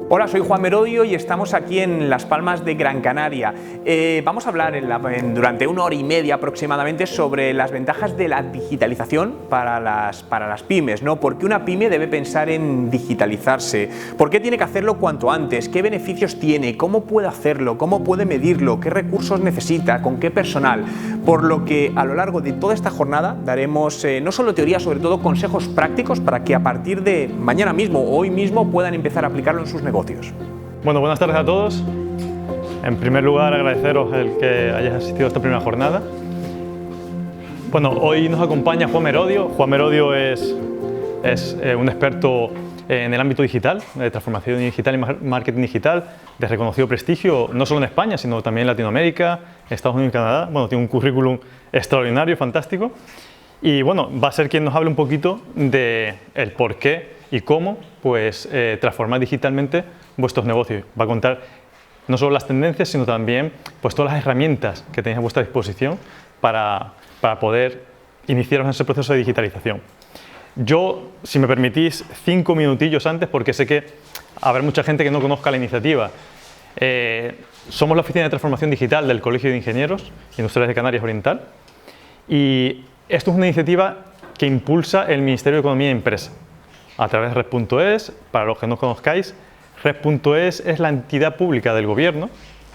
Hola, soy Juan Merodio y estamos aquí en Las Palmas de Gran Canaria. Vamos a hablar durante una hora y media aproximadamente sobre las ventajas de la digitalización para las pymes, ¿no? ¿Por qué una pyme debe pensar en digitalizarse? ¿Por qué tiene que hacerlo cuanto antes? ¿Qué beneficios tiene? ¿Cómo puede hacerlo? ¿Cómo puede medirlo? ¿Qué recursos necesita? ¿Con qué personal? Por lo que a lo largo de toda esta jornada daremos no solo teoría, sobre todo consejos prácticos para que a partir de mañana mismo o hoy mismo puedan empezar a aplicarlo en sus negocios. Bueno, buenas tardes a todos. En primer lugar, agradeceros el que hayáis asistido a esta primera jornada. Bueno, hoy nos acompaña Juan Merodio. Juan Merodio es un experto en el ámbito digital, de transformación digital y marketing digital, de reconocido prestigio, no solo en España, sino también en Latinoamérica, Estados Unidos y Canadá. Bueno, tiene un currículum extraordinario, fantástico. Y bueno, va a ser quien nos hable un poquito de el por qué y cómo pues, transformar digitalmente vuestros negocios. Va a contar no solo las tendencias, sino también pues, todas las herramientas que tenéis a vuestra disposición para poder iniciaros en ese proceso de digitalización. Yo, si me permitís, 5 minutillos antes, porque sé que habrá mucha gente que no conozca la iniciativa. Somos la Oficina de Transformación Digital del Colegio de Ingenieros Industriales de Canarias Oriental y esto es una iniciativa que impulsa el Ministerio de Economía y Empresa a través de Red.es. Para los que no conozcáis, Red.es es la entidad pública del gobierno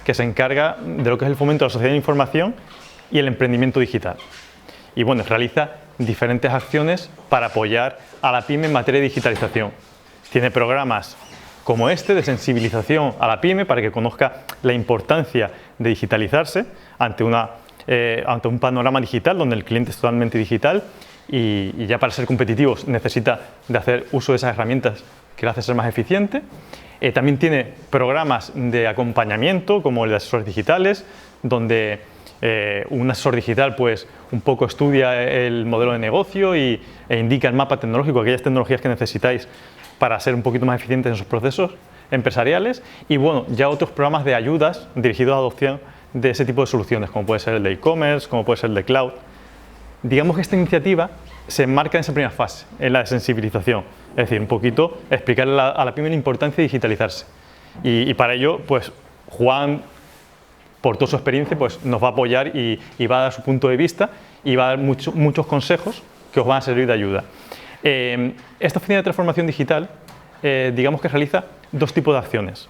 que se encarga de lo que es el fomento de la sociedad de la información y el emprendimiento digital. Y bueno, realiza diferentes acciones para apoyar a la pyme en materia de digitalización. Tiene programas como este de sensibilización a la pyme para que conozca la importancia de digitalizarse ante un panorama digital donde el cliente es totalmente digital y ya para ser competitivos necesita de hacer uso de esas herramientas que le hace ser más eficiente. También tiene programas de acompañamiento como el de asesores digitales, donde un asesor digital pues un poco estudia el modelo de negocio e indica el mapa tecnológico, aquellas tecnologías que necesitáis para ser un poquito más eficientes en sus procesos empresariales. Y bueno, ya otros programas de ayudas dirigidos a la adopción de ese tipo de soluciones, como puede ser el de e-commerce, como puede ser el de cloud. Digamos que esta iniciativa se enmarca en esa primera fase, en la de sensibilización, es decir, un poquito explicarle a la pyme la importancia de digitalizarse. Y para ello, pues Juan, por toda su experiencia, pues nos va a apoyar y va a dar su punto de vista y va a dar muchos consejos que os van a servir de ayuda. Esta oficina de transformación digital, digamos que realiza dos tipos de acciones.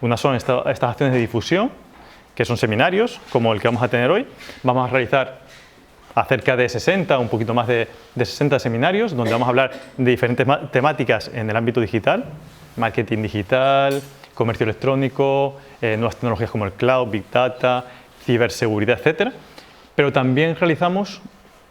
Una son estas acciones de difusión, que son seminarios, como el que vamos a tener hoy. Vamos a realizar cerca de 60, un poquito más de 60 seminarios, donde vamos a hablar de diferentes temáticas en el ámbito digital, marketing digital, comercio electrónico, nuevas tecnologías como el cloud, big data, ciberseguridad, etc. Pero también realizamos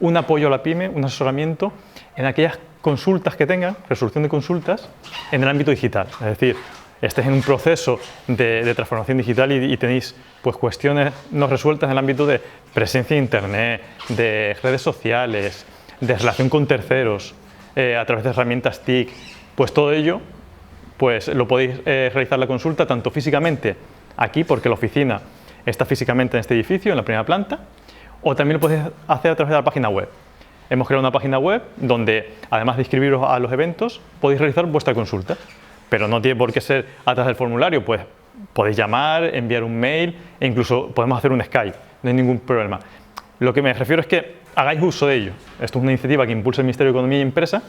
un apoyo a la pyme, un asesoramiento en aquellas consultas que tengan, resolución de consultas, en el ámbito digital. Es decir, estéis en un proceso de transformación digital y tenéis pues, cuestiones no resueltas en el ámbito de presencia en Internet, de redes sociales, de relación con terceros, a través de herramientas TIC, pues todo ello pues, lo podéis realizar la consulta tanto físicamente aquí, porque la oficina está físicamente en este edificio, en la primera planta, o también lo podéis hacer a través de la página web. Hemos creado una página web donde, además de inscribiros a los eventos, podéis realizar vuestra consulta. Pero no tiene por qué ser a través del formulario, pues podéis llamar, enviar un mail e incluso podemos hacer un Skype, no hay ningún problema. Lo que me refiero es que hagáis uso de ello. Esto es una iniciativa que impulsa el Ministerio de Economía y Empresa,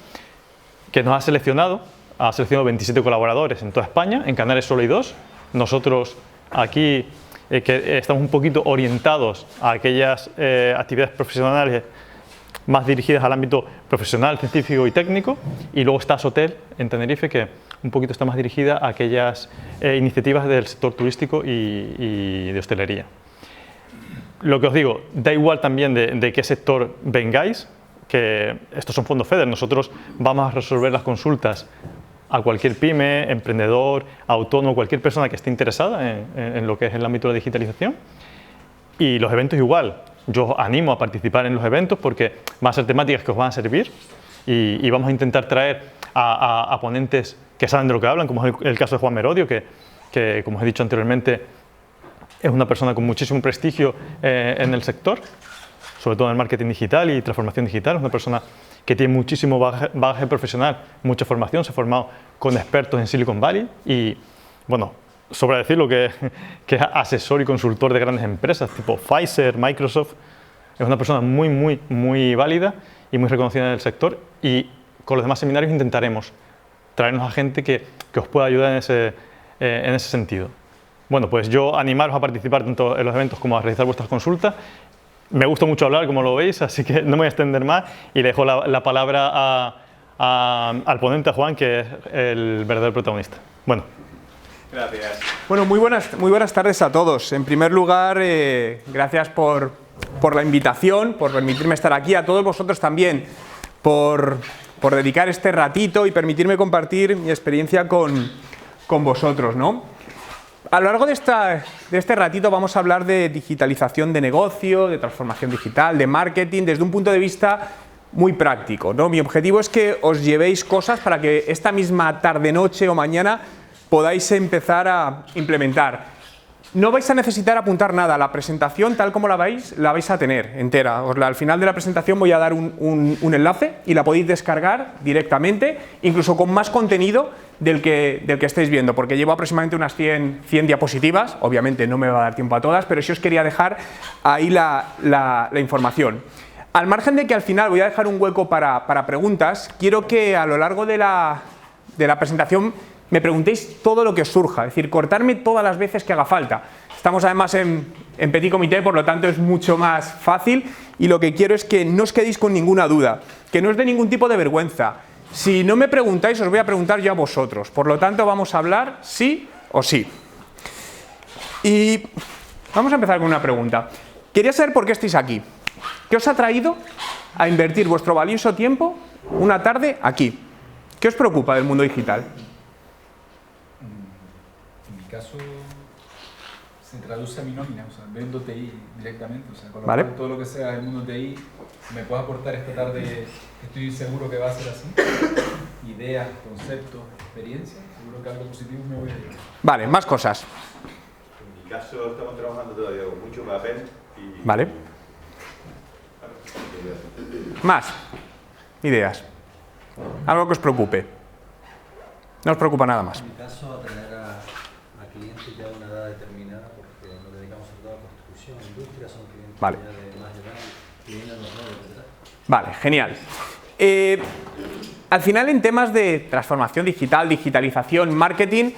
que nos ha seleccionado 27 colaboradores en toda España, en Canarias solo hay 2. Nosotros aquí que estamos un poquito orientados a aquellas actividades profesionales más dirigidas al ámbito profesional, científico y técnico, y luego está Sotel en Tenerife, que un poquito está más dirigida a aquellas iniciativas del sector turístico y de hostelería. Lo que os digo, da igual también de qué sector vengáis, que estos son fondos FEDER, nosotros vamos a resolver las consultas a cualquier pyme, emprendedor, autónomo, cualquier persona que esté interesada en lo que es el ámbito de la digitalización. Y los eventos igual. Yo os animo a participar en los eventos porque van a ser temáticas que os van a servir y vamos a intentar traer a ponentes que saben de lo que hablan, como es el caso de Juan Merodio, que como os he dicho anteriormente, es una persona con muchísimo prestigio en el sector, sobre todo en el marketing digital y transformación digital. Es una persona que tiene muchísimo bagaje profesional, mucha formación, se ha formado con expertos en Silicon Valley y bueno, sobra decir lo que es asesor y consultor de grandes empresas, tipo Pfizer, Microsoft. Es una persona muy válida y muy reconocida en el sector, y con los demás seminarios intentaremos traernos a gente que os pueda ayudar en ese sentido. Bueno, pues yo animaros a participar tanto en los eventos como a realizar vuestras consultas. Me gusta mucho hablar, como lo veis, así que no me voy a extender más y le dejo la palabra al ponente, a Juan, que es el verdadero protagonista. Bueno. Gracias. Bueno, muy buenas tardes a todos. En primer lugar, gracias por la invitación, por permitirme estar aquí. A todos vosotros también por dedicar este ratito y permitirme compartir mi experiencia con vosotros, ¿no? A lo largo de este ratito vamos a hablar de digitalización de negocio, de transformación digital, de marketing, desde un punto de vista muy práctico, ¿no? Mi objetivo es que os llevéis cosas para que esta misma tarde, noche o mañana podáis empezar a implementar. No vais a necesitar apuntar nada, la presentación tal como la vais a tener entera. Al final de la presentación voy a dar un enlace y la podéis descargar directamente, incluso con más contenido del que estáis viendo, porque llevo aproximadamente unas 100 diapositivas, obviamente no me va a dar tiempo a todas, pero sí os quería dejar ahí la información. Al margen de que al final voy a dejar un hueco para preguntas, quiero que a lo largo de la presentación me preguntéis todo lo que os surja, es decir, cortarme todas las veces que haga falta. Estamos además en petit comité, por lo tanto es mucho más fácil, y lo que quiero es que no os quedéis con ninguna duda, que no os dé ningún tipo de vergüenza. Si no me preguntáis, os voy a preguntar yo a vosotros, por lo tanto vamos a hablar sí o sí. Y vamos a empezar con una pregunta. Quería saber por qué estáis aquí. ¿Qué os ha traído a invertir vuestro valioso tiempo una tarde aquí? ¿Qué os preocupa del mundo digital? En mi caso se traduce a mi nómina, o sea, vendo TI directamente, o sea, con lo cual todo lo que sea del mundo TI me puede aportar esta tarde, estoy seguro que va a ser así. Ideas, conceptos, experiencias, seguro que algo positivo me voy a llevar. Vale, más cosas. En mi caso estamos trabajando todavía con mucho papel y... Vale. Más ideas. Algo que os preocupe. No os preocupa nada más. En mi caso, atraer a clientes ya de una edad determinada, porque nos dedicamos a toda construcción, industria, son clientes vale. Ya de más de edad y vienen los nuevos, ¿verdad? Vale, genial. Al final, en temas de transformación digital, digitalización, marketing,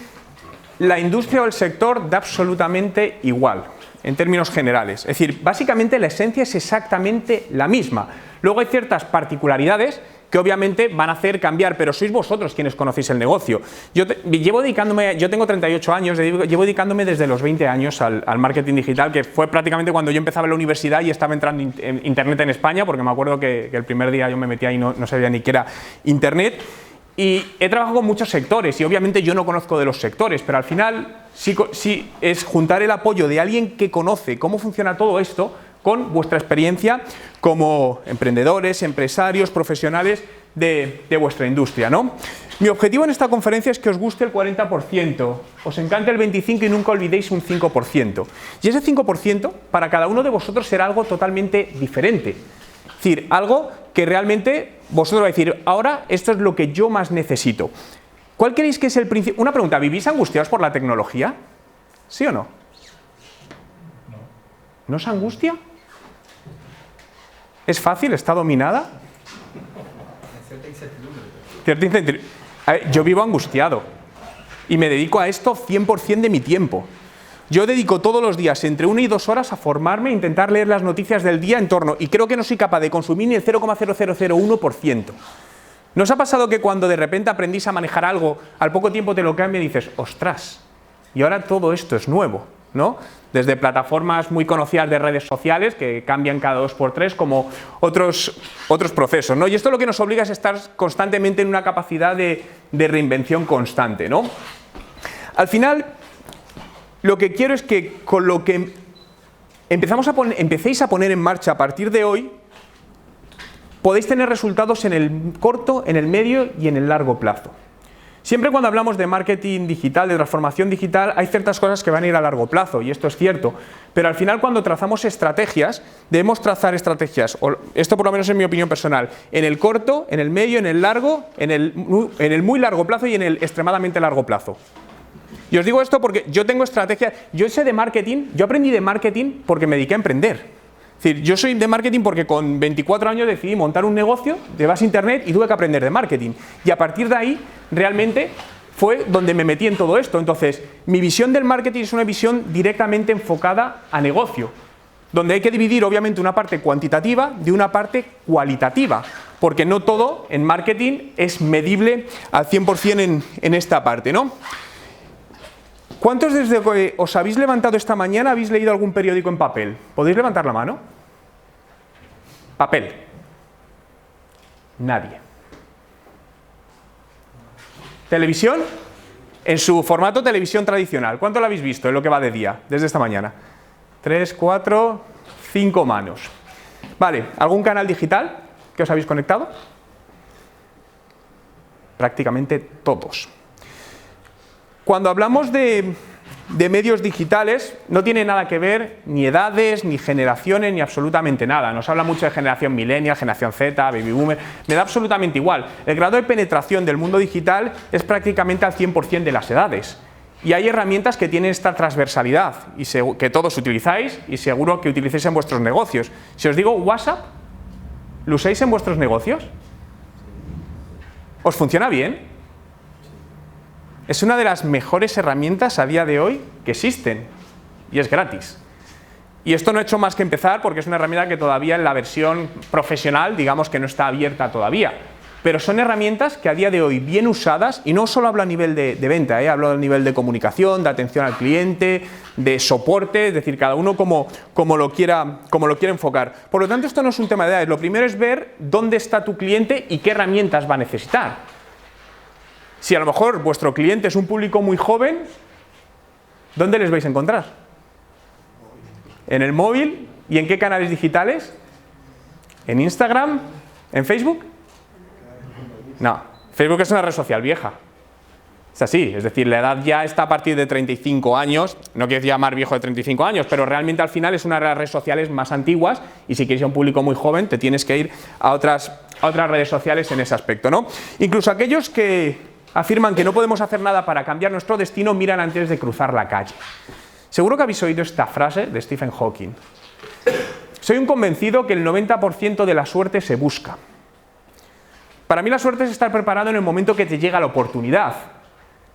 la industria o el sector da absolutamente igual, en términos generales. Es decir, básicamente la esencia es exactamente la misma. Luego hay ciertas particularidades que obviamente van a hacer cambiar, pero sois vosotros quienes conocéis el negocio. Yo tengo 38 años, llevo dedicándome desde los 20 años al marketing digital, que fue prácticamente cuando yo empezaba en la universidad y estaba entrando en Internet en España, porque me acuerdo que el primer día yo me metí ahí y no sabía ni qué era Internet. Y he trabajado con muchos sectores y obviamente yo no conozco de los sectores, pero al final sí es juntar el apoyo de alguien que conoce cómo funciona todo esto con vuestra experiencia como emprendedores, empresarios, profesionales de vuestra industria, ¿no? Mi objetivo en esta conferencia es que os guste el 40%, os encante el 25% y nunca olvidéis un 5%. Y ese 5% para cada uno de vosotros será algo totalmente diferente. Es decir, algo que realmente vosotros vais a decir, ahora esto es lo que yo más necesito. ¿Cuál creéis que es el principio? Una pregunta, ¿vivís angustiados por la tecnología? ¿Sí o no? ¿No os angustia? ¿Es fácil? ¿Está dominada? Cierta incertidumbre. Cierta incertidumbre. A ver, yo vivo angustiado y me dedico a esto 100% de mi tiempo. Yo dedico todos los días entre 1 y 2 horas a formarme e intentar leer las noticias del día en torno, y creo que no soy capaz de consumir ni el 0,0001%. ¿No os ha pasado que cuando de repente aprendís a manejar algo, al poco tiempo te lo cambia y dices, ostras, y ahora todo esto es nuevo, ¿no? Desde plataformas muy conocidas de redes sociales que cambian cada 2×3, como otros procesos, ¿no? Y esto lo que nos obliga es estar constantemente en una capacidad de reinvención constante, ¿no? Al final, lo que quiero es que con lo que empecéis a poner en marcha a partir de hoy, podéis tener resultados en el corto, en el medio y en el largo plazo. Siempre cuando hablamos de marketing digital, de transformación digital, hay ciertas cosas que van a ir a largo plazo, y esto es cierto, pero al final cuando trazamos estrategias, debemos trazar estrategias, o esto por lo menos es mi opinión personal, en el corto, en el medio, en el largo, en el muy largo plazo y en el extremadamente largo plazo. Y os digo esto porque yo tengo estrategia, yo sé de marketing, yo aprendí de marketing porque me dediqué a emprender. Es decir, yo soy de marketing porque con 24 años decidí montar un negocio de base a internet y tuve que aprender de marketing. Y a partir de ahí, realmente, fue donde me metí en todo esto. Entonces, mi visión del marketing es una visión directamente enfocada a negocio, donde hay que dividir, obviamente, una parte cuantitativa de una parte cualitativa, porque no todo en marketing es medible al 100% en esta parte, ¿no? ¿Cuántos desde que os habéis levantado esta mañana habéis leído algún periódico en papel? ¿Podéis levantar la mano? Papel. Nadie. ¿Televisión? En su formato televisión tradicional. ¿Cuánto lo habéis visto en lo que va de día, desde esta mañana? 3, 4, 5 manos. Vale, ¿algún canal digital que os habéis conectado? Prácticamente todos. Cuando hablamos de medios digitales, no tiene nada que ver ni edades, ni generaciones, ni absolutamente nada. Nos habla mucho de generación millennial, generación Z, baby boomer, me da absolutamente igual. El grado de penetración del mundo digital es prácticamente al 100% de las edades. Y hay herramientas que tienen esta transversalidad, y que todos utilizáis, y seguro que utilicéis en vuestros negocios. Si os digo WhatsApp, ¿lo usáis en vuestros negocios? ¿Os funciona bien? Es una de las mejores herramientas a día de hoy que existen y es gratis. Y esto no ha hecho más que empezar porque es una herramienta que todavía en la versión profesional, digamos que no está abierta todavía. Pero son herramientas que a día de hoy bien usadas, y no solo hablo a nivel de venta, hablo a nivel de comunicación, de atención al cliente, de soporte, es decir, cada uno como lo quiera enfocar. Por lo tanto, esto no es un tema de edades, lo primero es ver dónde está tu cliente y qué herramientas va a necesitar. Si a lo mejor vuestro cliente es un público muy joven, ¿dónde les vais a encontrar? ¿En el móvil? ¿Y en qué canales digitales? ¿En Instagram? ¿En Facebook? No, Facebook es una red social vieja. Es así, es decir, la edad ya está a partir de 35 años, no quiero llamar viejo de 35 años, pero realmente al final es una de las redes sociales más antiguas y si quieres a un público muy joven te tienes que ir a otras redes sociales en ese aspecto, ¿no? Incluso aquellos que afirman que no podemos hacer nada para cambiar nuestro destino, miran antes de cruzar la calle. Seguro que habéis oído esta frase de Stephen Hawking. Soy un convencido que el 90% de la suerte se busca. Para mí la suerte es estar preparado en el momento que te llega la oportunidad.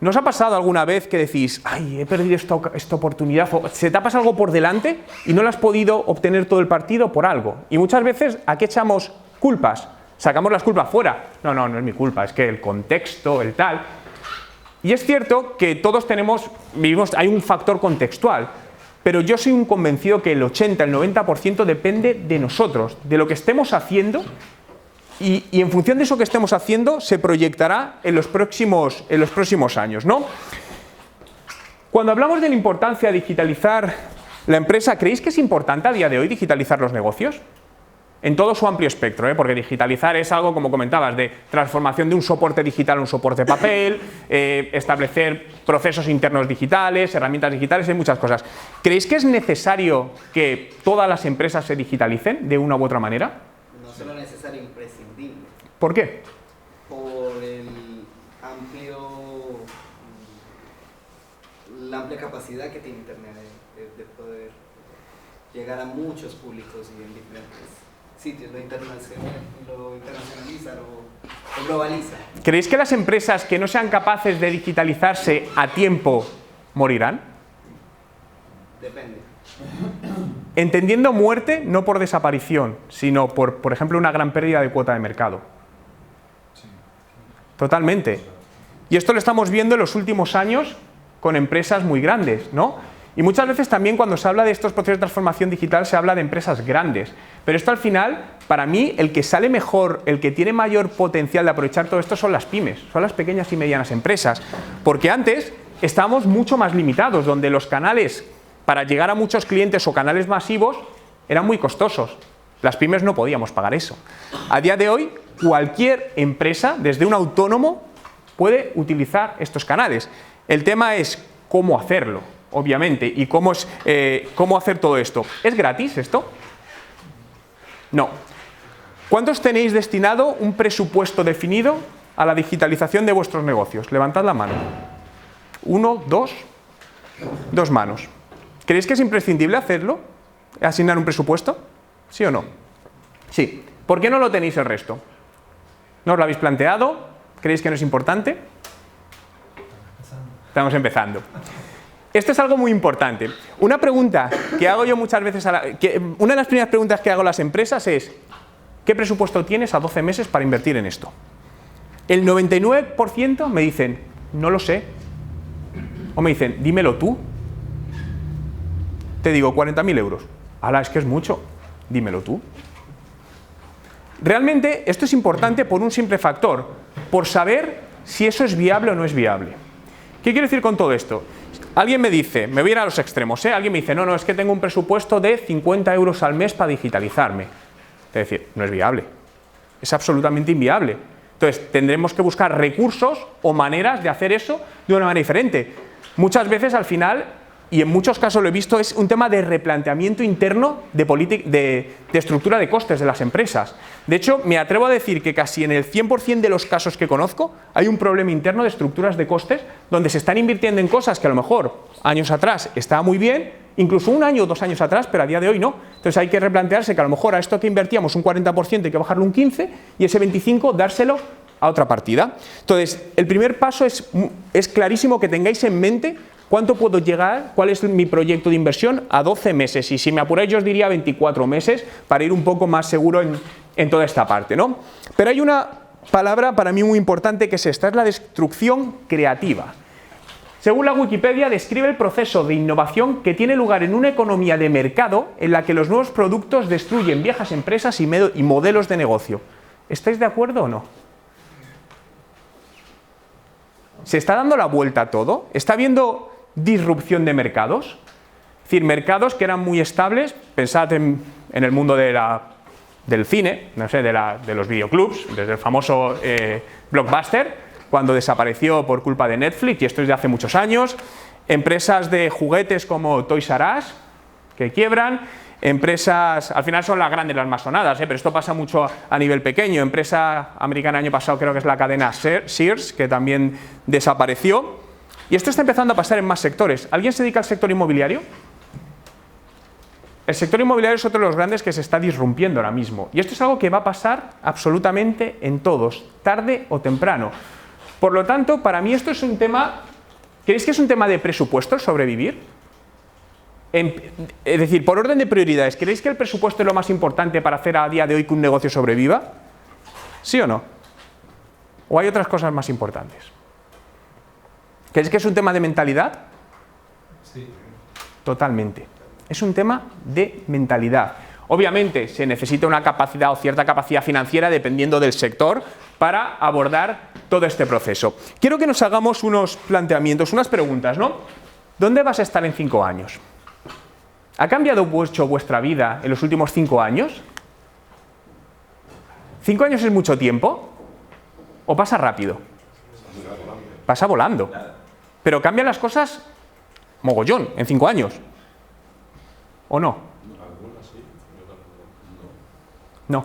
¿No os ha pasado alguna vez que decís, ay, he perdido esta oportunidad, o se te ha pasado algo por delante y no lo has podido obtener todo el partido por algo? Y muchas veces, ¿a qué echamos culpas? Sacamos las culpas fuera. No es mi culpa, es que el contexto, el tal. Y es cierto que todos hay un factor contextual, pero yo soy un convencido que el 80, el 90% depende de nosotros, de lo que estemos haciendo, y en función de eso que estemos haciendo se proyectará en los próximos años, ¿no? Cuando hablamos de la importancia de digitalizar la empresa, ¿creéis que es importante a día de hoy digitalizar los negocios? En todo su amplio espectro, porque digitalizar es algo, como comentabas, de transformación de un soporte digital a un soporte papel, establecer procesos internos digitales, herramientas digitales, hay muchas cosas. ¿Creéis que es necesario que todas las empresas se digitalicen de una u otra manera? No solo necesario, imprescindible. ¿Por qué? Por la amplia capacidad que tiene Internet de poder llegar a muchos públicos y en diferentes sitios, lo internacionaliza, lo globaliza. ¿Creéis que las empresas que no sean capaces de digitalizarse a tiempo morirán? Depende. Entendiendo muerte no por desaparición, sino por ejemplo, una gran pérdida de cuota de mercado. Totalmente. Y esto lo estamos viendo en los últimos años con empresas muy grandes, ¿no? Y muchas veces también cuando se habla de estos procesos de transformación digital se habla de empresas grandes. Pero esto al final, para mí, el que sale mejor, el que tiene mayor potencial de aprovechar todo esto son las pymes, son las pequeñas y medianas empresas. Porque antes estábamos mucho más limitados, donde los canales para llegar a muchos clientes o canales masivos eran muy costosos. Las pymes no podíamos pagar eso. A día de hoy, cualquier empresa, desde un autónomo, puede utilizar estos canales. El tema es cómo hacerlo, obviamente, y cómo hacer todo esto. ¿Es gratis esto? No. ¿Cuántos tenéis destinado un presupuesto definido a la digitalización de vuestros negocios? Levantad la mano. Dos manos. ¿Creéis que es imprescindible hacerlo? ¿Asignar un presupuesto? ¿Sí o no? Sí. ¿Por qué no lo tenéis el resto? ¿No os lo habéis planteado? ¿Creéis que no es importante? Estamos empezando. Esto es algo muy importante. Una pregunta que hago yo muchas veces, una de las primeras preguntas que hago a las empresas es: ¿qué presupuesto tienes a 12 meses para invertir en esto? El 99% me dicen, no lo sé. O me dicen, dímelo tú. Te digo, 40.000 euros. ¡Hala, es que es mucho! Dímelo tú. Realmente esto es importante por un simple factor, por saber si eso es viable o no es viable. ¿Qué quiero decir con todo esto? Alguien me dice, me voy a ir a los extremos, alguien me dice, no, es que tengo un presupuesto de 50 euros al mes para digitalizarme. Es decir, no es viable. Es absolutamente inviable. Entonces, tendremos que buscar recursos o maneras de hacer eso de una manera diferente. Muchas veces, al final, y en muchos casos lo he visto, es un tema de replanteamiento interno de estructura de costes de las empresas. De hecho, me atrevo a decir que casi en el 100% de los casos que conozco hay un problema interno de estructuras de costes donde se están invirtiendo en cosas que a lo mejor años atrás estaba muy bien, incluso 1 año o 2 años atrás, pero a día de hoy no. Entonces hay que replantearse que a lo mejor a esto que invertíamos un 40% hay que bajarlo un 15% y ese 25% dárselo a otra partida. Entonces, el primer paso es clarísimo que tengáis en mente cuánto puedo llegar, cuál es mi proyecto de inversión a 12 meses. Y si me apuráis, yo os diría 24 meses para ir un poco más seguro en toda esta parte, ¿no? Pero hay una palabra para mí muy importante que es esta, es la destrucción creativa. Según la Wikipedia, describe el proceso de innovación que tiene lugar en una economía de mercado en la que los nuevos productos destruyen viejas empresas y modelos de negocio. ¿Estáis de acuerdo o no? ¿Se está dando la vuelta a todo? ¿Está habiendo disrupción de mercados? Es decir, mercados que eran muy estables, pensad en el mundo del cine, no sé, de los videoclubs, desde el famoso Blockbuster, cuando desapareció por culpa de Netflix, y esto es de hace muchos años, empresas de juguetes como Toys R Us, que quiebran, empresas, al final son las grandes, las más sonadas, pero esto pasa mucho a nivel pequeño. Empresa americana el año pasado creo que es la cadena Sears, que también desapareció. Y esto está empezando a pasar en más sectores. ¿Alguien se dedica al sector inmobiliario? El sector inmobiliario es otro de los grandes que se está disrumpiendo ahora mismo. Y esto es algo que va a pasar absolutamente en todos, tarde o temprano. Por lo tanto, para mí esto es un tema... ¿Creéis que es un tema de presupuesto el sobrevivir? Es decir, por orden de prioridades, ¿creéis que el presupuesto es lo más importante para hacer a día de hoy que un negocio sobreviva? ¿Sí o no? ¿O hay otras cosas más importantes? ¿Creéis que es un tema de mentalidad? Sí. Totalmente. Es un tema de mentalidad. Obviamente se necesita una capacidad o cierta capacidad financiera dependiendo del sector para abordar todo este proceso. Quiero que nos hagamos unos planteamientos, unas preguntas, ¿no? ¿Dónde vas a estar en 5 años? ¿Ha cambiado mucho vuestra vida en los últimos 5 años? ¿5 años es mucho tiempo? ¿O pasa rápido? Pasa volando. Pero cambian las cosas mogollón en 5 años. ¿O no? No.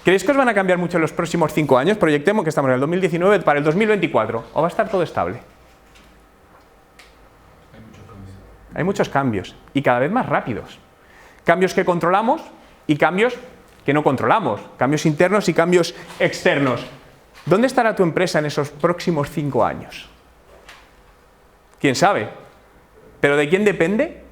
¿Creéis que os van a cambiar mucho en los próximos 5 años? Proyectemos que estamos en el 2019 para el 2024. ¿O va a estar todo estable? Hay muchos cambios y cada vez más rápidos. Cambios que controlamos y cambios que no controlamos. Cambios internos y cambios externos. ¿Dónde estará tu empresa en esos próximos 5 años? ¿Quién sabe? ¿Pero de quién depende?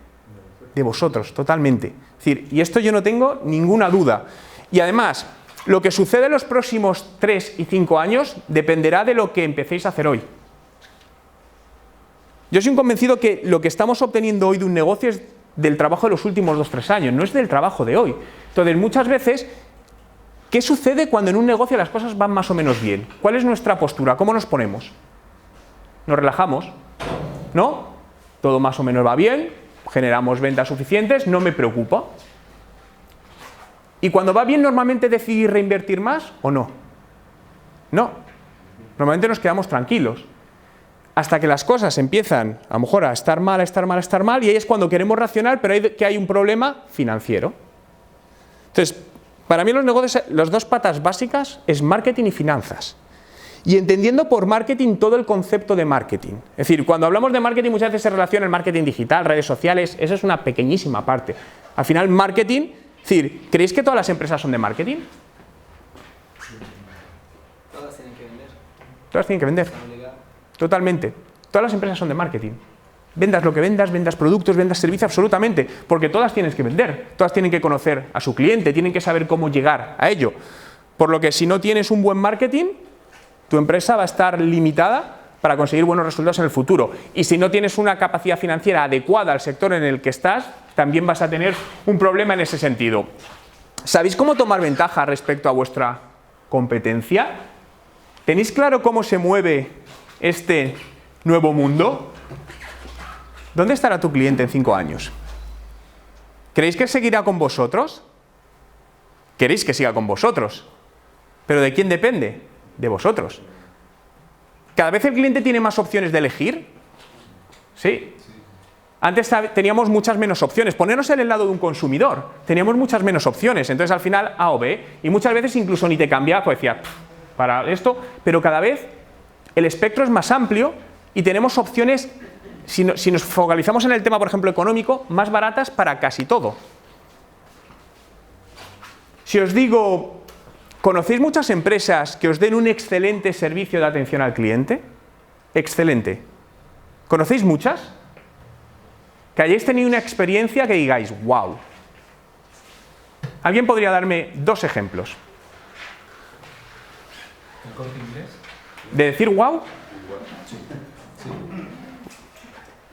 De vosotros, totalmente. Es decir, y esto yo no tengo ninguna duda. Y además, lo que sucede en los próximos 3 y 5 años dependerá de lo que empecéis a hacer hoy. Yo soy un convencido que lo que estamos obteniendo hoy de un negocio es del trabajo de los últimos 2-3 años, no es del trabajo de hoy. Entonces, muchas veces, ¿qué sucede cuando en un negocio las cosas van más o menos bien? ¿Cuál es nuestra postura? ¿Cómo nos ponemos? ¿Nos relajamos? ¿No? Todo más o menos va bien, generamos ventas suficientes, no me preocupa. ¿Y cuando va bien normalmente decidís reinvertir más o no? No. Normalmente nos quedamos tranquilos. Hasta que las cosas empiezan a lo mejor a estar mal, y ahí es cuando queremos racionar, pero hay un problema financiero. Entonces, para mí los negocios, las dos patas básicas es marketing y finanzas. y entendiendo por marketing todo el concepto de marketing. Es decir, cuando hablamos de marketing muchas veces se relaciona el marketing digital, redes sociales, eso es una pequeñísima parte. Al final, marketing, es decir, ¿creéis que todas las empresas son de marketing? Todas tienen que vender. Todas tienen que vender. Están obligadas. Totalmente. Todas las empresas son de marketing. Vendas lo que vendas, vendas productos, vendas servicios, absolutamente. Porque todas tienes que vender. Todas tienen que conocer a su cliente, tienen que saber cómo llegar a ello. Por lo que si no tienes un buen marketing, tu empresa va a estar limitada para conseguir buenos resultados en el futuro. Y si no tienes una capacidad financiera adecuada al sector en el que estás, también vas a tener un problema en ese sentido. ¿Sabéis cómo tomar ventaja respecto a vuestra competencia? ¿Tenéis claro cómo se mueve este nuevo mundo? ¿Dónde estará tu cliente en 5 años? ¿Creéis que seguirá con vosotros? ¿Queréis que siga con vosotros? ¿Pero de quién depende? De vosotros. ¿Cada vez el cliente tiene más opciones de elegir? Sí. Antes teníamos muchas menos opciones. Ponernos en el lado de un consumidor. Teníamos muchas menos opciones. Entonces al final A o B. Y muchas veces incluso ni te cambiaba, pues decía, para esto. Pero cada vez el espectro es más amplio y tenemos opciones, si nos focalizamos en el tema, por ejemplo, económico, más baratas para casi todo. Si os digo, ¿conocéis muchas empresas que os den un excelente servicio de atención al cliente? Excelente. ¿Conocéis muchas? Que hayáis tenido una experiencia que digáis, wow. ¿Alguien podría darme 2 ejemplos? ¿El Corte Inglés? ¿De decir wow? Sí.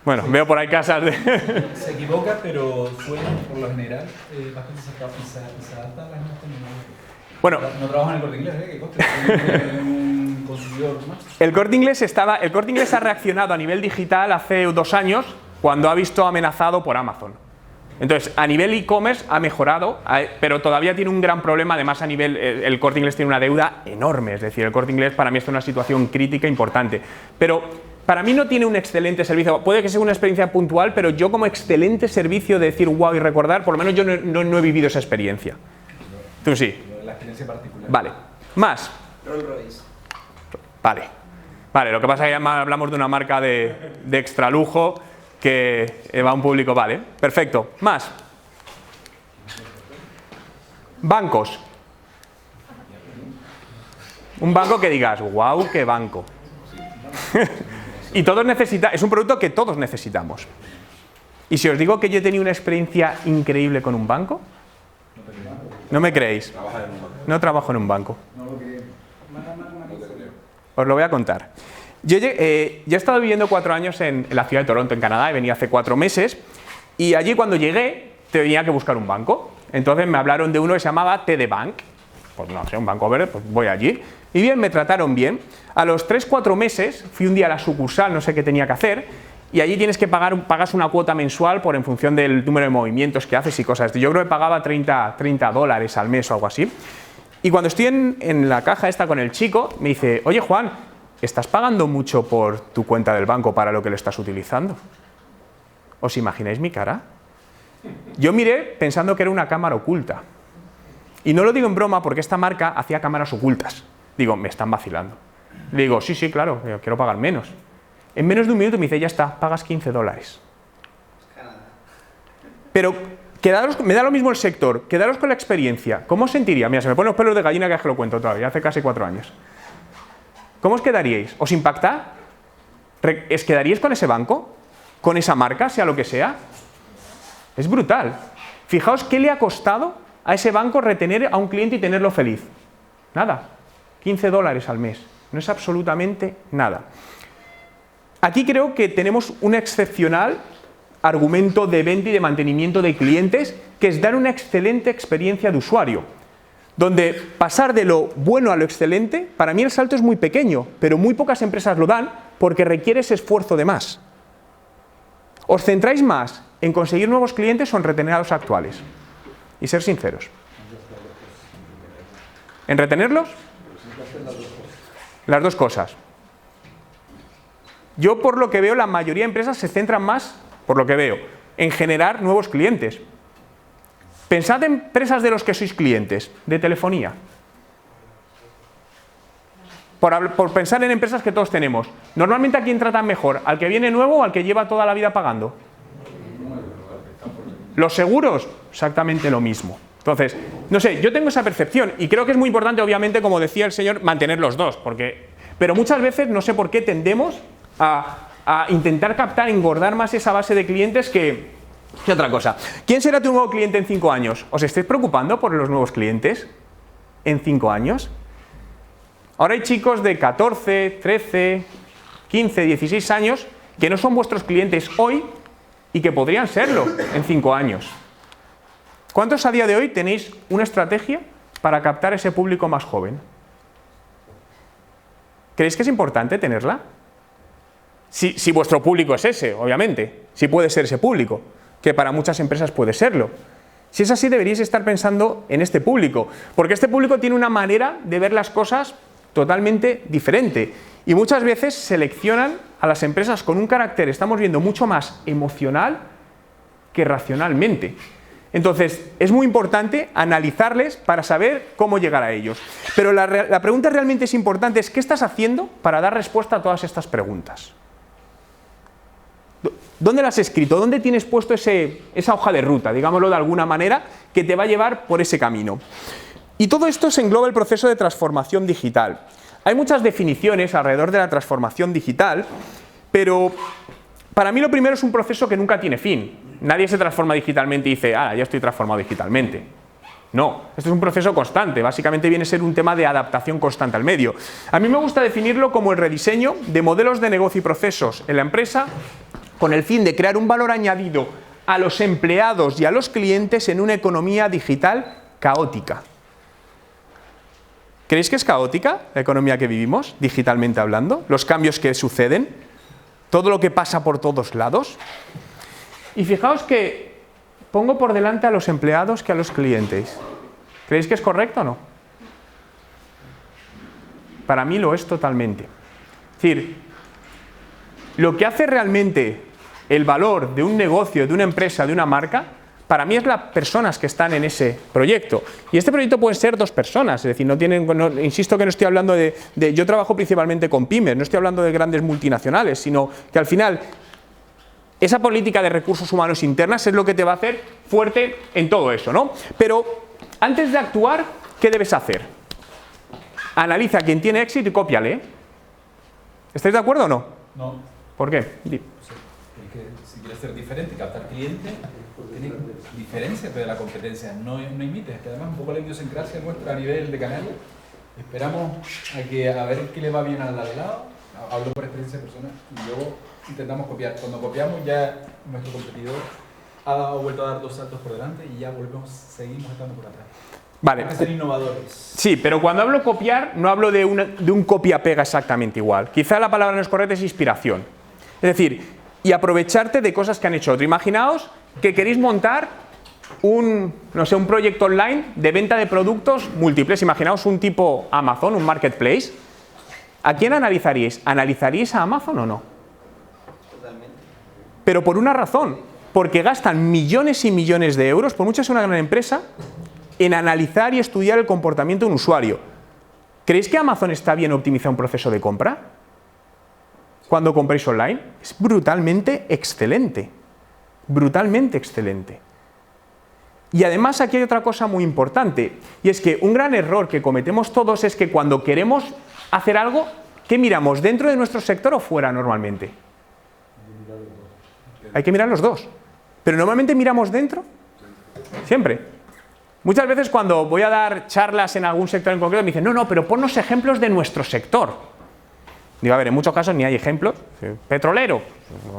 Bueno, veo por ahí casas de... Se equivoca, pero suelen, por lo general, bastante cercanos y se adaptan a las nuevas tecnologías. Bueno, No trabajan en el Corte Inglés, que coste, es un consumidor más. el Corte Inglés ha reaccionado a nivel digital hace 2 años cuando ha visto amenazado por Amazon. Entonces, a nivel e-commerce ha mejorado, pero todavía tiene un gran problema. Además, a nivel, el Corte Inglés tiene una deuda enorme. Es decir, el Corte Inglés para mí está en una situación crítica importante. Pero para mí no tiene un excelente servicio. Puede que sea una experiencia puntual, pero yo como excelente servicio de decir wow y recordar, por lo menos yo no he vivido esa experiencia. Tú sí. La experiencia particular. Vale. Más. Rolls Royce. Vale, lo que pasa es que ya hablamos de una marca de extra lujo que va a un público, vale. Perfecto. Más. Bancos. Un banco que digas, wow, qué banco. Y todos es un producto que todos necesitamos. Y si os digo que yo he tenido una experiencia increíble con un banco, ¿no me creéis? No trabajo en un banco. Os lo voy a contar. Yo he estado viviendo 4 años en la ciudad de Toronto, en Canadá, y venía hace 4 meses, y allí cuando llegué tenía que buscar un banco. Entonces me hablaron de uno que se llamaba TD Bank, pues no sé, un banco verde, pues voy allí. Y bien, me trataron bien. A los 3-4 meses fui un día a la sucursal, no sé qué tenía que hacer, y allí tienes que pagas una cuota mensual en función del número de movimientos que haces y cosas. Yo creo que pagaba $30 al mes o algo así. Y cuando estoy en la caja esta con el chico, me dice, oye Juan, ¿estás pagando mucho por tu cuenta del banco para lo que lo estás utilizando? ¿Os imagináis mi cara? Yo miré pensando que era una cámara oculta. Y no lo digo en broma porque esta marca hacía cámaras ocultas. Digo, me están vacilando. Le digo, sí, claro, quiero pagar menos. En menos de un minuto me dice, ya está, pagas $15. Pero me da lo mismo el sector, quedaros con la experiencia. ¿Cómo os sentiría? Mira, se me ponen los pelos de gallina que es que lo cuento todavía, hace casi 4 años. ¿Cómo os quedaríais? ¿Os impacta? ¿Os quedaríais con ese banco? ¿Con esa marca, sea lo que sea? Es brutal. Fijaos qué le ha costado a ese banco retener a un cliente y tenerlo feliz. Nada. $15 al mes. No es absolutamente nada. Aquí creo que tenemos un excepcional argumento de venta y de mantenimiento de clientes, que es dar una excelente experiencia de usuario. Donde pasar de lo bueno a lo excelente, para mí el salto es muy pequeño, pero muy pocas empresas lo dan porque requiere ese esfuerzo de más. ¿Os centráis más en conseguir nuevos clientes o en retener a los actuales? Y ser sinceros. ¿En retenerlos? Las 2 cosas. Yo, por lo que veo, la mayoría de empresas se centran más, por lo que veo, en generar nuevos clientes. Pensad en empresas de los que sois clientes, de telefonía. por pensar en empresas que todos tenemos, normalmente ¿a quién tratan mejor? ¿Al que viene nuevo o al que lleva toda la vida pagando? Los seguros, exactamente lo mismo. Entonces, no sé, yo tengo esa percepción y creo que es muy importante, obviamente, como decía el señor, mantener los dos, pero muchas veces no sé por qué tendemos a intentar captar, engordar más esa base de clientes que otra cosa. ¿Quién será tu nuevo cliente en 5 años? ¿Os estáis preocupando por los nuevos clientes en 5 años? Ahora hay chicos de 14, 13, 15, 16 años que no son vuestros clientes hoy y que podrían serlo en 5 años. ¿Cuántos a día de hoy tenéis una estrategia para captar ese público más joven? ¿Creéis que es importante tenerla? Si vuestro público es ese, obviamente, si puede ser ese público, que para muchas empresas puede serlo. Si es así, deberíais estar pensando en este público, porque este público tiene una manera de ver las cosas totalmente diferente y muchas veces seleccionan a las empresas con un carácter, estamos viendo, mucho más emocional que racionalmente. Entonces, es muy importante analizarles para saber cómo llegar a ellos. Pero la pregunta realmente es importante, es ¿qué estás haciendo para dar respuesta a todas estas preguntas? ¿Dónde las has escrito? ¿Dónde tienes puesto esa hoja de ruta, digámoslo de alguna manera, que te va a llevar por ese camino? Y todo esto se engloba el proceso de transformación digital. Hay muchas definiciones alrededor de la transformación digital, pero para mí lo primero es un proceso que nunca tiene fin. Nadie se transforma digitalmente y dice, ya estoy transformado digitalmente. No, esto es un proceso constante, básicamente viene a ser un tema de adaptación constante al medio. A mí me gusta definirlo como el rediseño de modelos de negocio y procesos en la empresa con el fin de crear un valor añadido a los empleados y a los clientes en una economía digital caótica. ¿Creéis que es caótica la economía que vivimos, digitalmente hablando? Los cambios que suceden, todo lo que pasa por todos lados. Y fijaos que pongo por delante a los empleados que a los clientes. ¿Creéis que es correcto o no? Para mí lo es totalmente. Es decir, lo que hace realmente el valor de un negocio, de una empresa, de una marca, para mí es las personas que están en ese proyecto. Y este proyecto puede ser 2 personas, es decir, insisto que no estoy hablando yo trabajo principalmente con pymes, no estoy hablando de grandes multinacionales, sino que al final esa política de recursos humanos internas es lo que te va a hacer fuerte en todo eso, ¿no? Pero antes de actuar, ¿qué debes hacer? Analiza a quien tiene éxito y cópiale. ¿Estáis de acuerdo o no? No. ¿Por qué? Que si quieres ser diferente, captar clientes, tiene diferencia de la competencia, no imites, que además un poco la idiosincrasia nuestra a nivel de canal, esperamos a ver qué le va bien al lado, hablo por experiencia personal, y luego intentamos copiar. Cuando copiamos ya nuestro competidor ha vuelto a dar 2 saltos por delante y ya seguimos estando por atrás. Vale. Hay que ser innovadores. Sí, pero cuando hablo copiar, no hablo de un copia-pega exactamente igual. Quizá la palabra no es correcta, es inspiración. Es decir, y aprovecharte de cosas que han hecho otros. Imaginaos que queréis montar un proyecto online de venta de productos múltiples. Imaginaos un tipo Amazon, un marketplace. ¿A quién analizaríais? ¿Analizaríais a Amazon o no? Totalmente. Pero por una razón, porque gastan millones y millones de euros, por mucho que sea una gran empresa, en analizar y estudiar el comportamiento de un usuario. ¿Creéis que Amazon está bien optimizado un proceso de compra? Cuando compréis online, es brutalmente excelente. Brutalmente excelente. Y además aquí hay otra cosa muy importante, y es que un gran error que cometemos todos es que cuando queremos hacer algo, ¿qué miramos? ¿Dentro de nuestro sector o fuera normalmente? Hay que mirar los dos. Pero normalmente miramos dentro. Siempre. Muchas veces cuando voy a dar charlas en algún sector en concreto me dicen, no, pero ponnos ejemplos de nuestro sector. Digo, a ver, en muchos casos ni hay ejemplos. Petrolero,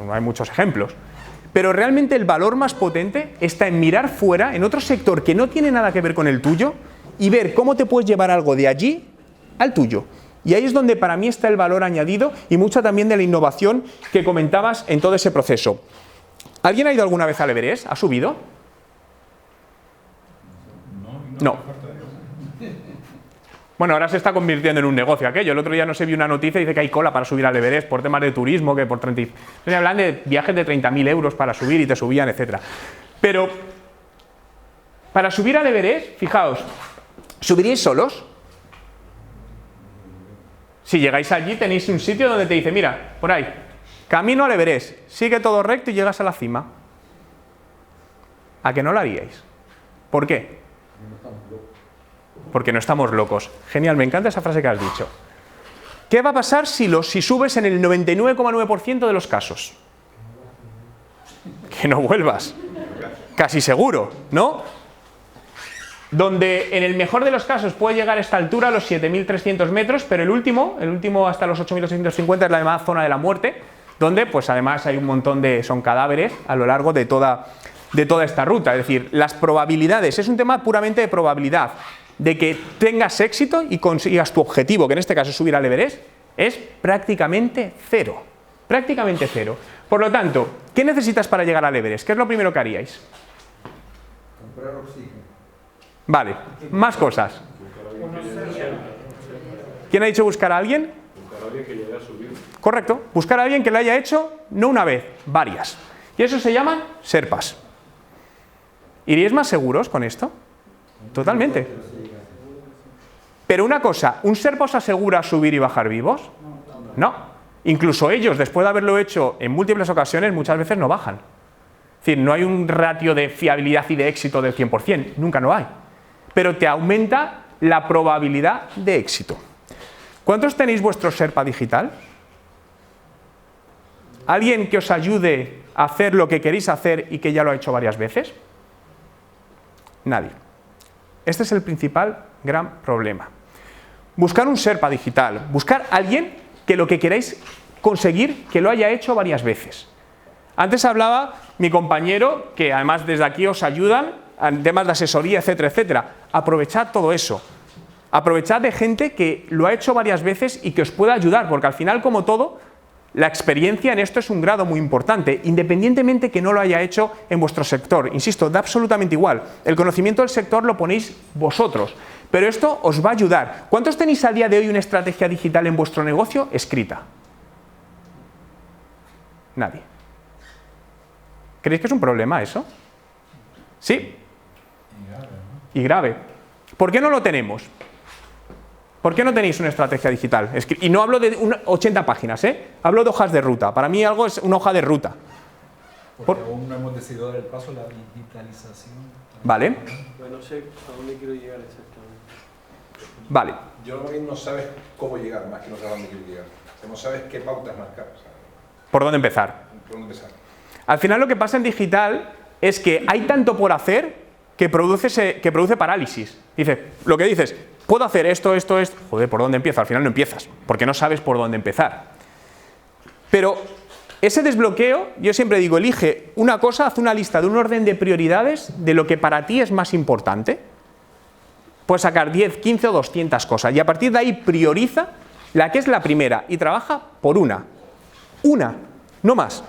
no hay muchos ejemplos. Pero realmente el valor más potente está en mirar fuera, en otro sector que no tiene nada que ver con el tuyo, y ver cómo te puedes llevar algo de allí al tuyo. Y ahí es donde para mí está el valor añadido y mucha también de la innovación que comentabas en todo ese proceso. ¿Alguien ha ido alguna vez al Everest? ¿Ha subido? No. Bueno, ahora se está convirtiendo en un negocio aquello. El otro día no sé, vi una noticia y dice que hay cola para subir al Everest por temas de turismo, que por 30... Se hablan de viajes de 30.000 euros para subir y te subían, etc. Pero para subir al Everest, fijaos, ¿subiríais solos? Si llegáis allí tenéis un sitio donde te dice, mira, por ahí, camino al Everest, sigue todo recto y llegas a la cima. ¿A que no lo haríais? ¿Por qué? Porque no estamos locos. Genial, me encanta esa frase que has dicho. ¿Qué va a pasar si subes en el 99,9% de los casos? Que no vuelvas. Casi seguro, ¿no? Donde en el mejor de los casos puede llegar a esta altura, a los 7.300 metros, pero el último hasta los 8.850 es la llamada zona de la muerte, donde pues además hay un montón son cadáveres a lo largo de toda esta ruta. Es decir, las probabilidades, es un tema puramente de probabilidad, de que tengas éxito y consigas tu objetivo, que en este caso es subir al Everest, es prácticamente cero. Prácticamente cero. Por lo tanto, ¿qué necesitas para llegar al Everest? ¿Qué es lo primero que haríais? Comprar oxígeno. Vale, más cosas. ¿Quién ha dicho buscar a alguien? Buscar a alguien que llegue a subir. Correcto, buscar a alguien que lo haya hecho no una vez, varias. Y eso se llaman Sherpas. ¿Iríais más seguros con esto? Totalmente. Pero una cosa, ¿un Sherpa os asegura subir y bajar vivos? No. Incluso ellos, después de haberlo hecho en múltiples ocasiones, muchas veces no bajan. Es decir, no hay un ratio de fiabilidad y de éxito del 100%, nunca no hay. Pero te aumenta la probabilidad de éxito. ¿Cuántos tenéis vuestro Sherpa digital? ¿Alguien que os ayude a hacer lo que queréis hacer y que ya lo ha hecho varias veces? Nadie. Este es el principal gran problema. Buscar un Sherpa digital, buscar a alguien que lo que queráis conseguir, que lo haya hecho varias veces. Antes hablaba mi compañero, que además desde aquí os ayudan en temas de asesoría, etcétera, etcétera. Aprovechad todo eso. Aprovechad de gente que lo ha hecho varias veces y que os pueda ayudar, porque al final, como todo, la experiencia en esto es un grado muy importante, independientemente que no lo haya hecho en vuestro sector. Insisto, da absolutamente igual. El conocimiento del sector lo ponéis vosotros, pero esto os va a ayudar. ¿Cuántos tenéis a día de hoy una estrategia digital en vuestro negocio escrita? Nadie. ¿Creéis que es un problema eso? ¿Sí? Y grave. ¿Por qué no lo tenemos? ¿Por qué no tenéis una estrategia digital? Y no hablo de 80 páginas, hablo de hojas de ruta. Para mí algo es una hoja de ruta. Porque aún no hemos decidido dar el paso a la digitalización. Vale. Bueno, no sé a dónde quiero llegar exactamente. Vale. Yo creo que no sabes cómo llegar, más que no sabes a dónde quiero llegar. No sabes qué pautas marcar. ¿Por dónde empezar? ¿Por dónde empezar? Al final lo que pasa en digital es que hay tanto por hacer que produce parálisis. Dices, lo que dices, puedo hacer esto. Joder, ¿por dónde empiezo? Al final no empiezas, porque no sabes por dónde empezar. Pero ese desbloqueo, yo siempre digo, elige una cosa, haz una lista de un orden de prioridades de lo que para ti es más importante. Puedes sacar 10, 15 o 200 cosas y a partir de ahí prioriza la que es la primera y trabaja por una. Una, no más.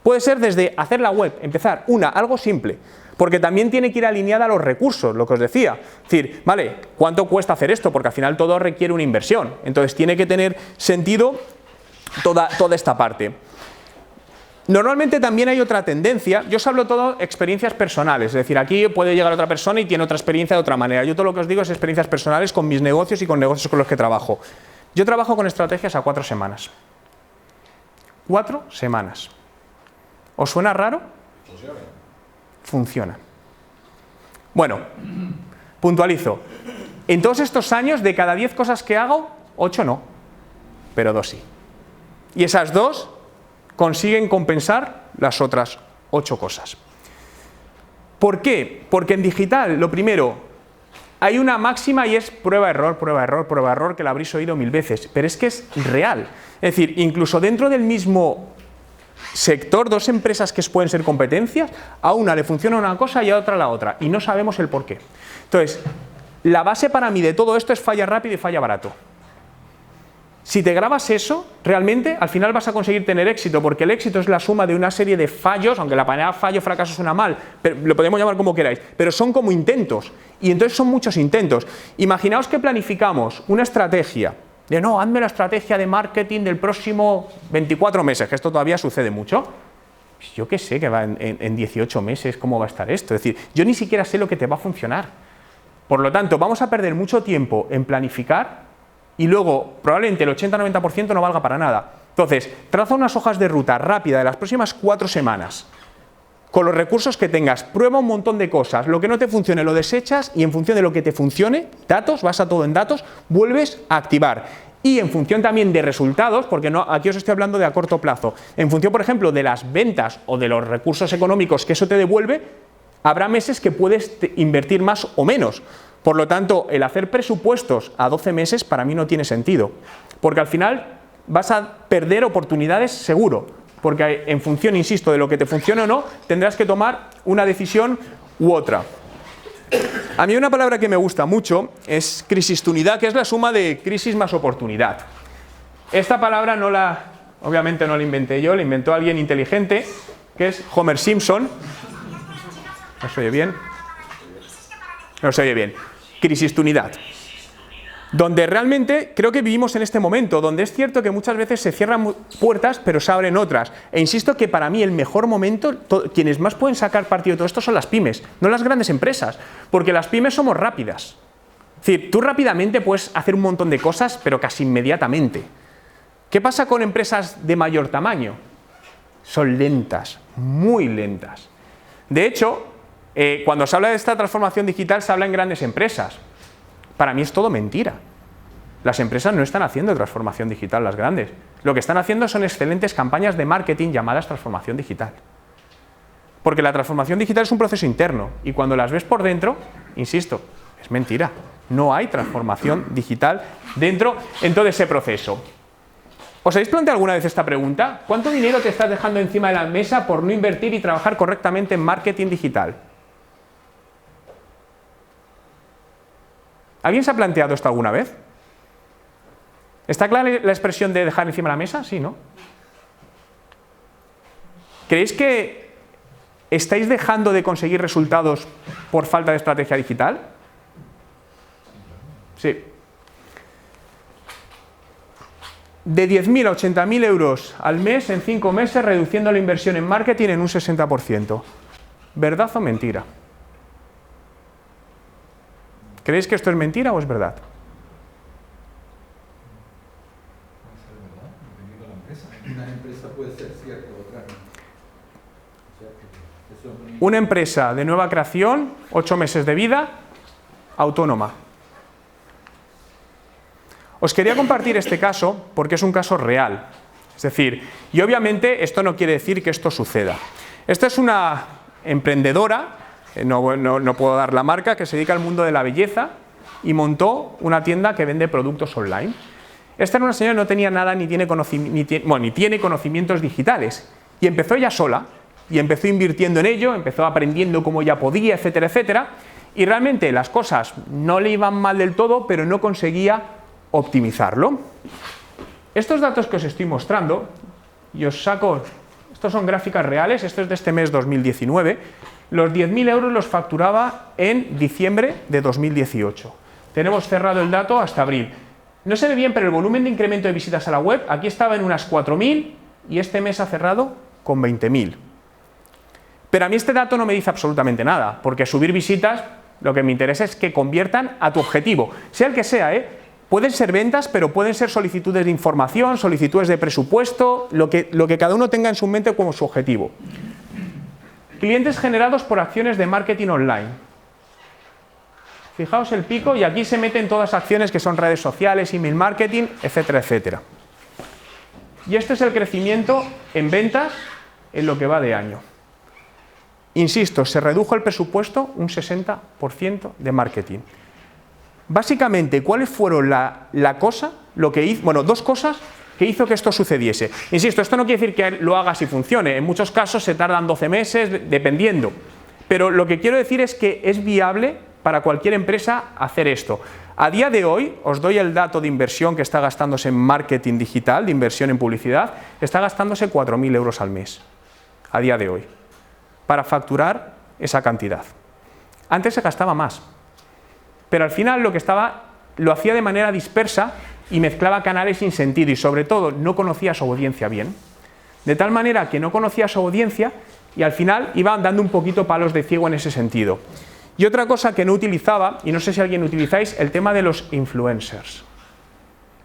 Puede ser desde hacer la web, empezar algo simple. Porque también tiene que ir alineada a los recursos, lo que os decía. Es decir, vale, ¿cuánto cuesta hacer esto? Porque al final todo requiere una inversión. Entonces tiene que tener sentido toda esta parte. Normalmente también hay otra tendencia. Yo os hablo todo experiencias personales. Es decir, aquí puede llegar otra persona y tiene otra experiencia de otra manera. Yo todo lo que os digo es experiencias personales con mis negocios y con negocios con los que trabajo. Yo trabajo con estrategias a 4 semanas. 4 semanas. ¿Os suena raro? Funciona. Bueno, puntualizo. En todos estos años, de cada 10 cosas que hago, 8 no, pero 2 sí. Y esas 2 consiguen compensar las otras 8 cosas. ¿Por qué? Porque en digital, lo primero, hay una máxima y es prueba, error, prueba, error, prueba, error, que la habréis oído 1000 veces, pero es que es real. Es decir, incluso dentro del mismo sector, 2 empresas que pueden ser competencias, a una le funciona una cosa y a otra la otra, y no sabemos el por qué. Entonces, la base para mí de todo esto es falla rápido y falla barato. Si te grabas eso, realmente al final vas a conseguir tener éxito, porque el éxito es la suma de una serie de fallos, aunque la palabra fallo, fracaso suena mal, pero lo podemos llamar como queráis, pero son como intentos, y entonces son muchos intentos. Imaginaos que planificamos una estrategia, de no, hazme la estrategia de marketing del próximo 24 meses, que esto todavía sucede mucho. Pues yo qué sé, que va en 18 meses, ¿cómo va a estar esto? Es decir, yo ni siquiera sé lo que te va a funcionar. Por lo tanto, vamos a perder mucho tiempo en planificar y luego probablemente el 80-90% no valga para nada. Entonces, traza unas hojas de ruta rápida de las próximas 4 semanas. Con los recursos que tengas, prueba un montón de cosas, lo que no te funcione lo desechas y en función de lo que te funcione, datos, basa todo en datos, vuelves a activar. Y en función también de resultados, porque no, aquí os estoy hablando de a corto plazo, en función por ejemplo de las ventas o de los recursos económicos que eso te devuelve, habrá meses que puedes invertir más o menos. Por lo tanto, el hacer presupuestos a 12 meses para mí no tiene sentido, porque al final vas a perder oportunidades seguro. Porque en función, insisto, de lo que te funcione o no, tendrás que tomar una decisión u otra. A mí una palabra que me gusta mucho es crisistunidad, que es la suma de crisis más oportunidad. Esta palabra obviamente no la inventé yo, la inventó alguien inteligente, que es Homer Simpson. ¿No se oye bien? No se oye bien. Crisistunidad. Donde realmente creo que vivimos en este momento, donde es cierto que muchas veces se cierran puertas pero se abren otras. E insisto que para mí el mejor momento, quienes más pueden sacar partido de todo esto son las pymes, no las grandes empresas, porque las pymes somos rápidas. Es decir, tú rápidamente puedes hacer un montón de cosas, pero casi inmediatamente. ¿Qué pasa con empresas de mayor tamaño? Son lentas, muy lentas. De hecho, cuando se habla de esta transformación digital se habla en grandes empresas. Para mí es todo mentira. Las empresas no están haciendo transformación digital, las grandes. Lo que están haciendo son excelentes campañas de marketing llamadas transformación digital. Porque la transformación digital es un proceso interno y cuando las ves por dentro, insisto, es mentira. No hay transformación digital dentro en todo ese proceso. ¿Os habéis planteado alguna vez esta pregunta? ¿Cuánto dinero te estás dejando encima de la mesa por no invertir y trabajar correctamente en marketing digital? ¿Alguien se ha planteado esto alguna vez? ¿Está clara la expresión de dejar encima de la mesa? Sí, ¿no? ¿Creéis que estáis dejando de conseguir resultados por falta de estrategia digital? Sí. De 10.000 a 80.000 euros al mes en 5 meses, reduciendo la inversión en marketing en un 60%. ¿Verdad o mentira? ¿Creéis que esto es mentira o es verdad? Una empresa puede ser cierta, otra no. Una empresa de nueva creación, 8 meses de vida, autónoma. Os quería compartir este caso porque es un caso real. Es decir, y obviamente esto no quiere decir que esto suceda. Esta es una emprendedora, no puedo dar la marca, que se dedica al mundo de la belleza y montó una tienda que vende productos online. Esta era una señora que no tenía nada ni tiene conocimientos digitales y empezó ella sola y empezó invirtiendo en ello, empezó aprendiendo cómo ella podía, etcétera, etcétera, y realmente las cosas no le iban mal del todo, pero no conseguía optimizarlo. Estos datos que os estoy mostrando, y os saco, estos son gráficas reales, esto es de este mes 2019, los 10.000 euros los facturaba en diciembre de 2018. Tenemos cerrado el dato hasta abril. No se ve bien, pero el volumen de incremento de visitas a la web, aquí estaba en unas 4.000 y este mes ha cerrado con 20.000. Pero a mí este dato no me dice absolutamente nada, porque subir visitas, lo que me interesa es que conviertan a tu objetivo, sea el que sea, Pueden ser ventas, pero pueden ser solicitudes de información, solicitudes de presupuesto, lo que cada uno tenga en su mente como su objetivo. Clientes generados por acciones de marketing online. Fijaos el pico y aquí se meten todas las acciones que son redes sociales, email marketing, etcétera, etcétera. Y este es el crecimiento en ventas en lo que va de año. Insisto, se redujo el presupuesto un 60% de marketing. Básicamente, ¿cuáles fueron dos cosas que hizo que esto sucediese? Insisto, esto no quiere decir que lo hagas y funcione. En muchos casos se tardan 12 meses, dependiendo. Pero lo que quiero decir es que es viable para cualquier empresa hacer esto. A día de hoy, os doy el dato de inversión que está gastándose en marketing digital, de inversión en publicidad, está gastándose 4.000 euros al mes, a día de hoy, para facturar esa cantidad. Antes se gastaba más, pero al final lo hacía de manera dispersa y mezclaba canales sin sentido y sobre todo no conocía a su audiencia bien. De tal manera que no conocía a su audiencia y al final iba dando un poquito palos de ciego en ese sentido. Y otra cosa que no utilizaba, y no sé si alguien utilizáis, el tema de los influencers.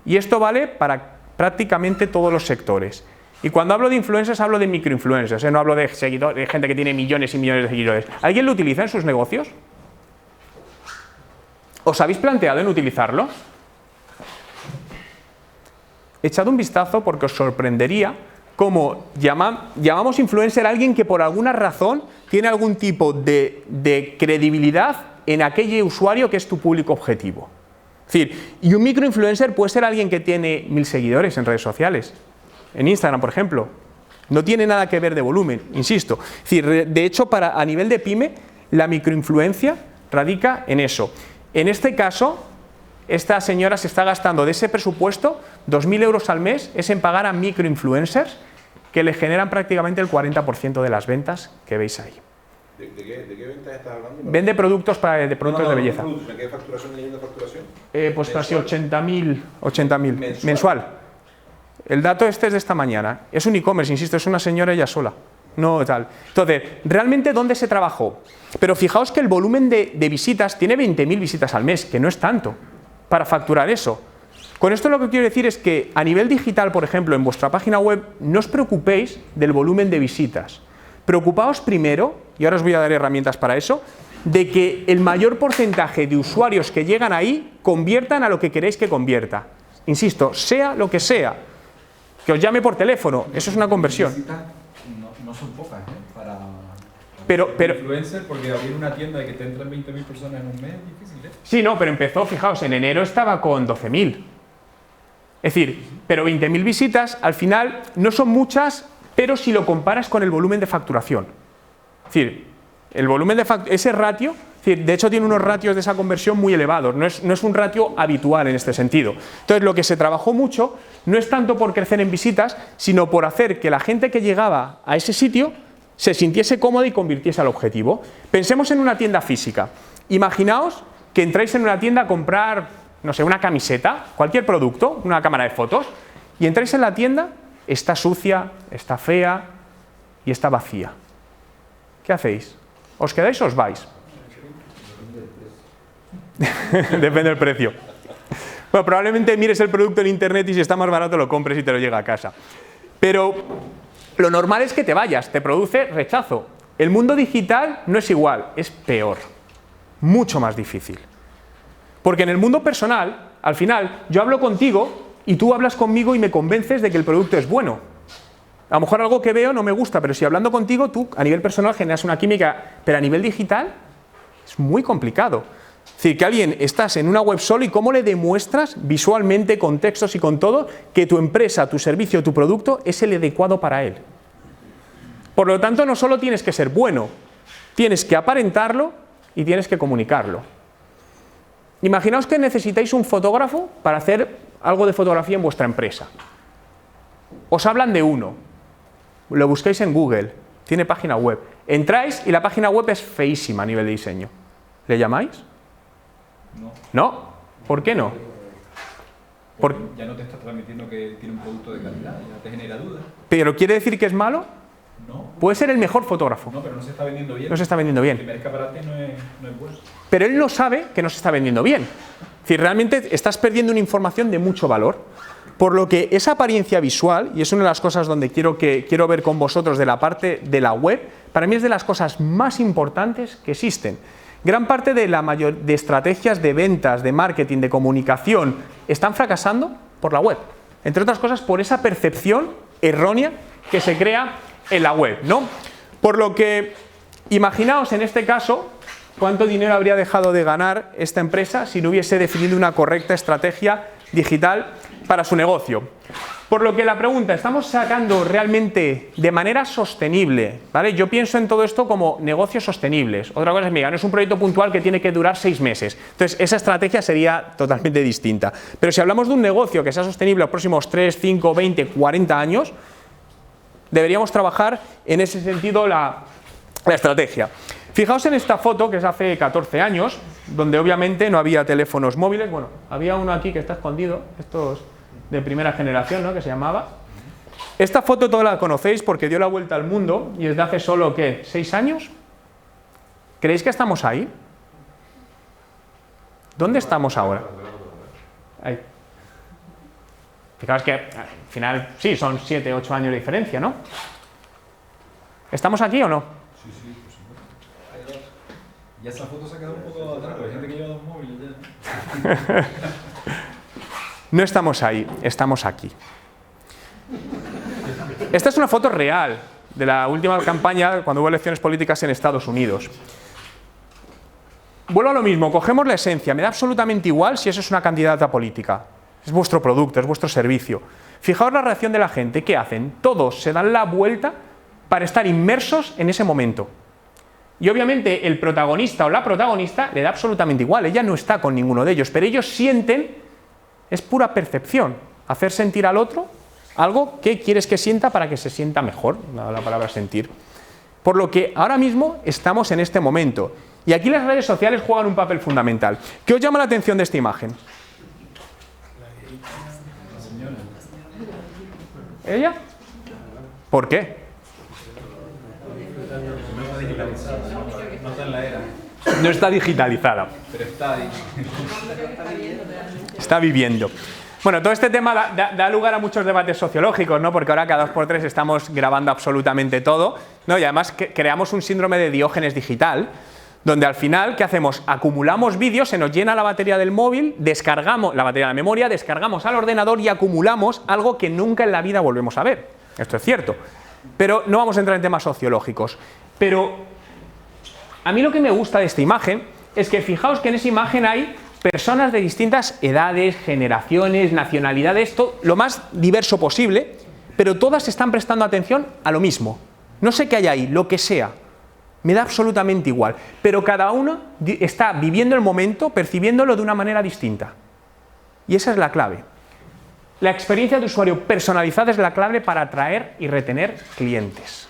Y esto vale para prácticamente todos los sectores. Y cuando hablo de influencers, hablo de microinfluencers, no hablo de seguidores, de gente que tiene millones y millones de seguidores. ¿Alguien lo utiliza en sus negocios? ¿Os habéis planteado en utilizarlo? Echad un vistazo porque os sorprendería cómo llamamos influencer a alguien que por alguna razón tiene algún tipo de credibilidad en aquel usuario que es tu público objetivo. Es decir, y un microinfluencer puede ser alguien que tiene 1000 seguidores en redes sociales, en Instagram, por ejemplo. No tiene nada que ver de volumen, insisto. Es decir, de hecho, a nivel de pyme, la microinfluencia radica en eso. En este caso, esta señora se está gastando de ese presupuesto 2.000 euros al mes es en pagar a microinfluencers que le generan prácticamente el 40% de las ventas que veis ahí. ¿De qué ventas estás hablando? Vende productos de belleza. ¿De qué facturación de facturación? Pues casi 80.000 mensual. El dato este es de esta mañana. Es un e-commerce, insisto, es una señora ella sola. No tal. Entonces, ¿realmente dónde se trabajó? Pero fijaos que el volumen de visitas tiene 20.000 visitas al mes, que no es tanto para facturar eso. Con esto lo que quiero decir es que a nivel digital, por ejemplo, en vuestra página web, no os preocupéis del volumen de visitas. Preocupaos primero, y ahora os voy a dar herramientas para eso, de que el mayor porcentaje de usuarios que llegan ahí conviertan a lo que queréis que convierta. Insisto, sea lo que sea. Que os llame por teléfono, eso es una conversión. No son pocas, ¿eh? Para pero influencer, porque abrir una tienda de que te entran 20.000 personas en un mes es difícil, ¿eh? Sí, no, pero empezó, fijaos, en enero estaba con 12.000. Es decir, pero 20.000 visitas al final no son muchas, pero si lo comparas con el volumen de facturación. Es decir, el volumen de ese ratio, es decir, de hecho tiene unos ratios de esa conversión muy elevados, no es un ratio habitual en este sentido. Entonces lo que se trabajó mucho no es tanto por crecer en visitas, sino por hacer que la gente que llegaba a ese sitio se sintiese cómoda y convirtiese al objetivo. Pensemos en una tienda física. Imaginaos que entráis en una tienda a comprar, no sé, una camiseta, cualquier producto, una cámara de fotos, y entráis en la tienda, está sucia, está fea y está vacía. ¿Qué hacéis? ¿Os quedáis o os vais? Depende del precio. Bueno, probablemente mires el producto en internet y si está más barato lo compres y te lo llega a casa. Pero lo normal es que te vayas, te produce rechazo. El mundo digital no es igual, es peor, mucho más difícil. Porque en el mundo personal, al final, yo hablo contigo y tú hablas conmigo y me convences de que el producto es bueno. A lo mejor algo que veo no me gusta, pero si hablando contigo, tú a nivel personal generas una química, pero a nivel digital es muy complicado. Es decir, que alguien estás en una web solo y cómo le demuestras visualmente, con textos y con todo, que tu empresa, tu servicio, tu producto es el adecuado para él. Por lo tanto, no solo tienes que ser bueno, tienes que aparentarlo y tienes que comunicarlo. Imaginaos que necesitáis un fotógrafo para hacer algo de fotografía en vuestra empresa. Os hablan de uno, lo buscáis en Google, tiene página web. Entráis y la página web es feísima a nivel de diseño. ¿Le llamáis? No. ¿No? ¿Por qué no? Porque ya no te está transmitiendo que tiene un producto de calidad, ya te genera dudas. ¿Pero quiere decir que es malo? No. Puede ser el mejor fotógrafo. No, pero no se está vendiendo bien. No se está vendiendo bien. El primer escaparate no es bueno. Pero él no sabe que no se está vendiendo bien. Es decir, realmente estás perdiendo una información de mucho valor. Por lo que esa apariencia visual, y es una de las cosas donde quiero ver con vosotros de la parte de la web, para mí es de las cosas más importantes que existen. Gran parte de estrategias de ventas, de marketing, de comunicación, están fracasando por la web. Entre otras cosas, por esa percepción errónea que se crea en la web, ¿no? Por lo que, imaginaos en este caso, cuánto dinero habría dejado de ganar esta empresa si no hubiese definido una correcta estrategia digital para su negocio. Por lo que la pregunta, ¿estamos sacando realmente de manera sostenible? ¿Vale? Yo pienso en todo esto como negocios sostenibles. Otra cosa es, mira, no es un proyecto puntual que tiene que durar 6 meses. Entonces, esa estrategia sería totalmente distinta. Pero si hablamos de un negocio que sea sostenible los próximos 3, 5, 20, 40 años, deberíamos trabajar en ese sentido la estrategia. Fijaos en esta foto que es hace 14 años, donde obviamente no había teléfonos móviles. Bueno, había uno aquí que está escondido, estos de primera generación, ¿no?, que se llamaba. Esta foto toda la conocéis porque dio la vuelta al mundo y es de hace solo, ¿qué?, 6 años. ¿Creéis que estamos ahí? ¿Dónde estamos ahora? Ahí. Fijaos que al final, sí, son 7, 8 años de diferencia, ¿no? ¿Estamos aquí o no? Sí, sí, por supuesto. Ya esa foto se ha quedado un poco atrás, porque hay gente que lleva 2 móviles ya. No estamos ahí, estamos aquí. Esta es una foto real de la última campaña cuando hubo elecciones políticas en Estados Unidos. Vuelvo a lo mismo, cogemos la esencia, me da absolutamente igual si eso es una candidata política. Es vuestro producto, es vuestro servicio. Fijaos la reacción de la gente, ¿qué hacen? Todos se dan la vuelta para estar inmersos en ese momento. Y obviamente el protagonista o la protagonista le da absolutamente igual, ella no está con ninguno de ellos, pero ellos sienten, es pura percepción, hacer sentir al otro algo que quieres que sienta para que se sienta mejor, la palabra sentir. Por lo que ahora mismo estamos en este momento. Y aquí las redes sociales juegan un papel fundamental. ¿Qué os llama la atención de esta imagen? ¿Ella? ¿Por qué? No está en la era, No está digitalizada. pero está ahí. Está viviendo. Bueno, todo este tema da lugar a muchos debates sociológicos, ¿no? Porque ahora cada 2x3 estamos grabando absolutamente todo, ¿no? Y además creamos un síndrome de Diógenes digital, donde al final, ¿qué hacemos? Acumulamos vídeos, se nos llena la batería del móvil, descargamos la batería de la memoria, descargamos al ordenador y acumulamos algo que nunca en la vida volvemos a ver. Esto es cierto. Pero no vamos a entrar en temas sociológicos. Pero a mí lo que me gusta de esta imagen es que fijaos que en esa imagen hay personas de distintas edades, generaciones, nacionalidades, todo lo más diverso posible, pero todas están prestando atención a lo mismo. No sé qué hay ahí, lo que sea. Me da absolutamente igual, pero cada uno está viviendo el momento, percibiéndolo de una manera distinta. Y esa es la clave. La experiencia de usuario personalizada es la clave para atraer y retener clientes.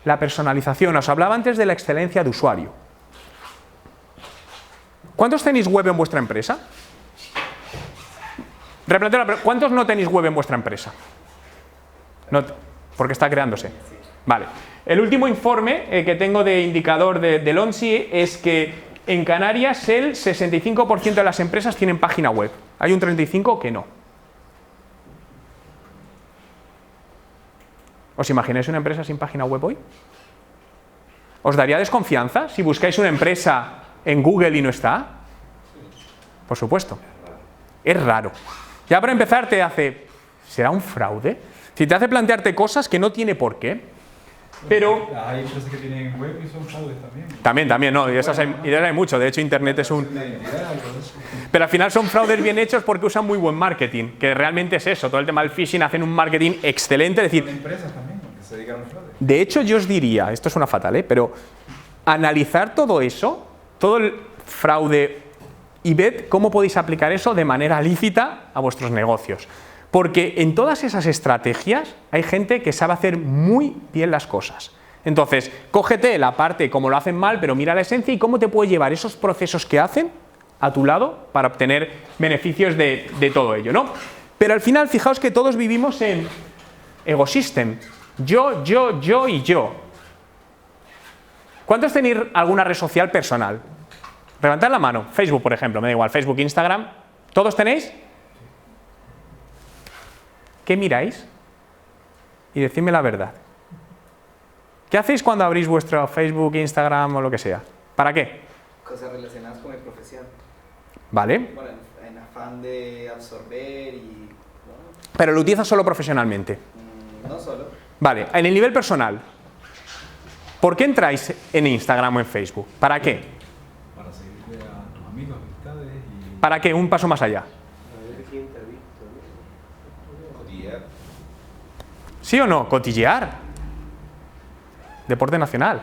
La personalización, os hablaba antes de la excelencia de usuario. ¿Cuántos tenéis web en vuestra empresa? Replanteo la pregunta, ¿cuántos no tenéis web en vuestra empresa? No, porque está creándose. Vale. El último informe que tengo de indicador del ONSI es que en Canarias el 65% de las empresas tienen página web. Hay un 35% que no. ¿Os imagináis una empresa sin página web hoy? ¿Os daría desconfianza si buscáis una empresa en Google y no está? Por supuesto. Es raro. Ya para empezar te hace... ¿será un fraude? Si te hace plantearte cosas que no tiene por qué. Pero... hay empresas que tienen web y son fraudes también. También, no, y de esas hay mucho. De hecho, Internet es un... Pero al final son fraudes bien hechos porque usan muy buen marketing, que realmente es eso, todo el tema del phishing, hacen un marketing excelente, es decir... Son empresas también que se dedican al fraude. De hecho, yo os diría, esto suena fatal, pero analizar todo eso, todo el fraude, y ved cómo podéis aplicar eso de manera lícita a vuestros negocios. Porque en todas esas estrategias hay gente que sabe hacer muy bien las cosas. Entonces, cógete la parte como lo hacen mal, pero mira la esencia y cómo te puede llevar esos procesos que hacen a tu lado para obtener beneficios de todo ello, ¿no? Pero al final, fijaos que todos vivimos en ecosystem. Yo y yo. ¿Cuántos tenéis alguna red social personal? Levantad la mano. Facebook, por ejemplo, me da igual. Facebook, Instagram. ¿Todos tenéis? ¿Qué miráis? Y decidme la verdad. ¿Qué hacéis cuando abrís vuestro Facebook, Instagram o lo que sea? ¿Para qué? Cosas relacionadas con mi profesión. Vale. Bueno, en afán de absorber y... bueno, Pero lo utilizas solo profesionalmente. no solo. Vale, en el nivel personal. ¿Por qué entráis en Instagram o en Facebook? ¿Para qué? Para seguirle a tus amigos, amistades y... ¿Para qué? Un paso más allá. A ver quién te ha visto, ¿no? Cotillear. ¿Sí o no? Cotillear. Deporte nacional.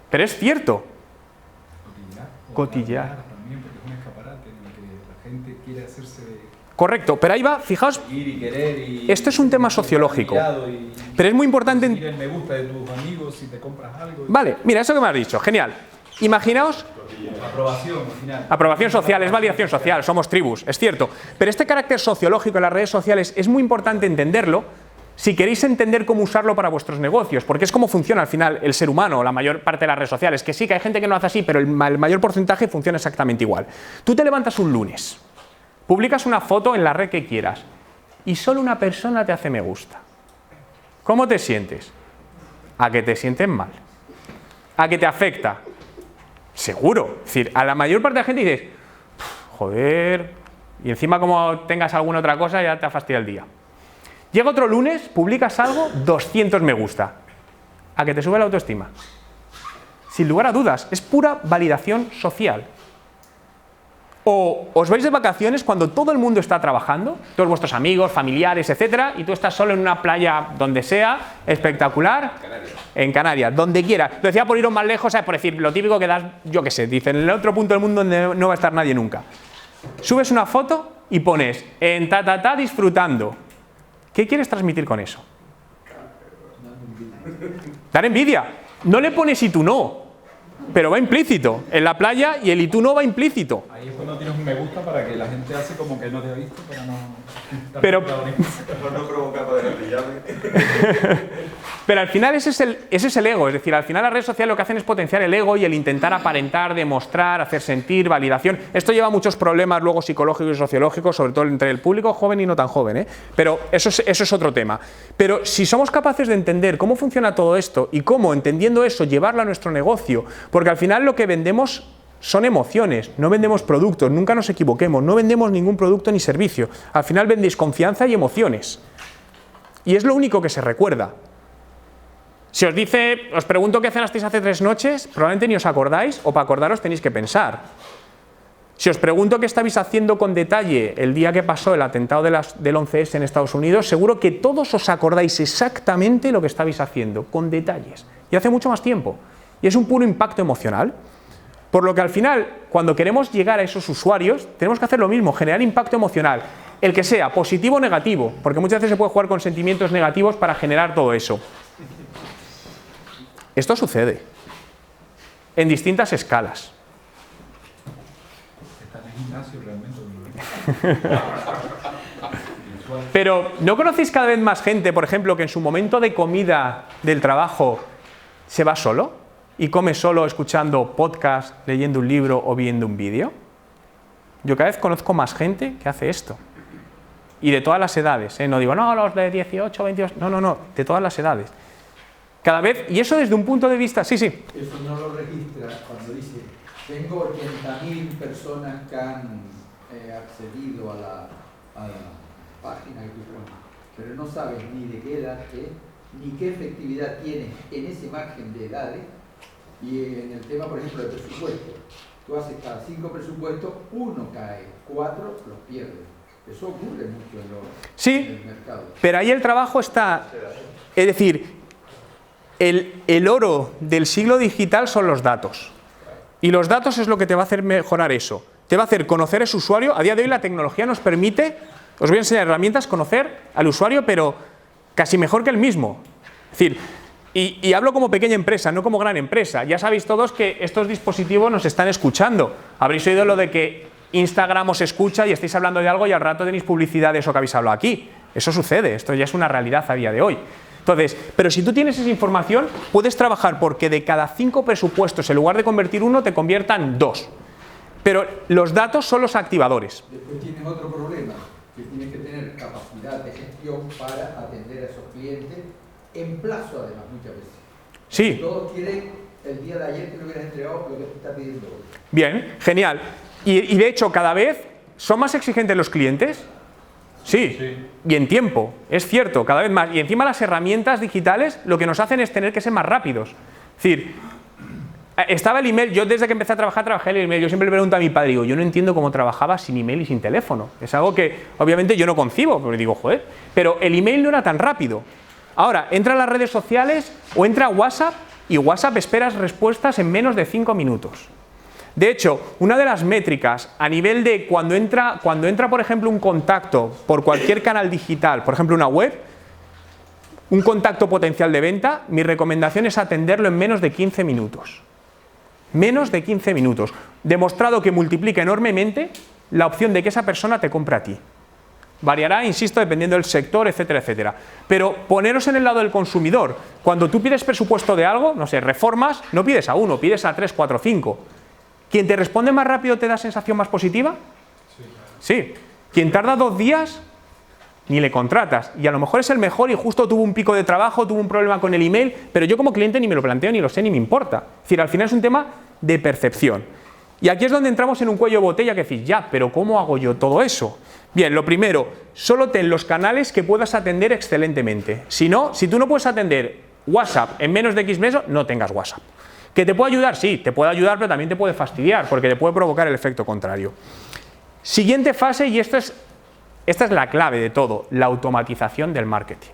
Pero es cierto. Cotillear. También porque es un escaparate en el que la gente quiere hacerse Correcto, pero ahí va, fijaos, ir y querer y... esto es un tema sociológico. Y pero es muy importante... conseguir el me gusta de tus amigos si te compras algo. Vale, mira, eso que me has dicho, genial. Imaginaos... Aprobación, al final. Aprobación social, es validación social, somos tribus, es cierto. Pero este carácter sociológico en las redes sociales es muy importante entenderlo si queréis entender cómo usarlo para vuestros negocios, porque es como funciona al final el ser humano, la mayor parte de las redes sociales, que sí, que hay gente que no hace así, pero el mayor porcentaje funciona exactamente igual. Tú te levantas un lunes, publicas una foto en la red que quieras y solo una persona te hace me gusta. ¿Cómo te sientes? ¿A que te sientes mal? ¿A que te afecta? Seguro. Es decir, a la mayor parte de la gente dices, joder, y encima como tengas alguna otra cosa ya te ha fastidiado el día. Llega otro lunes, publicas algo, 200 me gusta. ¿A que te sube la autoestima? Sin lugar a dudas, es pura validación social. O os vais de vacaciones cuando todo el mundo está trabajando, todos vuestros amigos, familiares, etcétera, y tú estás solo en una playa donde sea, espectacular, en Canarias, donde quieras. Lo decía por iros más lejos, ¿sabes? Por decir, lo típico que das, yo qué sé, dicen, en el otro punto del mundo donde no va a estar nadie nunca. Subes una foto y pones, en disfrutando. ¿Qué quieres transmitir con eso? Dar envidia. No le pones y tú no. Pero va implícito. En la playa y el y tú no va implícito. Ahí es cuando tienes un me gusta para que la gente hace como que no te ha visto, para no... Pero no provocar para pillarme. Pero al final ese es el ego. Es decir, al final las redes sociales lo que hacen es potenciar el ego y el intentar aparentar, demostrar, hacer sentir, validación. Esto lleva a muchos problemas luego psicológicos y sociológicos, sobre todo entre el público joven y no tan joven, ¿eh? Pero eso es otro tema. Pero si somos capaces de entender cómo funciona todo esto y cómo, entendiendo eso, llevarlo a nuestro negocio, porque al final lo que vendemos son emociones, no vendemos productos, nunca nos equivoquemos, no vendemos ningún producto ni servicio. Al final vendéis confianza y emociones. Y es lo único que se recuerda. Si os pregunto qué cenasteis hace 3 noches, probablemente ni os acordáis, o para acordaros tenéis que pensar. Si os pregunto qué estabais haciendo con detalle el día que pasó el atentado del 11S en Estados Unidos, seguro que todos os acordáis exactamente lo que estabais haciendo, con detalles. Y hace mucho más tiempo. Y es un puro impacto emocional. Por lo que al final, cuando queremos llegar a esos usuarios, tenemos que hacer lo mismo, generar impacto emocional. El que sea positivo o negativo, porque muchas veces se puede jugar con sentimientos negativos para generar todo eso. Esto sucede en distintas escalas. Está en el gimnasio realmente. Pero ¿no conocéis cada vez más gente, por ejemplo, que en su momento de comida del trabajo se va solo y come solo escuchando podcast, leyendo un libro o viendo un vídeo? Yo cada vez conozco más gente que hace esto. Y de todas las edades, ¿eh? No digo, no, los de 18, 22, no, de todas las edades. Cada vez, y eso desde un punto de vista, sí. Eso no lo registra cuando dice, tengo 80.000 personas que han accedido a la página que tú pones, pero no sabes ni de qué edad es, ni qué efectividad tienes en ese margen de edades, y en el tema, por ejemplo, de presupuesto. Tú haces cada 5 presupuestos, 1 cae, 4 los pierdes. Eso ocurre mucho en el mercado. Pero ahí el trabajo está, es decir, el oro del siglo digital son los datos. Y los datos es lo que te va a hacer mejorar eso. Te va a hacer conocer a ese usuario. A día de hoy la tecnología nos permite, os voy a enseñar herramientas, conocer al usuario, pero casi mejor que el mismo. Es decir, y hablo como pequeña empresa, no como gran empresa. Ya sabéis todos que estos dispositivos nos están escuchando. Habréis oído lo de que Instagram os escucha y estáis hablando de algo y al rato tenéis publicidad de eso que habéis hablado aquí. Eso sucede, esto ya es una realidad a día de hoy. Entonces, pero si tú tienes esa información, puedes trabajar porque de cada 5 presupuestos, en lugar de convertir 1, te conviertan 2. Pero los datos son los activadores. Después tienes otro problema, que tienes que tener capacidad de gestión para atender a esos clientes en plazo, además, muchas veces. Sí. Todos quieren el día de ayer que no hubieras entregado lo que te está pidiendo hoy. Bien, genial. Y de hecho, cada vez son más exigentes los clientes. Sí, y en tiempo, es cierto, cada vez más. Y encima las herramientas digitales lo que nos hacen es tener que ser más rápidos. Es decir, estaba el email, yo desde que empecé a trabajar, trabajé el email. Yo siempre le pregunto a mi padre, digo, yo no entiendo cómo trabajaba sin email y sin teléfono. Es algo que obviamente yo no concibo, porque digo, joder, pero el email no era tan rápido. Ahora, entra a las redes sociales o entra a WhatsApp y WhatsApp esperas respuestas en menos de 5 minutos. De hecho, una de las métricas a nivel de cuando entra, por ejemplo, un contacto por cualquier canal digital, por ejemplo, una web, un contacto potencial de venta, mi recomendación es atenderlo en menos de 15 minutos. Menos de 15 minutos. Demostrado que multiplica enormemente la opción de que esa persona te compre a ti. Variará, insisto, dependiendo del sector, etcétera, etcétera. Pero poneros en el lado del consumidor. Cuando tú pides presupuesto de algo, no sé, reformas, no pides a 1, pides a 3, 4, 5. ¿Quien te responde más rápido te da sensación más positiva? Sí. Quien tarda 2 días, ni le contratas. Y a lo mejor es el mejor y justo tuvo un pico de trabajo, tuvo un problema con el email, pero yo como cliente ni me lo planteo, ni lo sé, ni me importa. Es decir, al final es un tema de percepción. Y aquí es donde entramos en un cuello de botella que decís, ya, pero ¿cómo hago yo todo eso? Bien, lo primero, solo ten los canales que puedas atender excelentemente. Si no, si tú no puedes atender WhatsApp en menos de X meses, no tengas WhatsApp. ¿Que te puede ayudar? Sí, te puede ayudar, pero también te puede fastidiar, porque te puede provocar el efecto contrario. Siguiente fase, y esta es la clave de todo, la automatización del marketing.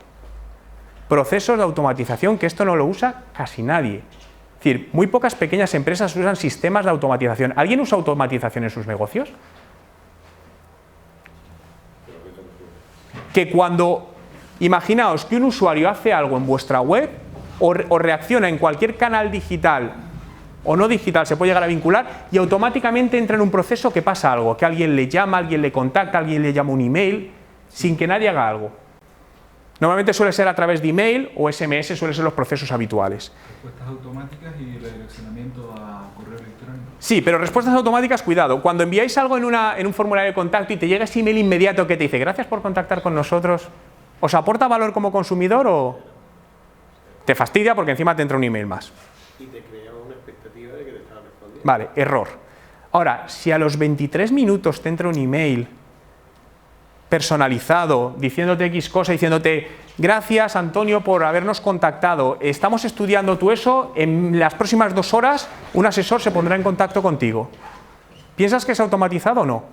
Procesos de automatización, que esto no lo usa casi nadie. Es decir, muy pocas pequeñas empresas usan sistemas de automatización. ¿Alguien usa automatización en sus negocios? Que cuando, imaginaos que un usuario hace algo en vuestra web o reacciona en cualquier canal digital o no digital, se puede llegar a vincular y automáticamente entra en un proceso que pasa algo, que alguien le llama, alguien le contacta, alguien le llama un email, sin que nadie haga algo. Normalmente suele ser a través de email o SMS, suelen ser los procesos habituales. Respuestas automáticas y redireccionamiento a correo electrónico. Sí, pero respuestas automáticas, cuidado. Cuando enviáis algo en un formulario de contacto y te llega ese email inmediato que te dice gracias por contactar con nosotros, ¿os aporta valor como consumidor o te fastidia porque encima te entra un email más? Y te crea una expectativa de que te están respondiendo. Vale, error. Ahora, si a los 23 minutos te entra un email personalizado, diciéndote X cosa, diciéndote gracias Antonio por habernos contactado, estamos estudiando tu eso, en las próximas 2 horas un asesor se pondrá en contacto contigo. ¿Piensas que es automatizado o no?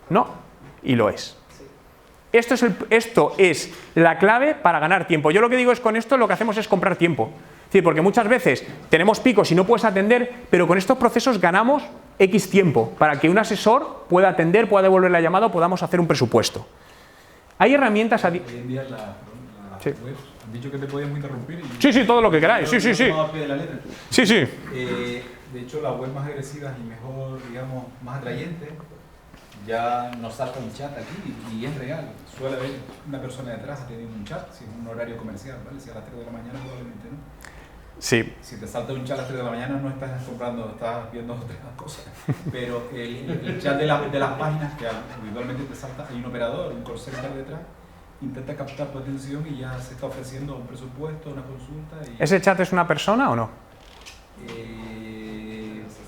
No, y lo es. Esto es la clave para ganar tiempo. Yo lo que digo es con esto lo que hacemos es comprar tiempo. Es decir, porque muchas veces tenemos picos y no puedes atender, pero con estos procesos ganamos X tiempo para que un asesor pueda atender, pueda devolver la llamada o podamos hacer un presupuesto. Hay herramientas... Hoy en día las Sí. webs han dicho que te podíamos interrumpir. Sí, todo lo que queráis. Sí. Sí. De hecho, las webs más agresivas y mejor, digamos, más atrayentes, ya nos salta un chat aquí y es real. Suele haber una persona detrás teniendo un chat, si es un horario comercial, ¿vale? Si a las 3 de la mañana probablemente no. Sí. Si te salta un chat a las 3 de la mañana no estás comprando, estás viendo otras cosas. Pero el chat de las páginas que habitualmente te salta, hay un operador, un call center detrás, intenta captar tu atención y ya se está ofreciendo un presupuesto, una consulta. Y, ¿Ese chat es una persona o no?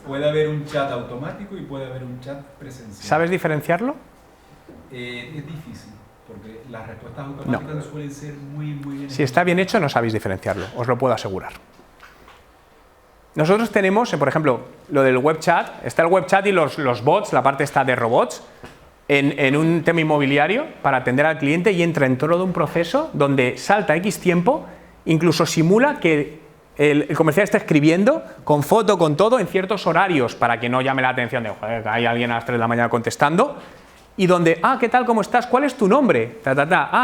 puede haber un chat automático y puede haber un chat presencial. ¿Sabes diferenciarlo? Es difícil, porque las respuestas automáticas suelen ser muy bien. Si está bien hecho, no sabéis diferenciarlo, os lo puedo asegurar. Nosotros tenemos, por ejemplo, lo del web chat, está el web chat y los bots, la parte está de robots, en un tema inmobiliario para atender al cliente y entra en todo un proceso donde salta X tiempo, incluso simula que el comercial está escribiendo con foto, con todo, en ciertos horarios para que no llame la atención de, joder, hay alguien a las 3 de la mañana contestando, y donde, ¿qué tal, cómo estás? ¿Cuál es tu nombre?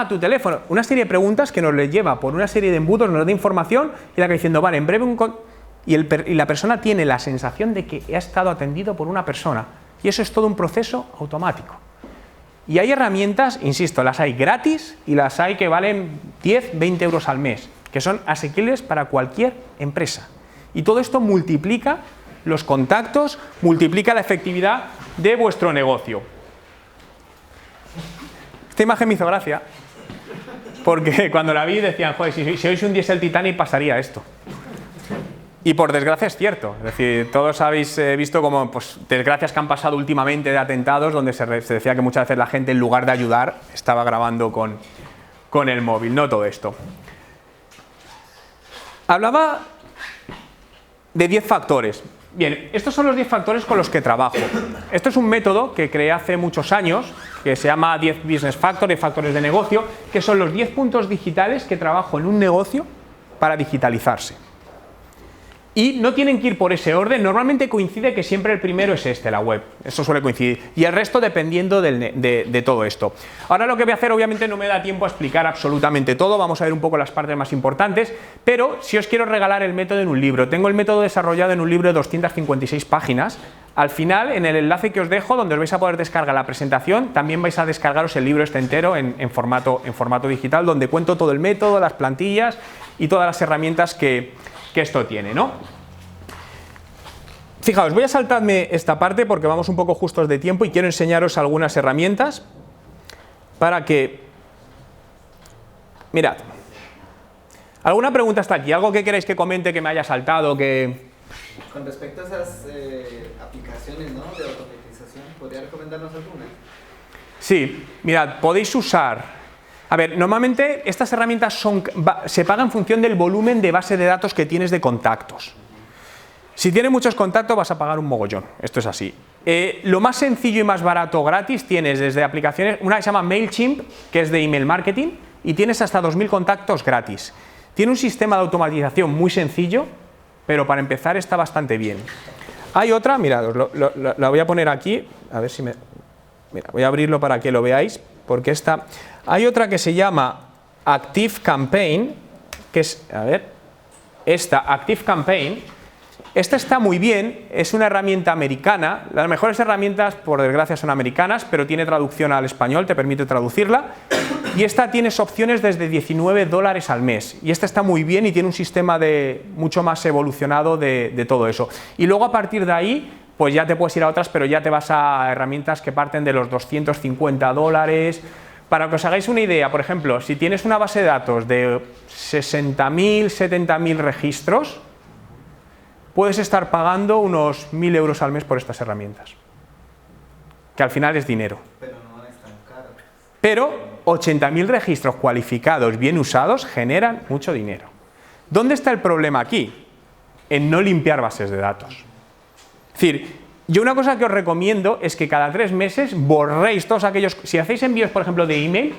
Tu teléfono. Una serie de preguntas que nos les lleva por una serie de embudos, nos da información y la que diciendo, vale, en breve y la persona tiene la sensación de que ha estado atendido por una persona. Y eso es todo un proceso automático. Y hay herramientas, insisto, las hay gratis y las hay que valen 10, 20 euros al mes, que son asequibles para cualquier empresa. Y todo esto multiplica los contactos, multiplica la efectividad de vuestro negocio. Esta imagen me hizo gracia, porque cuando la vi decían, joder, si sois un diésel Titanic pasaría esto. Y por desgracia es cierto, es decir, todos habéis visto como desgracias que han pasado últimamente de atentados donde se decía que muchas veces la gente en lugar de ayudar estaba grabando con el móvil, no todo esto. Hablaba de 10 factores. Bien, estos son los 10 factores con los que trabajo. Esto es un método que creé hace muchos años, que se llama 10 Business Factors, 10 factores de negocio, que son los 10 puntos digitales que trabajo en un negocio para digitalizarse. Y no tienen que ir por ese orden, normalmente coincide que siempre el primero es la web, eso suele coincidir, y el resto dependiendo de todo esto. Ahora lo que voy a hacer, obviamente no me da tiempo a explicar absolutamente todo, vamos a ver un poco las partes más importantes, pero si os quiero regalar el método en un libro, tengo el método desarrollado en un libro de 256 páginas, al final en el enlace que os dejo, donde os vais a poder descargar la presentación, también vais a descargaros el libro este entero en formato digital, donde cuento todo el método, las plantillas y todas las herramientas que esto tiene, ¿no? Fijaos, voy a saltarme esta parte porque vamos un poco justos de tiempo y quiero enseñaros algunas herramientas para que... Mirad. ¿Alguna pregunta hasta aquí? ¿Algo que queráis que comente, que me haya saltado, que...? Con respecto a esas aplicaciones, ¿no?, de automatización, ¿podría recomendarnos alguna? Sí, mirad, podéis usar... A ver, normalmente estas herramientas se pagan en función del volumen de base de datos que tienes de contactos. Si tienes muchos contactos vas a pagar un mogollón, esto es así. Lo más sencillo y más barato gratis tienes desde aplicaciones, una que se llama MailChimp, que es de email marketing, y tienes hasta 2000 contactos gratis. Tiene un sistema de automatización muy sencillo, pero para empezar está bastante bien. Hay otra, mirad, la voy a poner aquí, a ver si me... Mira, voy a abrirlo para que lo veáis, porque esta... Hay otra que se llama ActiveCampaign, que es, a ver, esta ActiveCampaign. Esta está muy bien, es una herramienta americana. Las mejores herramientas, por desgracia, son americanas, pero tiene traducción al español, te permite traducirla. Y esta tienes opciones desde $19 al mes. Y esta está muy bien y tiene un sistema mucho más evolucionado de todo eso. Y luego a partir de ahí, pues ya te puedes ir a otras, pero ya te vas a herramientas que parten de los $250. Para que os hagáis una idea, por ejemplo, si tienes una base de datos de 60.000, 70.000 registros, puedes estar pagando unos 1.000 euros al mes por estas herramientas, que al final es dinero. Pero no es tan caro. Pero 80.000 registros cualificados, bien usados, generan mucho dinero. ¿Dónde está el problema aquí? En no limpiar bases de datos. Es decir, yo una cosa que os recomiendo es que cada 3 meses borréis todos aquellos... Si hacéis envíos, por ejemplo, de email,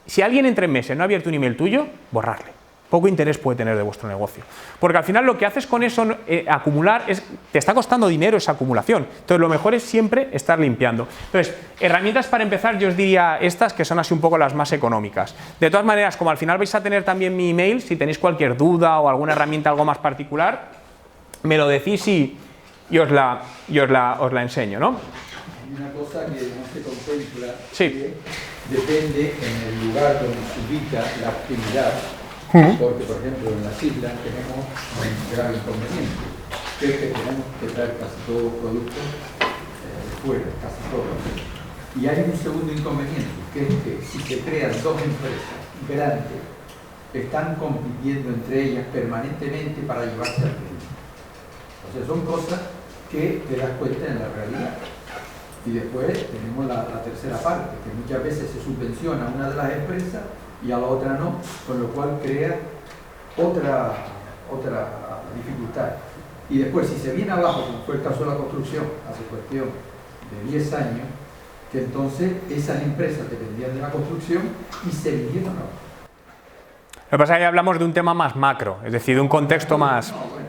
si alguien en 3 meses no ha abierto un email tuyo, borrarle. Poco interés puede tener de vuestro negocio. Porque al final lo que haces con eso, acumular, te está costando dinero esa acumulación. Entonces lo mejor es siempre estar limpiando. Entonces, herramientas para empezar, yo os diría estas que son así un poco las más económicas. De todas maneras, como al final vais a tener también mi email, si tenéis cualquier duda o alguna herramienta algo más particular, me lo decís y os la enseño, ¿no? Hay una cosa que no se contempla, sí, que depende en el lugar donde se ubica la actividad. Porque, por ejemplo, en las islas tenemos un grave inconveniente, que es que tenemos que traer casi todos los productos fuera, casi todos. Y hay un segundo inconveniente, que es que si se crean 2 empresas grandes, están compitiendo entre ellas permanentemente para llevarse al cliente. O sea, son cosas que te das cuenta en la realidad. Y después tenemos la tercera parte, que muchas veces se subvenciona a una de las empresas y a la otra no, con lo cual crea otra dificultad. Y después, si se viene abajo, como fue el caso de la construcción, hace cuestión de 10 años, que entonces esas empresas dependían de la construcción y se vinieron abajo. Lo que pasa es que hablamos de un tema más macro, es decir, de un contexto más... No, bueno,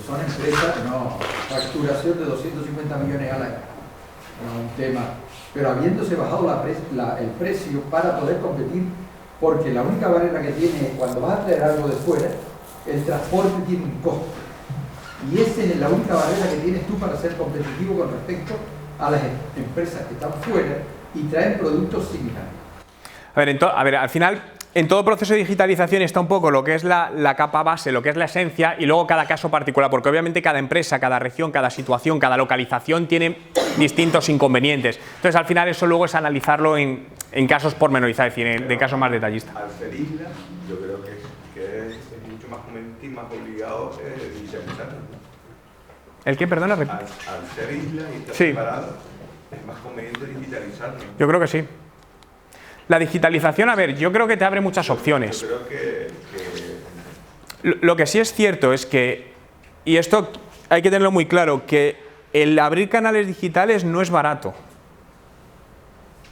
son empresas, facturación de 250 millones al año, no un tema, pero habiéndose bajado el precio para poder competir, porque la única barrera que tiene cuando vas a traer algo de fuera, el transporte tiene un costo. Y esa es la única barrera que tienes tú para ser competitivo con respecto a las empresas que están fuera y traen productos similares. A ver, al final, en todo proceso de digitalización está un poco lo que es la capa base, lo que es la esencia, y luego cada caso particular, porque obviamente cada empresa, cada región, cada situación, cada localización tiene distintos inconvenientes. Entonces, al final, eso luego es analizarlo en casos pormenorizados, es decir, de casos más detallistas. Al ser isla, yo creo que es mucho más conveniente y más obligado digitalizarlo. ¿El qué? Perdona. Al ser isla y estar sí, separado, es más conveniente digitalizarlo. Yo creo que sí. La digitalización, a ver, yo creo que te abre muchas opciones. Yo creo que... Lo que sí es cierto es que, y esto hay que tenerlo muy claro, que el abrir canales digitales no es barato.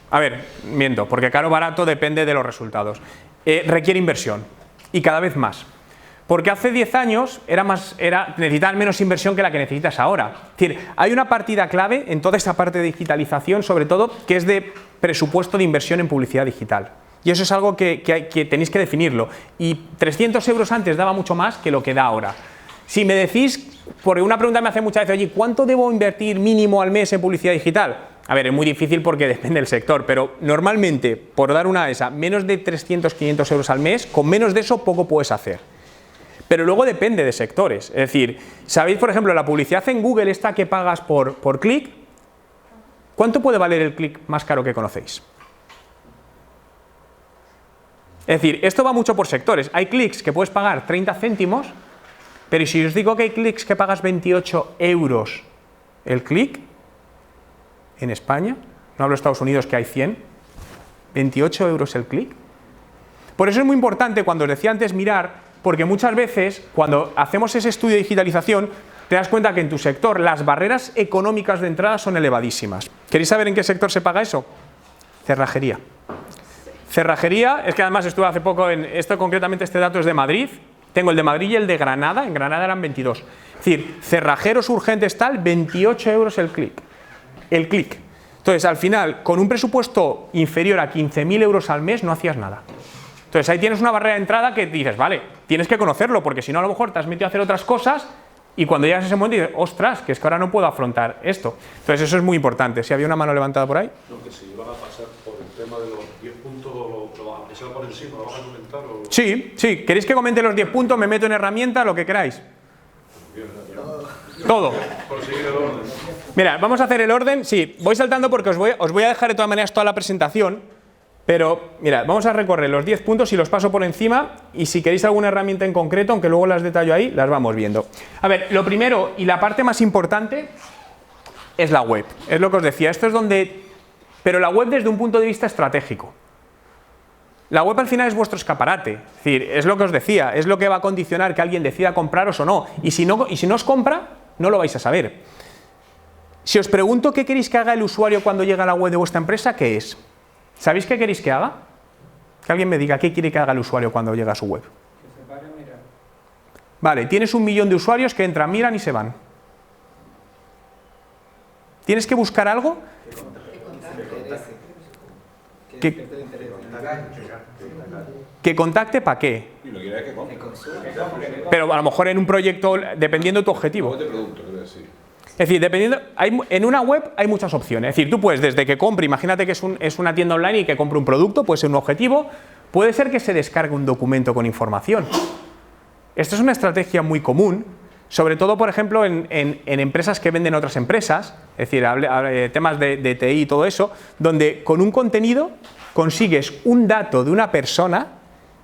A ver, miento, porque caro o barato depende de los resultados. Requiere inversión, y cada vez más. Porque hace 10 años necesitaban menos inversión que la que necesitas ahora. Es decir, hay una partida clave en toda esta parte de digitalización, sobre todo, que es de presupuesto de inversión en publicidad digital. Y eso es algo que tenéis que definirlo. Y 300 euros antes daba mucho más que lo que da ahora. Si me decís, porque una pregunta me hace muchas veces, oye, ¿cuánto debo invertir mínimo al mes en publicidad digital? A ver, es muy difícil porque depende del sector, pero normalmente, por dar una de esas, menos de 300, 500 euros al mes, con menos de eso poco puedes hacer. pero luego depende de sectores. Es decir, ¿sabéis, por ejemplo, la publicidad en Google esta que pagas por clic? ¿Cuánto puede valer el clic más caro que conocéis? Es decir, esto va mucho por sectores. Hay clics que puedes pagar 30 céntimos, pero si os digo que hay clics que pagas 28 euros el clic, en España, no hablo de Estados Unidos que hay 100, 28 euros el clic. Por eso es muy importante, cuando os decía antes, mirar, porque muchas veces cuando hacemos ese estudio de digitalización te das cuenta que en tu sector las barreras económicas de entrada son elevadísimas. ¿Queréis saber en qué sector se paga eso? Cerrajería. Cerrajería, es que además estuve hace poco en esto, concretamente este dato es de Madrid, tengo el de Madrid y el de Granada, en Granada eran 22. Es decir, cerrajeros urgentes tal, 28 euros el clic. El clic. Entonces, al final, con un presupuesto inferior a 15.000 euros al mes, no hacías nada. Entonces, ahí tienes una barrera de entrada que dices, vale, tienes que conocerlo, porque si no, a lo mejor te has metido a hacer otras cosas y cuando llegas a ese momento dices, ostras, que es que ahora no puedo afrontar esto. Entonces, eso es muy importante. Si había una mano levantada por ahí. No, que si iban a pasar por el tema de los 10 puntos, aunque sea por encima, ¿lo vas a comentar? O... Sí, sí. ¿Queréis que comente los 10 puntos? Me meto en herramienta, lo que queráis. Todo. Por seguir el orden. Mira, vamos a hacer el orden. Sí, voy saltando porque os voy a dejar de todas maneras toda la presentación. Pero, mira, vamos a recorrer los 10 puntos y los paso por encima. Y si queréis alguna herramienta en concreto, aunque luego las detallo ahí, las vamos viendo. A ver, lo primero y la parte más importante es la web. Es lo que os decía. Esto es donde... Pero la web desde un punto de vista estratégico. La web al final es vuestro escaparate, es decir, es lo que os decía, es lo que va a condicionar que alguien decida compraros o no. Y si no os compra, no lo vais a saber. Si os pregunto qué queréis que haga el usuario cuando llega a la web de vuestra empresa, ¿qué es? ¿Sabéis qué queréis que haga? Que alguien me diga qué quiere que haga el usuario cuando llega a su web. Que se vaya a mirar. Vale, tienes 1 millón de usuarios que entran, miran y se van. ¿Tienes que buscar algo? Que contacte ¿para qué? Y lo que quiere es que compre. Pero a lo mejor en un proyecto, dependiendo de tu objetivo. De producto, quiero decir. Es decir, dependiendo, en una web hay muchas opciones. Es decir, tú puedes, desde que compre, imagínate que es una tienda online y que compre un producto, puede ser un objetivo, puede ser que se descargue un documento con información. Esto es una estrategia muy común, sobre todo, por ejemplo, en empresas que venden otras empresas, es decir, temas de TI y todo eso, donde con un contenido consigues un dato de una persona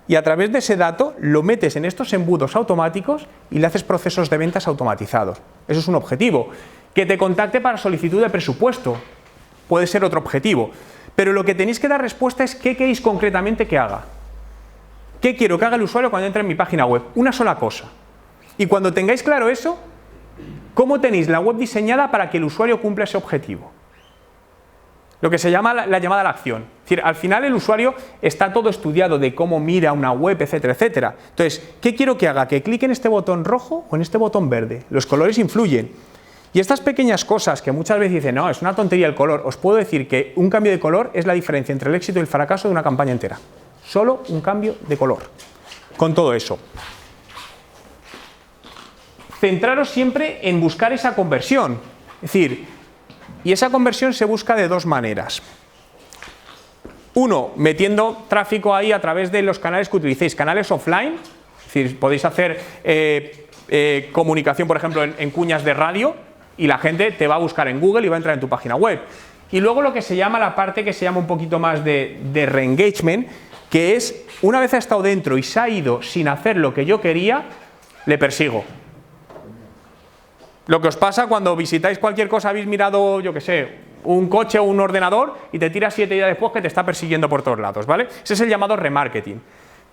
y a través de ese dato lo metes en estos embudos automáticos y le haces procesos de ventas automatizados. Eso es un objetivo. Que te contacte para solicitud de presupuesto puede ser otro objetivo. Pero lo que tenéis que dar respuesta es qué queréis concretamente que haga. ¿Qué quiero que haga el usuario cuando entre en mi página web? Una sola cosa. Y cuando tengáis claro eso, ¿cómo tenéis la web diseñada para que el usuario cumpla ese objetivo? Lo que se llama la llamada a la acción. Es decir, al final el usuario está todo estudiado de cómo mira una web, etcétera, etcétera. Entonces, ¿qué quiero que haga? ¿Que clique en este botón rojo o en este botón verde? Los colores influyen. Y estas pequeñas cosas que muchas veces dicen, no, es una tontería el color, os puedo decir que un cambio de color es la diferencia entre el éxito y el fracaso de una campaña entera. Solo un cambio de color. Con todo eso. Centraros siempre en buscar esa conversión. Es decir, y esa conversión se busca de dos maneras. Uno, metiendo tráfico ahí a través de los canales que utilicéis, canales offline, es decir, podéis hacer comunicación, por ejemplo, en cuñas de radio y la gente te va a buscar en Google y va a entrar en tu página web. Y luego lo que se llama la parte que se llama un poquito más de re-engagement, que es, una vez ha estado dentro y se ha ido sin hacer lo que yo quería, le persigo. Lo que os pasa cuando visitáis cualquier cosa, habéis mirado, yo qué sé, un coche o un ordenador y te tiras 7 días después que te está persiguiendo por todos lados, ¿vale? Ese es el llamado remarketing.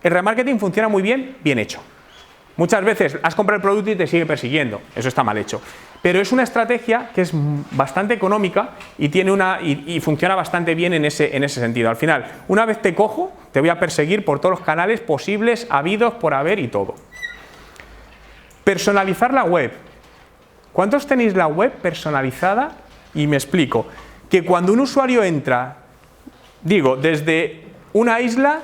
El remarketing funciona muy bien, bien hecho. Muchas veces has comprado el producto y te sigue persiguiendo, eso está mal hecho. Pero es una estrategia que es bastante económica y tiene y funciona bastante bien en ese sentido. Al final, una vez te cojo, te voy a perseguir por todos los canales posibles, habidos, por haber y todo. Personalizar la web. ¿Cuántos tenéis la web personalizada? Y me explico. Que cuando un usuario entra, digo, desde una isla,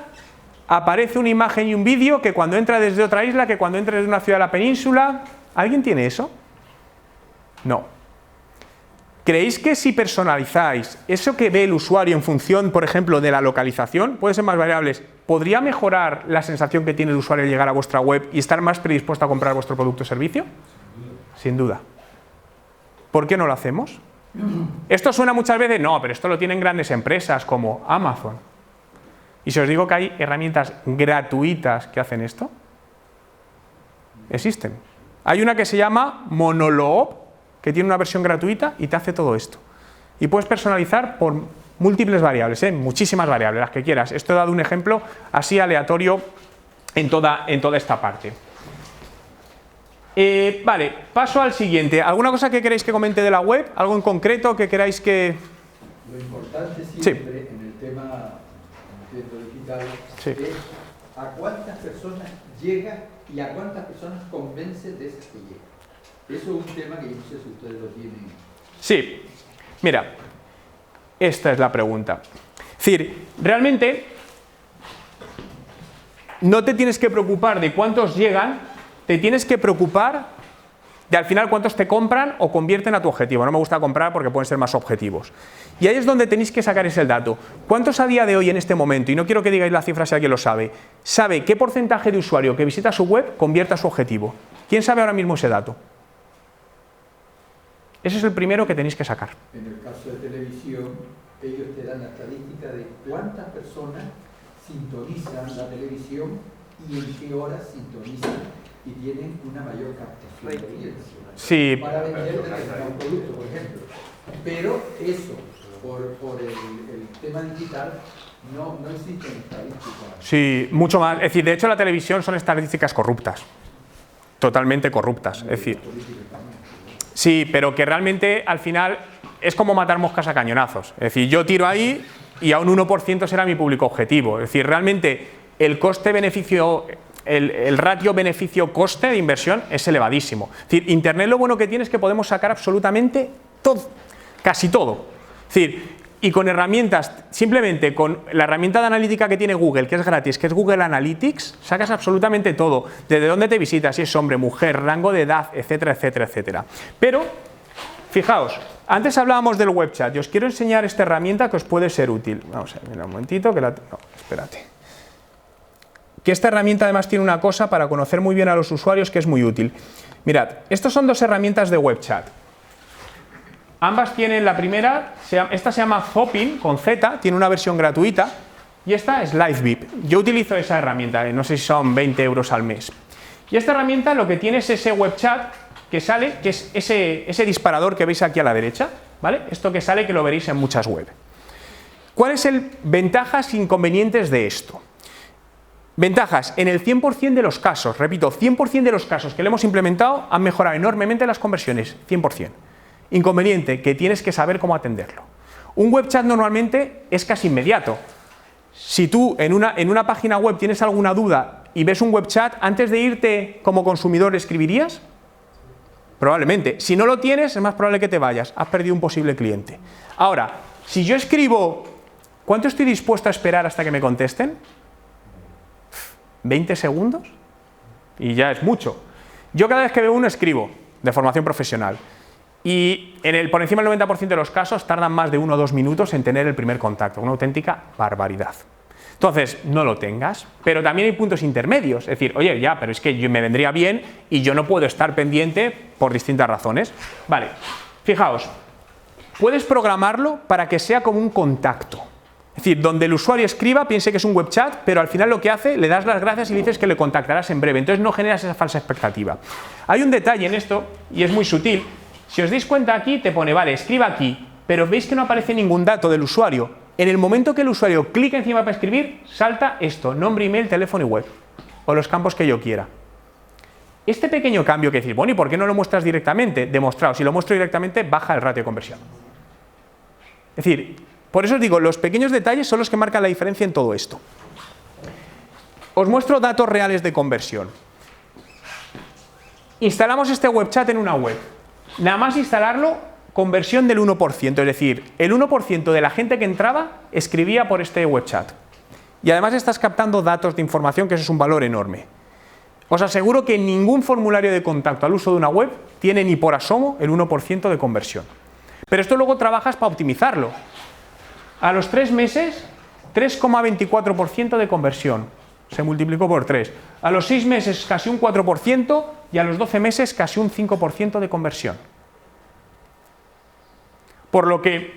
aparece una imagen y un vídeo, que cuando entra desde otra isla, que cuando entra desde una ciudad de la península. ¿Alguien tiene eso? No. ¿creéis que si personalizáis eso que ve el usuario en función, por ejemplo, de la localización, puede ser más variables, podría mejorar la sensación que tiene el usuario al llegar a vuestra web y estar más predispuesto a comprar vuestro producto o servicio? Sin duda. ¿Por qué no lo hacemos? Esto suena muchas veces, no, pero esto lo tienen grandes empresas como Amazon. Y si os digo que hay herramientas gratuitas que hacen esto, existen. Hay una que se llama Monoloop, que tiene una versión gratuita y te hace todo esto. Y puedes personalizar por múltiples variables, muchísimas variables, las que quieras. Esto he dado un ejemplo así aleatorio en toda esta parte. Vale, paso al siguiente. ¿Alguna cosa que queráis que comente de la web? ¿Algo en concreto que queráis que...? Lo importante siempre en el tema digital es a cuántas personas llega y a cuántas personas convence de esas que llegan. Eso es un tema que yo no sé si ustedes lo tienen. Sí, mira, esta es la pregunta. Es decir, realmente no te tienes que preocupar de cuántos llegan, te tienes que preocupar de al final cuántos te compran o convierten a tu objetivo. No me gusta comprar porque pueden ser más objetivos. Y ahí es donde tenéis que sacar ese dato. ¿Cuántos a día de hoy en este momento, y no quiero que digáis la cifra si alguien lo sabe qué porcentaje de usuario que visita su web convierte a su objetivo? ¿Quién sabe ahora mismo ese dato? Ese es el primero que tenéis que sacar. En el caso de televisión, ellos te dan la estadística de cuántas personas sintonizan la televisión y en qué horas sintonizan y tienen una mayor captación de audiencia. Sí. Para vender determinado producto, por ejemplo. Pero eso, por el tema digital, no existen estadísticas. Sí, mucho más. Es decir, de hecho la televisión son estadísticas corruptas. Totalmente corruptas. Es decir, sí, pero que realmente al final es como matar moscas a cañonazos. Es decir, yo tiro ahí y a un 1% será mi público objetivo. Es decir, realmente el coste-beneficio, el ratio beneficio-coste de inversión es elevadísimo. Es decir, Internet lo bueno que tiene es que podemos sacar absolutamente todo, casi todo. Es decir, y con herramientas, simplemente con la herramienta de analítica que tiene Google, que es gratis, que es Google Analytics, sacas absolutamente todo. Desde dónde te visitas, si es hombre, mujer, rango de edad, etcétera, etcétera, etcétera. Pero, fijaos, antes hablábamos del web chat y os quiero enseñar esta herramienta que os puede ser útil. Vamos a ver, mira un momentito, que no, espérate. Que esta herramienta además tiene una cosa para conocer muy bien a los usuarios que es muy útil. Mirad, estas son dos herramientas de web chat. Ambas tienen la primera, esta se llama Zopin, con Z, tiene una versión gratuita, y esta es LiveVip. Yo utilizo esa herramienta, no sé si son 20 euros al mes. Y esta herramienta lo que tiene es ese web chat que sale, que es ese disparador que veis aquí a la derecha, ¿vale? Esto que sale que lo veréis en muchas web. ¿Cuáles son ventajas e inconvenientes de esto? Ventajas, en el 100% de los casos, repito, 100% de los casos que lo hemos implementado han mejorado enormemente las conversiones, 100%. Inconveniente, que tienes que saber cómo atenderlo. Un web chat normalmente es casi inmediato. Si tú en una página web tienes alguna duda y ves un web chat, antes de irte como consumidor, ¿escribirías? Probablemente. Si no lo tienes, es más probable que te vayas. Has perdido un posible cliente. Ahora, si yo escribo, ¿cuánto estoy dispuesto a esperar hasta que me contesten? ¿20 segundos? Y ya es mucho. Yo cada vez que veo uno escribo, de formación profesional. Y por encima del 90% de los casos tardan más de 1 o 2 minutos en tener el primer contacto. Una auténtica barbaridad. Entonces, no lo tengas, pero también hay puntos intermedios. Es decir, oye, ya, pero es que me vendría bien y yo no puedo estar pendiente por distintas razones. Vale, fijaos, puedes programarlo para que sea como un contacto. Es decir, donde el usuario escriba, piense que es un web chat, pero al final lo que hace, le das las gracias y le dices que le contactarás en breve. Entonces no generas esa falsa expectativa. Hay un detalle en esto, y es muy sutil. Si os dais cuenta aquí, te pone, vale, escriba aquí, pero veis que no aparece ningún dato del usuario. En el momento que el usuario clica encima para escribir, salta esto, nombre, email, teléfono y web, o los campos que yo quiera. Este pequeño cambio que decir, bueno, ¿y por qué no lo muestras directamente? Demostrado, si lo muestro directamente, baja el ratio de conversión. Es decir, por eso os digo, los pequeños detalles son los que marcan la diferencia en todo esto. Os muestro datos reales de conversión. Instalamos este web chat en una web. Nada más instalarlo, conversión del 1%, es decir, el 1% de la gente que entraba escribía por este web chat. Y además estás captando datos de información, que eso es un valor enorme. Os aseguro que ningún formulario de contacto al uso de una web tiene ni por asomo el 1% de conversión. Pero esto luego trabajas para optimizarlo. A los 3 meses, 3,24% de conversión. Se multiplicó por 3. A los 6 meses casi un 4% y a los 12 meses casi un 5% de conversión. Por lo que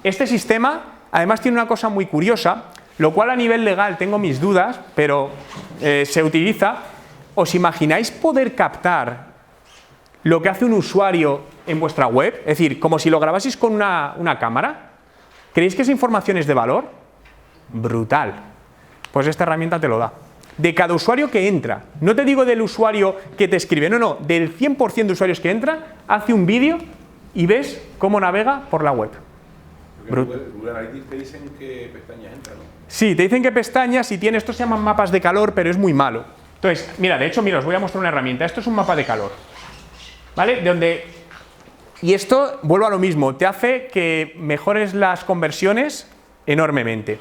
este sistema además tiene una cosa muy curiosa, lo cual a nivel legal tengo mis dudas, pero se utiliza. ¿Os imagináis poder captar lo que hace un usuario en vuestra web? Es decir, como si lo grabaseis con una cámara. ¿Creéis que esa información es de valor? Brutal. Pues esta herramienta te lo da. De cada usuario que entra, no te digo del usuario que te escribe, no, del 100% de usuarios que entra, hace un vídeo y ves cómo navega por la web. Google Analytics te dicen qué pestañas entran, ¿no? Sí, te dicen qué pestañas y tiene, estos se llaman mapas de calor, pero es muy malo. Entonces, mira, de hecho, os voy a mostrar una herramienta. Esto es un mapa de calor, ¿vale? Y esto, vuelvo a lo mismo, te hace que mejores las conversiones enormemente.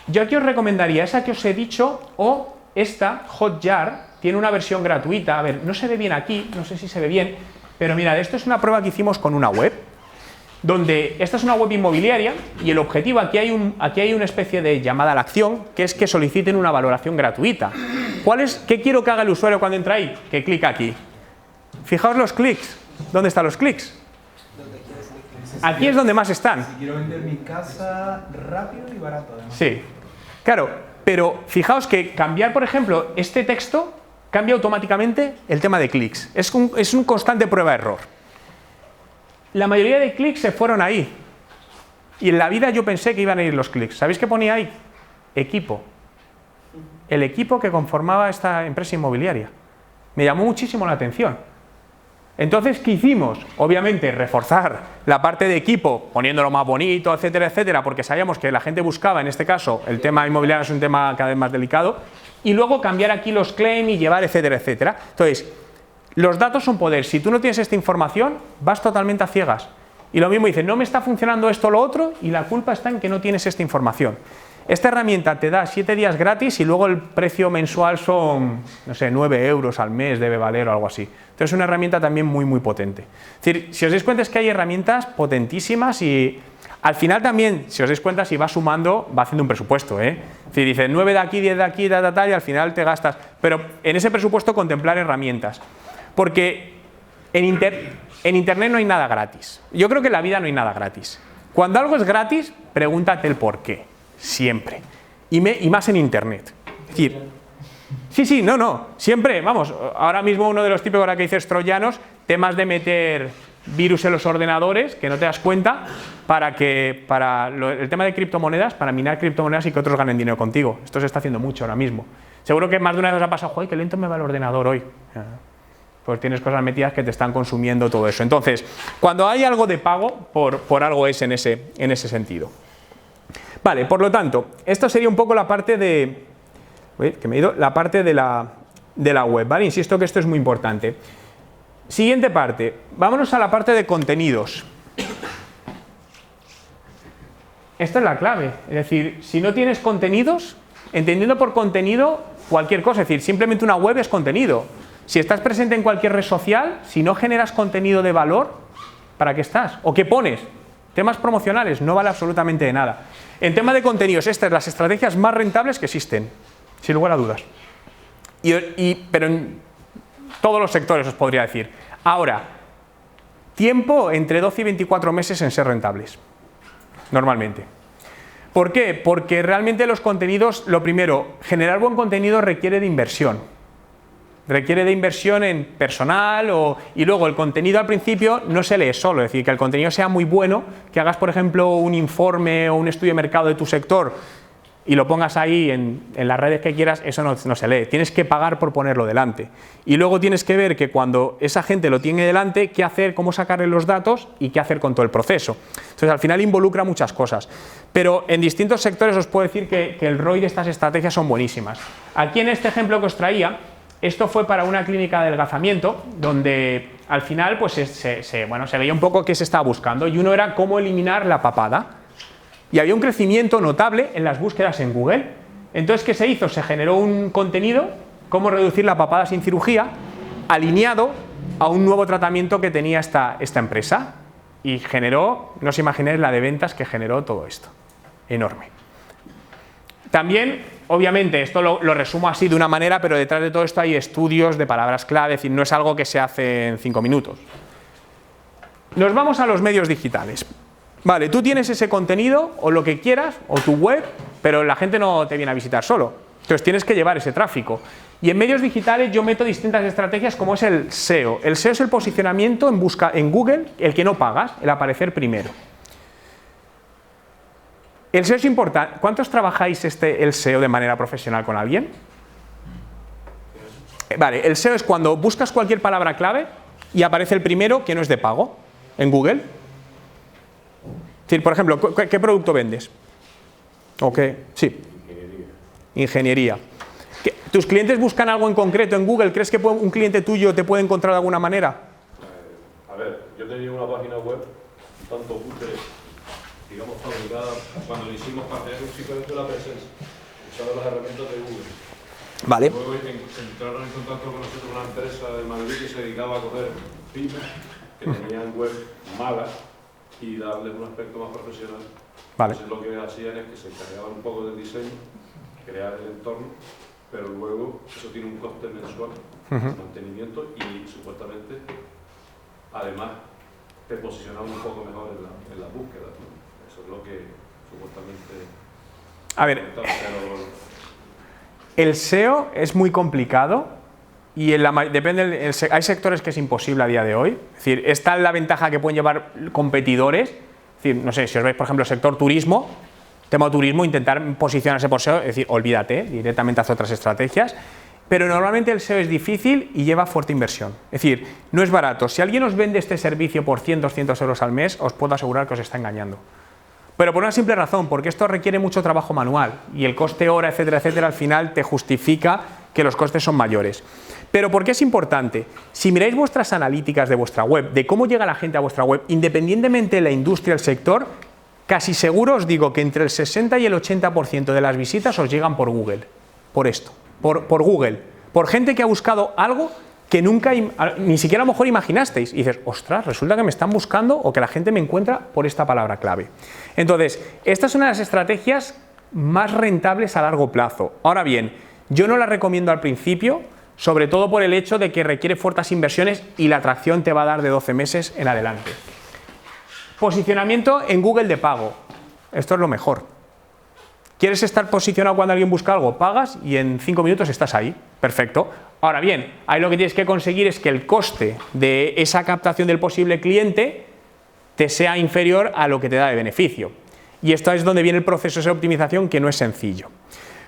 Yo aquí os recomendaría esa que os he dicho o esta, Hotjar, tiene una versión gratuita. A ver, no se ve bien aquí, no sé si se ve bien, pero mirad, esto es una prueba que hicimos con una web, donde esta es una web inmobiliaria y el objetivo, aquí hay una especie de llamada a la acción, que es que soliciten una valoración gratuita. ¿Qué quiero que haga el usuario cuando entra ahí? Que clica aquí. Fijaos los clics. ¿Dónde están los clics? Aquí es donde más están. Si quiero vender mi casa rápido y barato, además. Sí, claro, pero fijaos que cambiar, por ejemplo, este texto cambia automáticamente el tema de clics. Es un constante prueba-error. La mayoría de clics se fueron ahí. Y en la vida yo pensé que iban a ir los clics. ¿Sabéis qué ponía ahí? Equipo. El equipo que conformaba esta empresa inmobiliaria. Me llamó muchísimo la atención. Entonces, ¿qué hicimos? Obviamente, reforzar la parte de equipo, poniéndolo más bonito, etcétera, etcétera, porque sabíamos que la gente buscaba, en este caso, el tema inmobiliario es un tema cada vez más delicado, y luego cambiar aquí los claims y llevar, etcétera, etcétera. Entonces, los datos son poder. Si tú no tienes esta información, vas totalmente a ciegas. Y lo mismo dice, no me está funcionando esto o lo otro, y la culpa está en que no tienes esta información. Esta herramienta te da 7 días gratis y luego el precio mensual son, no sé, 9 euros al mes debe valer o algo así. Entonces es una herramienta también muy, muy potente. Es decir, si os dais cuenta es que hay herramientas potentísimas y al final también, si os dais cuenta, si va sumando, va haciendo un presupuesto, ¿eh? Es decir, dice 9 de aquí, 10 de aquí, tal, y al final te gastas. Pero en ese presupuesto contemplar herramientas. Porque en Internet no hay nada gratis. Yo creo que en la vida no hay nada gratis. Cuando algo es gratis, pregúntate el por qué. Siempre. Y más en Internet. Es decir, sí, no. Siempre, vamos, ahora mismo uno de los típicos, ahora que dices troyanos, temas de meter virus en los ordenadores, que no te das cuenta, el tema de criptomonedas, para minar criptomonedas y que otros ganen dinero contigo. Esto se está haciendo mucho ahora mismo. Seguro que más de una vez os ha pasado, joder, qué lento me va el ordenador hoy. Pues tienes cosas metidas que te están consumiendo todo eso. Entonces, cuando hay algo de pago, por algo es en ese sentido. Vale, por lo tanto, esto sería un poco la parte de... la parte de la web, ¿vale? Insisto que esto es muy importante. Siguiente parte, vámonos a la parte de contenidos. Esta es la clave, es decir, si no tienes contenidos, entendiendo por contenido cualquier cosa, es decir, simplemente una web es contenido. Si estás presente en cualquier red social, si no generas contenido de valor, ¿para qué estás? ¿O qué pones? Temas promocionales, no vale absolutamente de nada. En tema de contenidos, estas son las estrategias más rentables que existen, sin lugar a dudas. Pero en todos los sectores os podría decir. Ahora, tiempo entre 12 y 24 meses en ser rentables, normalmente. ¿Por qué? Porque realmente los contenidos, lo primero, generar buen contenido requiere de inversión. Requiere de inversión en personal y luego el contenido al principio no se lee solo, es decir, que el contenido sea muy bueno, que hagas por ejemplo un informe o un estudio de mercado de tu sector y lo pongas ahí en las redes que quieras, eso no se lee, tienes que pagar por ponerlo delante. Y luego tienes que ver que cuando esa gente lo tiene delante, qué hacer, cómo sacarle los datos y qué hacer con todo el proceso. Entonces al final involucra muchas cosas. Pero en distintos sectores os puedo decir que el ROI de estas estrategias son buenísimas. Aquí en este ejemplo que os traía, esto fue para una clínica de adelgazamiento, donde al final pues se veía un poco qué se estaba buscando, y uno era cómo eliminar la papada. Y había un crecimiento notable en las búsquedas en Google. Entonces, ¿qué se hizo? Se generó un contenido, cómo reducir la papada sin cirugía, alineado a un nuevo tratamiento que tenía esta empresa. Y generó, no os imagináis la de ventas que generó todo esto. Enorme. También, obviamente, esto lo resumo así de una manera, pero detrás de todo esto hay estudios de palabras clave, es decir, no es algo que se hace en 5 minutos. Nos vamos a los medios digitales. Vale, tú tienes ese contenido o lo que quieras, o tu web, pero la gente no te viene a visitar solo. Entonces tienes que llevar ese tráfico. Y en medios digitales yo meto distintas estrategias como es el SEO. El SEO es el posicionamiento en Google, el que no pagas, el aparecer primero. El SEO es importante. ¿Cuántos trabajáis el SEO de manera profesional con alguien? Vale, el SEO es cuando buscas cualquier palabra clave y aparece el primero que no es de pago en Google. Es decir, por ejemplo, ¿qué producto vendes? ¿O qué? Sí. Ingeniería. ¿Tus clientes buscan algo en concreto en Google? ¿Crees que un cliente tuyo te puede encontrar de alguna manera? A ver, yo tenía una página web un tanto cutre, digamos, fabricada cuando lo hicimos para tener simplemente la presencia, usando las herramientas de Google. Vale. Luego entraron en contacto con nosotros una empresa de Madrid que se dedicaba a coger pymes que tenían web malas y darles un aspecto más profesional. Vale. Entonces lo que hacían es que se encargaban un poco del diseño, crear el entorno, pero luego eso tiene un coste mensual de mantenimiento y supuestamente además te posicionaba un poco mejor en la búsqueda. Eso es lo que supuestamente... A ver, el SEO es muy complicado y hay sectores que es imposible a día de hoy. Es decir, está la ventaja que pueden llevar competidores. Es decir, no sé, si os veis por ejemplo el sector turismo, tema turismo, intentar posicionarse por SEO, es decir, olvídate, directamente haz otras estrategias. Pero normalmente el SEO es difícil y lleva fuerte inversión. Es decir, no es barato. Si alguien os vende este servicio por 100, 200 euros al mes, os puedo asegurar que os está engañando. Pero por una simple razón, porque esto requiere mucho trabajo manual y el coste hora, etcétera, etcétera, al final te justifica que los costes son mayores. Pero ¿por qué es importante? Si miráis vuestras analíticas de vuestra web, de cómo llega la gente a vuestra web, independientemente de la industria, el sector, casi seguro os digo que entre el 60 y el 80% de las visitas os llegan por Google. Por esto, por Google. Por gente que ha buscado algo que nunca, ni siquiera a lo mejor imaginasteis. Y dices, ostras, resulta que me están buscando o que la gente me encuentra por esta palabra clave. Entonces, esta es una de las estrategias más rentables a largo plazo. Ahora bien, yo no la recomiendo al principio, sobre todo por el hecho de que requiere fuertes inversiones y la atracción te va a dar de 12 meses en adelante. Posicionamiento en Google de pago. Esto es lo mejor. ¿Quieres estar posicionado cuando alguien busca algo? Pagas y en 5 minutos estás ahí. Perfecto. Ahora bien, ahí lo que tienes que conseguir es que el coste de esa captación del posible cliente te sea inferior a lo que te da de beneficio. Y esto es donde viene el proceso de optimización, que no es sencillo.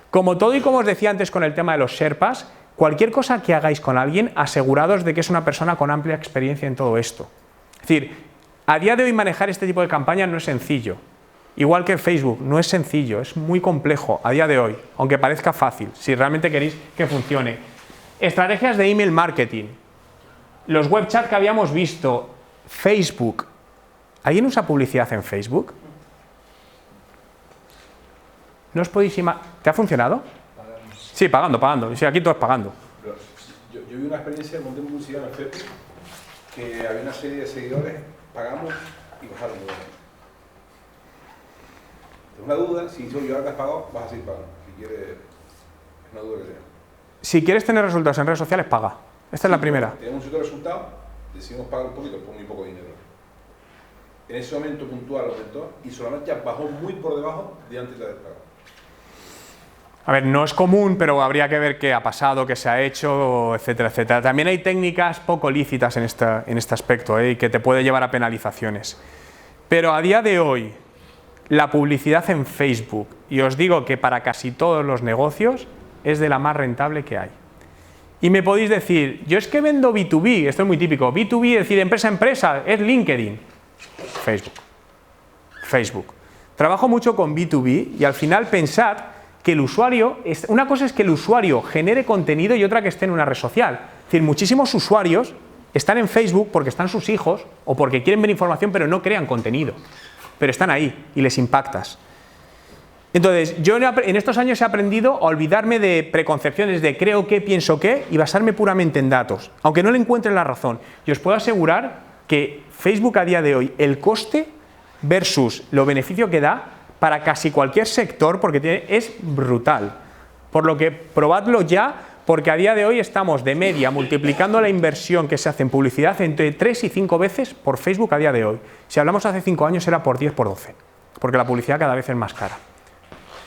Como todo y como os decía antes con el tema de los Sherpas, cualquier cosa que hagáis con alguien, asegurados de que es una persona con amplia experiencia en todo esto. Es decir, a día de hoy manejar este tipo de campaña no es sencillo. Igual que Facebook, no es sencillo, es muy complejo a día de hoy, aunque parezca fácil, si realmente queréis que funcione. Estrategias de email marketing. Los web chat que habíamos visto, Facebook. ¿Alguien usa publicidad en Facebook? ¿No os podéis imaginar? ¿Te ha funcionado? Sí, pagando. Sí, aquí todos pagando. Yo vi una experiencia de montar publicidad en Facebook que había una serie de seguidores, pagamos y bajaron de dinero. Es una duda, si yo ahora te has pagado, vas a seguir pagando. Si quieres, es una duda que tengo. Si quieres tener resultados en redes sociales, paga. Esta es la primera. Tenemos un cierto resultado, decidimos pagar un poquito por muy poco dinero. En ese momento puntual aumentó y solamente bajó muy por debajo de antes de haber pagado. A ver, no es común, pero habría que ver qué ha pasado, qué se ha hecho, etcétera, etcétera. También hay técnicas poco lícitas en este aspecto, y que te puede llevar a penalizaciones. Pero a día de hoy, la publicidad en Facebook, y os digo que para casi todos los negocios, es de la más rentable que hay. Y me podéis decir, yo es que vendo B2B, esto es muy típico, B2B, es decir, empresa a empresa, es LinkedIn. Facebook. Trabajo mucho con B2B y al final pensad que el usuario, una cosa es que el usuario genere contenido y otra que esté en una red social. Es decir, muchísimos usuarios están en Facebook porque están sus hijos o porque quieren ver información pero no crean contenido. Pero están ahí y les impactas. Entonces, yo en estos años he aprendido a olvidarme de preconcepciones de creo que, pienso que y basarme puramente en datos, aunque no le encuentre la razón. Y os puedo asegurar que Facebook a día de hoy, el coste versus los beneficios que da para casi cualquier sector, porque es brutal. Por lo que probadlo ya, porque a día de hoy estamos de media multiplicando la inversión que se hace en publicidad entre 3 y 5 veces por Facebook a día de hoy. Si hablamos hace 5 años era por 10, por 12, porque la publicidad cada vez es más cara.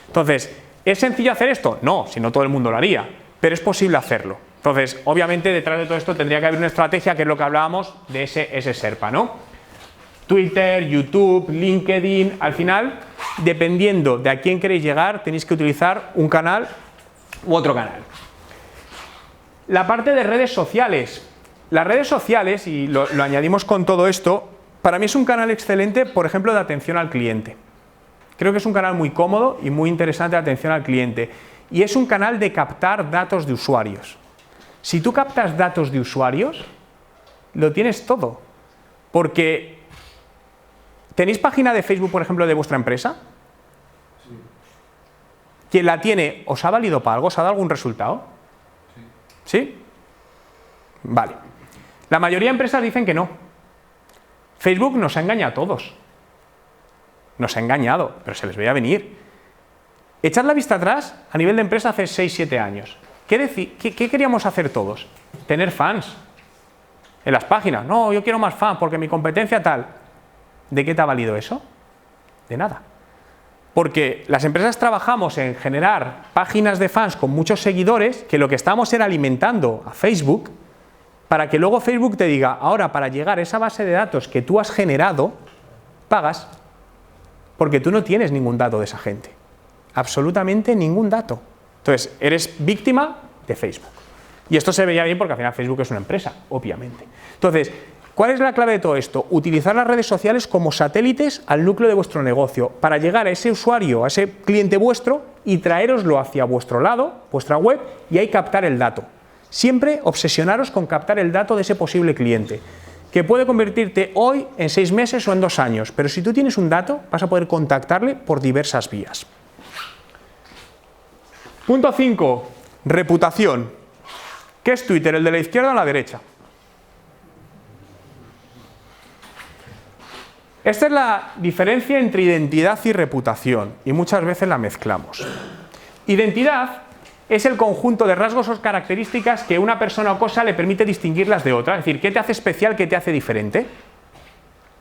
Entonces, ¿es sencillo hacer esto? No, si no todo el mundo lo haría, pero es posible hacerlo. Entonces, obviamente detrás de todo esto tendría que haber una estrategia, que es lo que hablábamos de ese SERPA, ¿no? Twitter, YouTube, LinkedIn, al final, dependiendo de a quién queréis llegar, tenéis que utilizar un canal u otro canal. La parte de redes sociales. Las redes sociales, y lo añadimos con todo esto, para mí es un canal excelente, por ejemplo, de atención al cliente. Creo que es un canal muy cómodo y muy interesante de atención al cliente. Y es un canal de captar datos de usuarios. Si tú captas datos de usuarios, lo tienes todo. Porque, ¿tenéis página de Facebook, por ejemplo, de vuestra empresa? Sí. ¿Quién la tiene, os ha valido para algo? ¿Os ha dado algún resultado? Sí. ¿Sí? Vale. La mayoría de empresas dicen que no. Facebook nos ha engañado a todos. Nos ha engañado, pero se les veía venir. Echad la vista atrás a nivel de empresa hace 6-7 años. ¿Qué queríamos hacer todos? Tener fans en las páginas. No, yo quiero más fans porque mi competencia tal. ¿De qué te ha valido eso? De nada. Porque las empresas trabajamos en generar páginas de fans con muchos seguidores, que lo que estamos era alimentando a Facebook para que luego Facebook te diga, ahora para llegar a esa base de datos que tú has generado, pagas. Porque tú no tienes ningún dato de esa gente. Absolutamente ningún dato. Entonces, eres víctima de Facebook. Y esto se veía bien porque al final Facebook es una empresa, obviamente. Entonces, ¿cuál es la clave de todo esto? Utilizar las redes sociales como satélites al núcleo de vuestro negocio para llegar a ese usuario, a ese cliente vuestro y traéroslo hacia vuestro lado, vuestra web, y ahí captar el dato. Siempre obsesionaros con captar el dato de ese posible cliente, que puede convertirte hoy en 6 meses o en 2 años, pero si tú tienes un dato, vas a poder contactarle por diversas vías. Punto 5. Reputación. ¿Qué es Twitter? ¿El de la izquierda o la derecha? Esta es la diferencia entre identidad y reputación, y muchas veces la mezclamos. Identidad es el conjunto de rasgos o características que una persona o cosa le permite distinguirlas de otra. Es decir, ¿qué te hace especial, qué te hace diferente?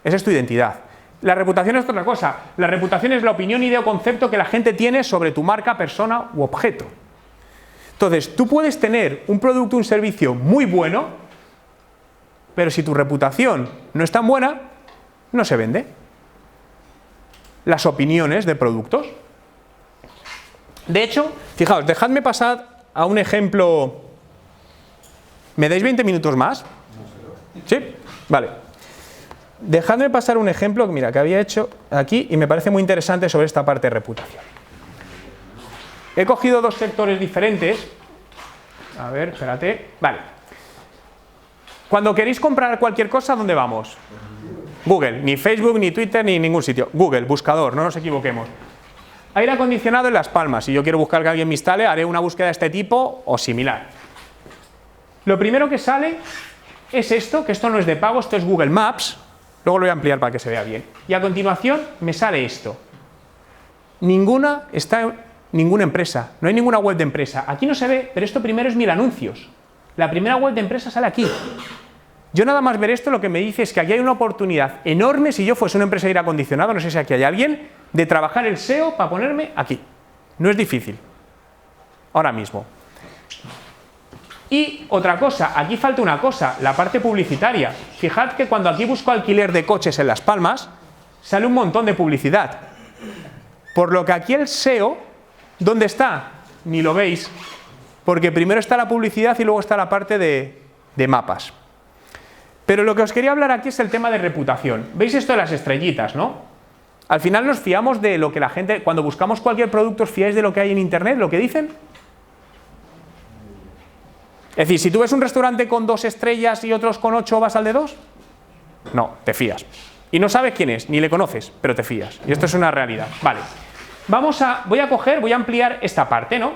Esa es tu identidad. La reputación es otra cosa. La reputación es la opinión, idea o concepto que la gente tiene sobre tu marca, persona u objeto. Entonces, tú puedes tener un producto o un servicio muy bueno, pero si tu reputación no es tan buena, no se vende. Las opiniones de productos. De hecho, fijaos, dejadme pasar a un ejemplo. ¿Me dais 20 minutos más? ¿Sí? Vale. Dejadme pasar un ejemplo, mira, que había hecho aquí y me parece muy interesante sobre esta parte de reputación. He cogido 2 sectores diferentes. A ver, espérate. Vale. Cuando queréis comprar cualquier cosa, ¿dónde vamos? Google, ni Facebook, ni Twitter, ni ningún sitio. Google, buscador, no nos equivoquemos. Aire acondicionado en Las Palmas. Si yo quiero buscar que alguien me instale, haré una búsqueda de este tipo o similar. Lo primero que sale es esto, que esto no es de pago, esto es Google Maps. Luego lo voy a ampliar para que se vea bien. Y a continuación me sale esto. Ninguna empresa, no hay ninguna web de empresa. Aquí no se ve, pero esto primero es 1000 anuncios. La primera web de empresa sale aquí. Yo nada más ver esto, lo que me dice es que aquí hay una oportunidad enorme, si yo fuese una empresa de aire acondicionado, no sé si aquí hay alguien, de trabajar el SEO para ponerme aquí. No es difícil. Ahora mismo. Y otra cosa, aquí falta una cosa, la parte publicitaria. Fijad que cuando aquí busco alquiler de coches en Las Palmas, sale un montón de publicidad. Por lo que aquí el SEO, ¿dónde está? Ni lo veis, porque primero está la publicidad y luego está la parte de mapas. Pero lo que os quería hablar aquí es el tema de reputación. ¿Veis esto de las estrellitas, no? Al final nos fiamos de lo que la gente, cuando buscamos cualquier producto, ¿os fiáis de lo que hay en internet, lo que dicen? Es decir, si tú ves un restaurante con 2 estrellas y otros con 8, ¿vas al de 2? No, te fías. Y no sabes quién es, ni le conoces, pero te fías. Y esto es una realidad. Vale. Voy a ampliar esta parte, ¿no?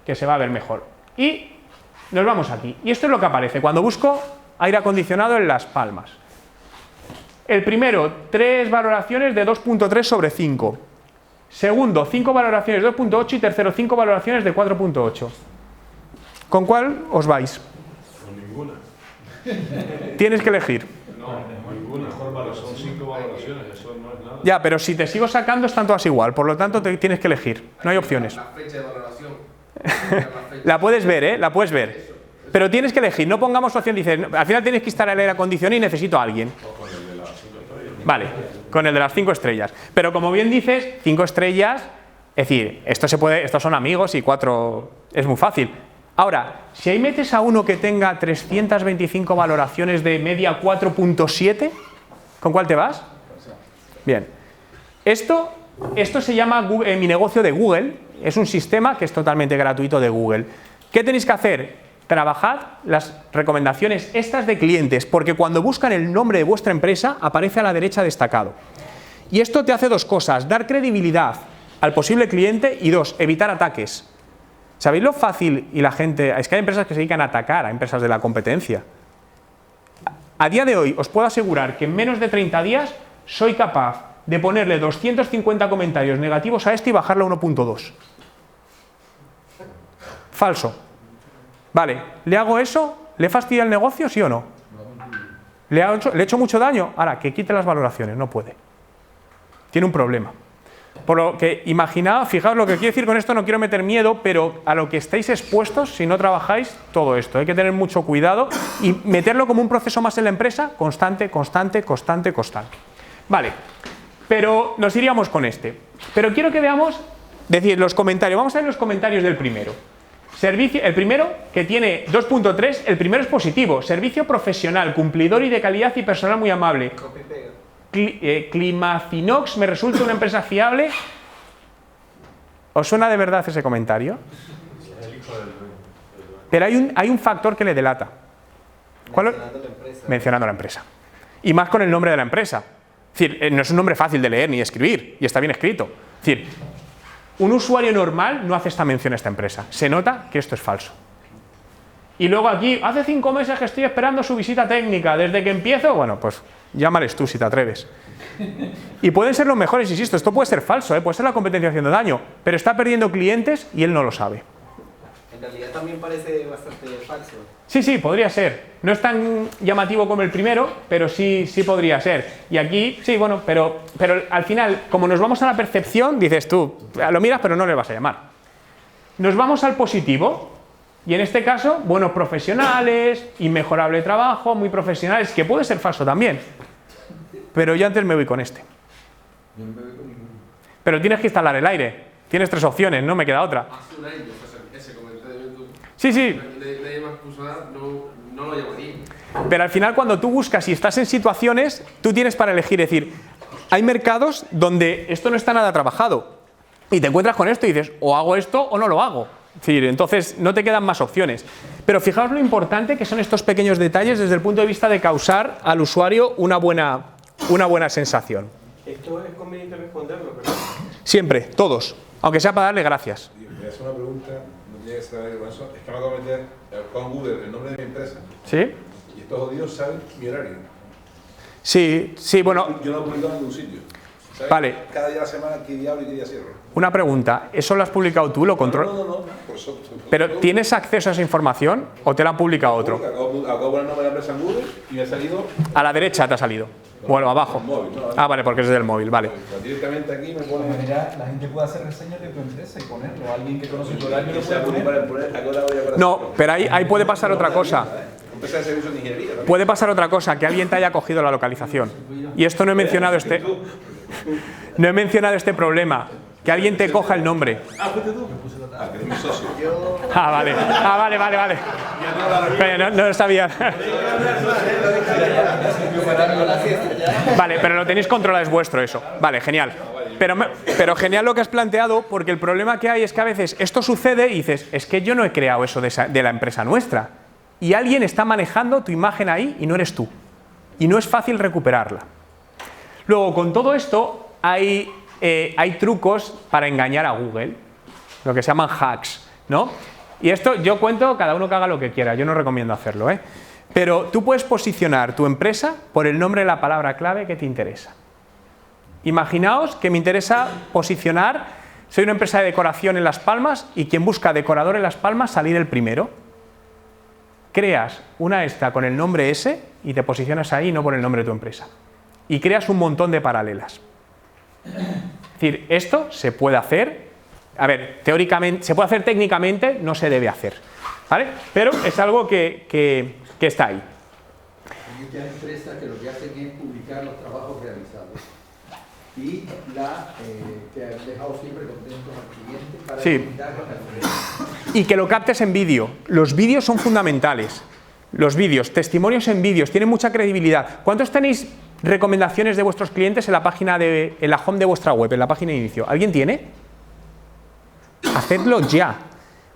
Que se va a ver mejor. Y nos vamos aquí. Y esto es lo que aparece cuando busco aire acondicionado en Las Palmas. El primero, 3 valoraciones de 2.3 sobre 5. Segundo, 5 valoraciones de 2.8 y tercero, 5 valoraciones de 4.8. ¿Con cuál os vais? Con ninguna. Tienes que elegir. No, ninguna. Son 5 valoraciones, eso no es nada. Ya, pero si te sigo sacando están todas igual, por lo tanto te tienes que elegir. No hay opciones. La fecha de valoración. La puedes ver, ¿eh? La puedes ver. Pero tienes que elegir, no pongamos opción, dices, al final tienes que instalar el aire acondicionado y necesito a alguien. Con el de las 5 estrellas. Vale, con el de las 5 estrellas. Pero como bien dices, 5 estrellas, es decir, estos son amigos y 4 es muy fácil. Ahora, si ahí metes a uno que tenga 325 valoraciones de media 4.7, ¿con cuál te vas? Bien. Esto se llama Mi Negocio de Google, es un sistema que es totalmente gratuito de Google. ¿Qué tenéis que hacer? Trabajad las recomendaciones estas de clientes, porque cuando buscan el nombre de vuestra empresa aparece a la derecha destacado. Y esto te hace 2 cosas, dar credibilidad al posible cliente y 2, evitar ataques. ¿Sabéis lo fácil y la gente? Es que hay empresas que se dedican a atacar a empresas de la competencia. A día de hoy os puedo asegurar que en menos de 30 días soy capaz de ponerle 250 comentarios negativos a este y bajarlo a 1.2. Falso. Vale, ¿le hago eso? ¿Le fastidia el negocio, sí o no? ¿Le he hecho mucho daño? Ahora, que quite las valoraciones, no puede. Tiene un problema. Por lo que, imaginaos, fijaos lo que quiero decir con esto, no quiero meter miedo, pero a lo que estáis expuestos si no trabajáis todo esto. Hay que tener mucho cuidado y meterlo como un proceso más en la empresa, constante, constante, constante, constante. Vale, pero nos iríamos con este. Pero quiero que veamos, decir, los comentarios. Vamos a ver los comentarios del primero. Servicio, el primero, que tiene 2.3, el primero es positivo. Servicio profesional, cumplidor y de calidad y personal muy amable. Climacinox me resulta una empresa fiable. ¿Os suena de verdad ese comentario? Pero hay un factor que le delata. ¿Cuál? Mencionando la empresa. Y más con el nombre de la empresa. Es decir, no es un nombre fácil de leer ni de escribir, y está bien escrito. Es decir, un usuario normal no hace esta mención a esta empresa. Se nota que esto es falso. Y luego aquí, hace 5 meses que estoy esperando su visita técnica. Desde que empiezo, bueno, pues llámales tú si te atreves. Y pueden ser los mejores, insisto, esto puede ser falso, puede ser la competencia haciendo daño, pero está perdiendo clientes y él no lo sabe. En realidad también parece bastante falso. Sí, podría ser. No es tan llamativo como el primero, pero sí podría ser. Y aquí, sí, bueno, pero al final, como nos vamos a la percepción, dices tú, lo miras pero no le vas a llamar. Nos vamos al positivo, y en este caso, buenos profesionales, inmejorable trabajo, muy profesionales, que puede ser falso también. Pero yo antes me voy con este. Pero tienes que instalar el aire. Tienes 3 opciones, no me queda otra. Sí. No lo llamaría. Pero al final cuando tú buscas y estás en situaciones, tú tienes para elegir, es decir, hay mercados donde esto no está nada trabajado y te encuentras con esto y dices, o hago esto o no lo hago. Es decir, entonces no te quedan más opciones. Pero fijaos lo importante que son estos pequeños detalles desde el punto de vista de causar al usuario una buena sensación. Esto es conveniente responderlo, ¿verdad? Siempre, todos, aunque sea para darle gracias. Voy a hacer una pregunta. Tiene que saber con eso. Es que me acabo de meter con Google el nombre de mi empresa. ¿Sí? Y estos jodidos saben mi horario. Sí, bueno. Yo no he publicado en ningún sitio. ¿Sabes? Vale. Cada día de la semana, qué diablo y qué día cierro. Una pregunta, ¿eso lo has publicado tú? ¿Lo controlas? No. Por eso, ¿Pero tienes acceso a esa información o te la han publicado otro? Acabo de poner el nombre de la empresa en Google y me ha salido. A la derecha te ha salido. Bueno, abajo. Vale, porque es del móvil, vale. Directamente aquí me pone. De manera, la gente puede hacer reseñas de tu empresa y ponerlo. Alguien que conoce tu horario lo puede poner. No, pero ahí puede pasar otra cosa. Empresa de servicios de ingeniería. Puede pasar otra cosa, que alguien te haya cogido la localización. Y esto no he mencionado este problema. Que alguien te coja el nombre. Fuiste tú. Que es mi socio. Vale. No lo sabía. Vale, pero lo tenéis controlado, es vuestro eso. Vale, genial. Pero genial lo que has planteado, porque el problema que hay es que a veces esto sucede y dices, es que yo no he creado eso de la empresa nuestra. Y alguien está manejando tu imagen ahí y no eres tú. Y no es fácil recuperarla. Luego, con todo esto, hay trucos para engañar a Google, lo que se llaman hacks, ¿no? Y esto yo cuento, cada uno que haga lo que quiera, yo no recomiendo hacerlo, Pero tú puedes posicionar tu empresa por el nombre de la palabra clave que te interesa. Imaginaos que me interesa posicionar, soy una empresa de decoración en Las Palmas y quien busca decorador en Las Palmas salir el primero. Creas una esta con el nombre ese y te posicionas ahí, no por el nombre de tu empresa. Y creas un montón de paralelas. Es decir, esto se puede hacer, a ver, teóricamente, se puede hacer técnicamente, no se debe hacer, ¿vale? Pero es algo que está ahí. Hay muchas empresas que lo que hacen es publicar los trabajos realizados y que han dejado siempre contentos al cliente para invitarlos a y que lo captes en vídeo. Los vídeos son fundamentales. Los vídeos, testimonios en vídeos, tienen mucha credibilidad. ¿Cuántos tenéis recomendaciones de vuestros clientes en la página en la home de vuestra web, en la página de inicio? ¿Alguien tiene? Hacedlo ya.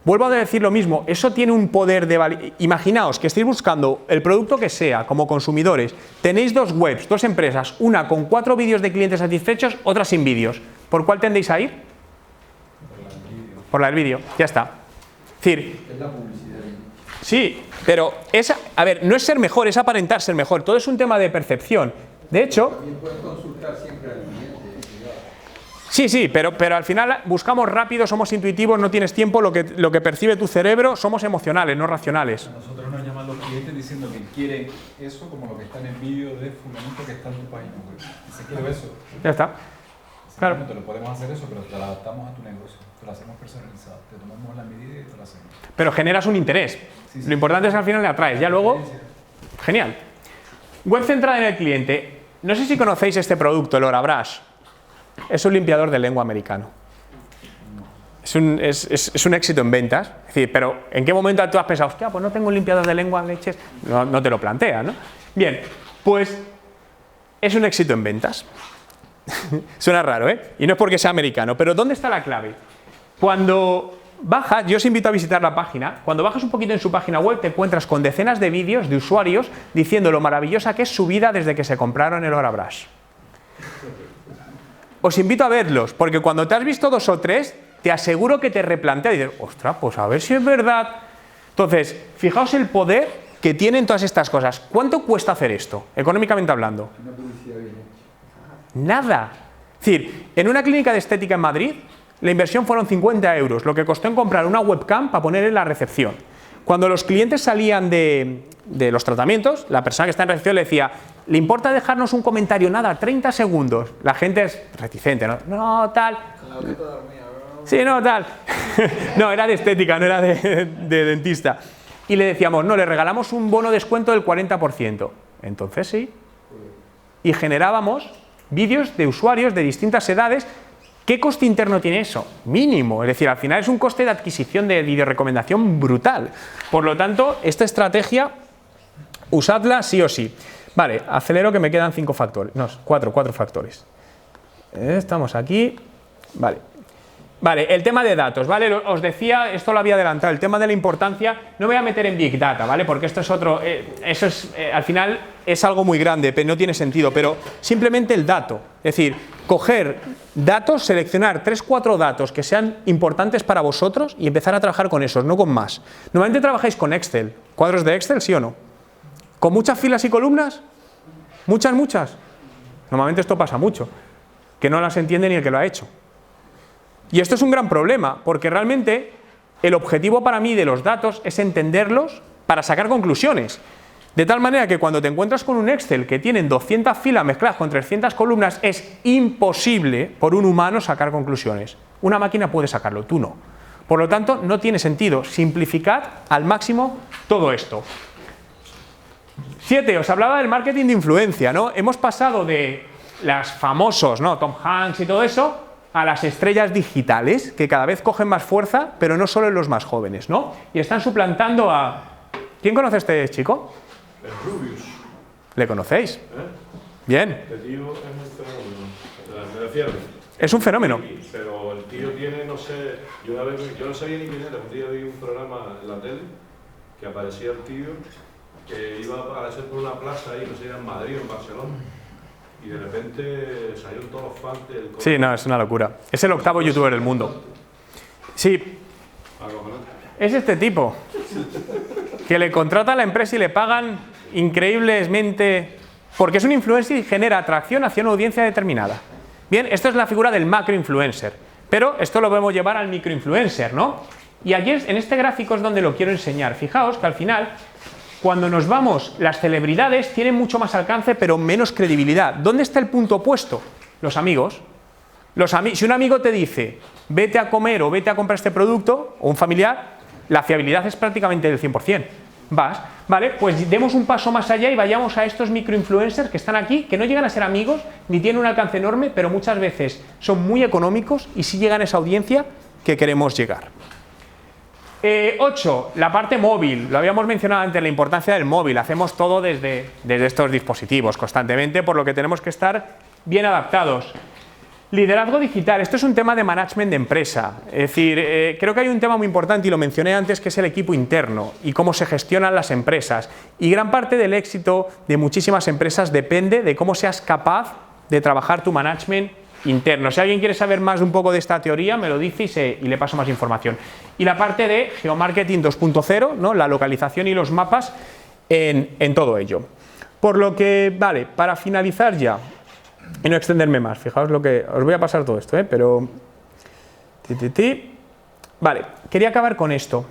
Vuelvo a decir lo mismo, eso tiene un poder de... Imaginaos que estéis buscando el producto que sea, como consumidores, tenéis dos webs, dos empresas, una con 4 vídeos de clientes satisfechos, otra sin vídeos. ¿Por cuál tendéis a ir? Por la del vídeo, ya está. Es decir, es la publicidad. Sí, pero a ver, no es ser mejor, es aparentar ser mejor. Todo es un tema de percepción. De hecho... También puedes consultar siempre al cliente. Sí, pero al final buscamos rápido, somos intuitivos, no tienes tiempo, lo que percibe tu cerebro, somos emocionales, no racionales. A nosotros nos llaman los clientes diciendo que quieren eso, como lo que está en el vídeo de Fundamento que está en tu página web. Dice, quiero eso. Ya está. Claro. Te lo podemos hacer eso, pero te lo adaptamos a tu negocio. Te lo hacemos personalizado. Te tomamos la medida y te lo hacemos. Pero generas un interés. Sí. Lo importante es que al final le atraes. Ya luego... Genial. Web centrada en el cliente. No sé si conocéis este producto, el Orabrush. Es un limpiador de lengua americano. Es un éxito en ventas. Es decir, pero ¿en qué momento tú has pensado, hostia, pues no tengo un limpiador de lengua, leches? No te lo planteas, ¿no? Bien, pues es un éxito en ventas. Suena raro, ¿eh? Y no es porque sea americano, pero ¿dónde está la clave? Cuando bajas, yo os invito a visitar la página, cuando bajas un poquito en su página web te encuentras con decenas de vídeos de usuarios diciendo lo maravillosa que es su vida desde que se compraron el Orabrush. Os invito a verlos, porque cuando te has visto 2 o 3, te aseguro que te replanteas y dices, ostras, pues a ver si es verdad. Entonces, fijaos el poder que tienen todas estas cosas. ¿Cuánto cuesta hacer esto, económicamente hablando? Una publicidad bien hecha. Nada. Es decir, en una clínica de estética en Madrid, la inversión fueron 50 euros, lo que costó en comprar una webcam para poner en la recepción. Cuando los clientes salían de los tratamientos, la persona que está en recepción le decía, ¿le importa dejarnos un comentario? Nada, 30 segundos. La gente es reticente, ¿no? No, tal. Sí, no, tal. No, era de estética, no era de dentista. Y le decíamos, no, le regalamos un bono de descuento del 40%. Entonces sí. Y generábamos vídeos de usuarios de distintas edades. ¿Qué coste interno tiene eso? Mínimo. Es decir, al final es un coste de adquisición de videorecomendación brutal. Por lo tanto, esta estrategia, usadla sí o sí. Vale, acelero que me quedan 5 factores. No, 4 factores. Estamos aquí. Vale, el tema de datos, ¿vale? Os decía, esto lo había adelantado, el tema de la importancia, no me voy a meter en Big Data, ¿vale? Porque esto es otro, eso es, al final es algo muy grande, pero no tiene sentido, pero simplemente el dato, es decir, coger datos, seleccionar 3-4 datos que sean importantes para vosotros y empezar a trabajar con esos, no con más. Normalmente trabajáis con Excel, cuadros de Excel, ¿sí o no? ¿Con muchas filas y columnas? ¿Muchas? Normalmente esto pasa mucho, que no las entiende ni el que lo ha hecho. Y esto es un gran problema, porque realmente el objetivo para mí de los datos es entenderlos para sacar conclusiones. De tal manera que cuando te encuentras con un Excel que tienen 200 filas mezcladas con 300 columnas, es imposible por un humano sacar conclusiones. Una máquina puede sacarlo, tú no. Por lo tanto, no tiene sentido. Simplificad al máximo todo esto. 7. Os hablaba del marketing de influencia, ¿no? Hemos pasado de los famosos, ¿no? Tom Hanks y todo eso, a las estrellas digitales, que cada vez cogen más fuerza, pero no solo en los más jóvenes, ¿no? Y están suplantando a... ¿Quién conoce a este chico? El Rubius. ¿Le conocéis? Bien. Este tío es un fenómeno, me refiero. Es un fenómeno. Sí, pero el tío tiene, no sé, yo no sabía ni quién era, un día vi un programa en la tele que aparecía el tío que iba a aparecer por una plaza ahí, no sé, en Madrid o en Barcelona. Y de repente salieron todos los fans del... Sí, no, es una locura. Es el 8º youtuber del mundo. Sí. Es este tipo. Que le contrata a la empresa y le pagan increíblemente, porque es un influencer y genera atracción hacia una audiencia determinada. Bien, esto es la figura del macroinfluencer, pero esto lo podemos llevar al microinfluencer, ¿no? Y aquí en este gráfico es donde lo quiero enseñar. Fijaos que al final, cuando nos vamos, las celebridades tienen mucho más alcance pero menos credibilidad. ¿Dónde está el punto opuesto? Los amigos. Si un amigo te dice, vete a comer o vete a comprar este producto, o un familiar, la fiabilidad es prácticamente del 100%. Vas, ¿vale? Pues demos un paso más allá y vayamos a estos microinfluencers que están aquí, que no llegan a ser amigos, ni tienen un alcance enorme, pero muchas veces son muy económicos y sí llegan a esa audiencia que queremos llegar. 8. La parte móvil. Lo habíamos mencionado antes, la importancia del móvil. Hacemos todo desde estos dispositivos constantemente, por lo que tenemos que estar bien adaptados. Liderazgo digital. Esto es un tema de management de empresa. Es decir, creo que hay un tema muy importante y lo mencioné antes, que es el equipo interno y cómo se gestionan las empresas. Y gran parte del éxito de muchísimas empresas depende de cómo seas capaz de trabajar tu management interno. Si alguien quiere saber más un poco de esta teoría, me lo dice y le paso más información. Y la parte de geomarketing 2.0, ¿no? La localización y los mapas en todo ello. Por lo que, vale, para finalizar ya, y no extenderme más, fijaos lo que... Os voy a pasar todo esto, pero... Vale, quería acabar con esto.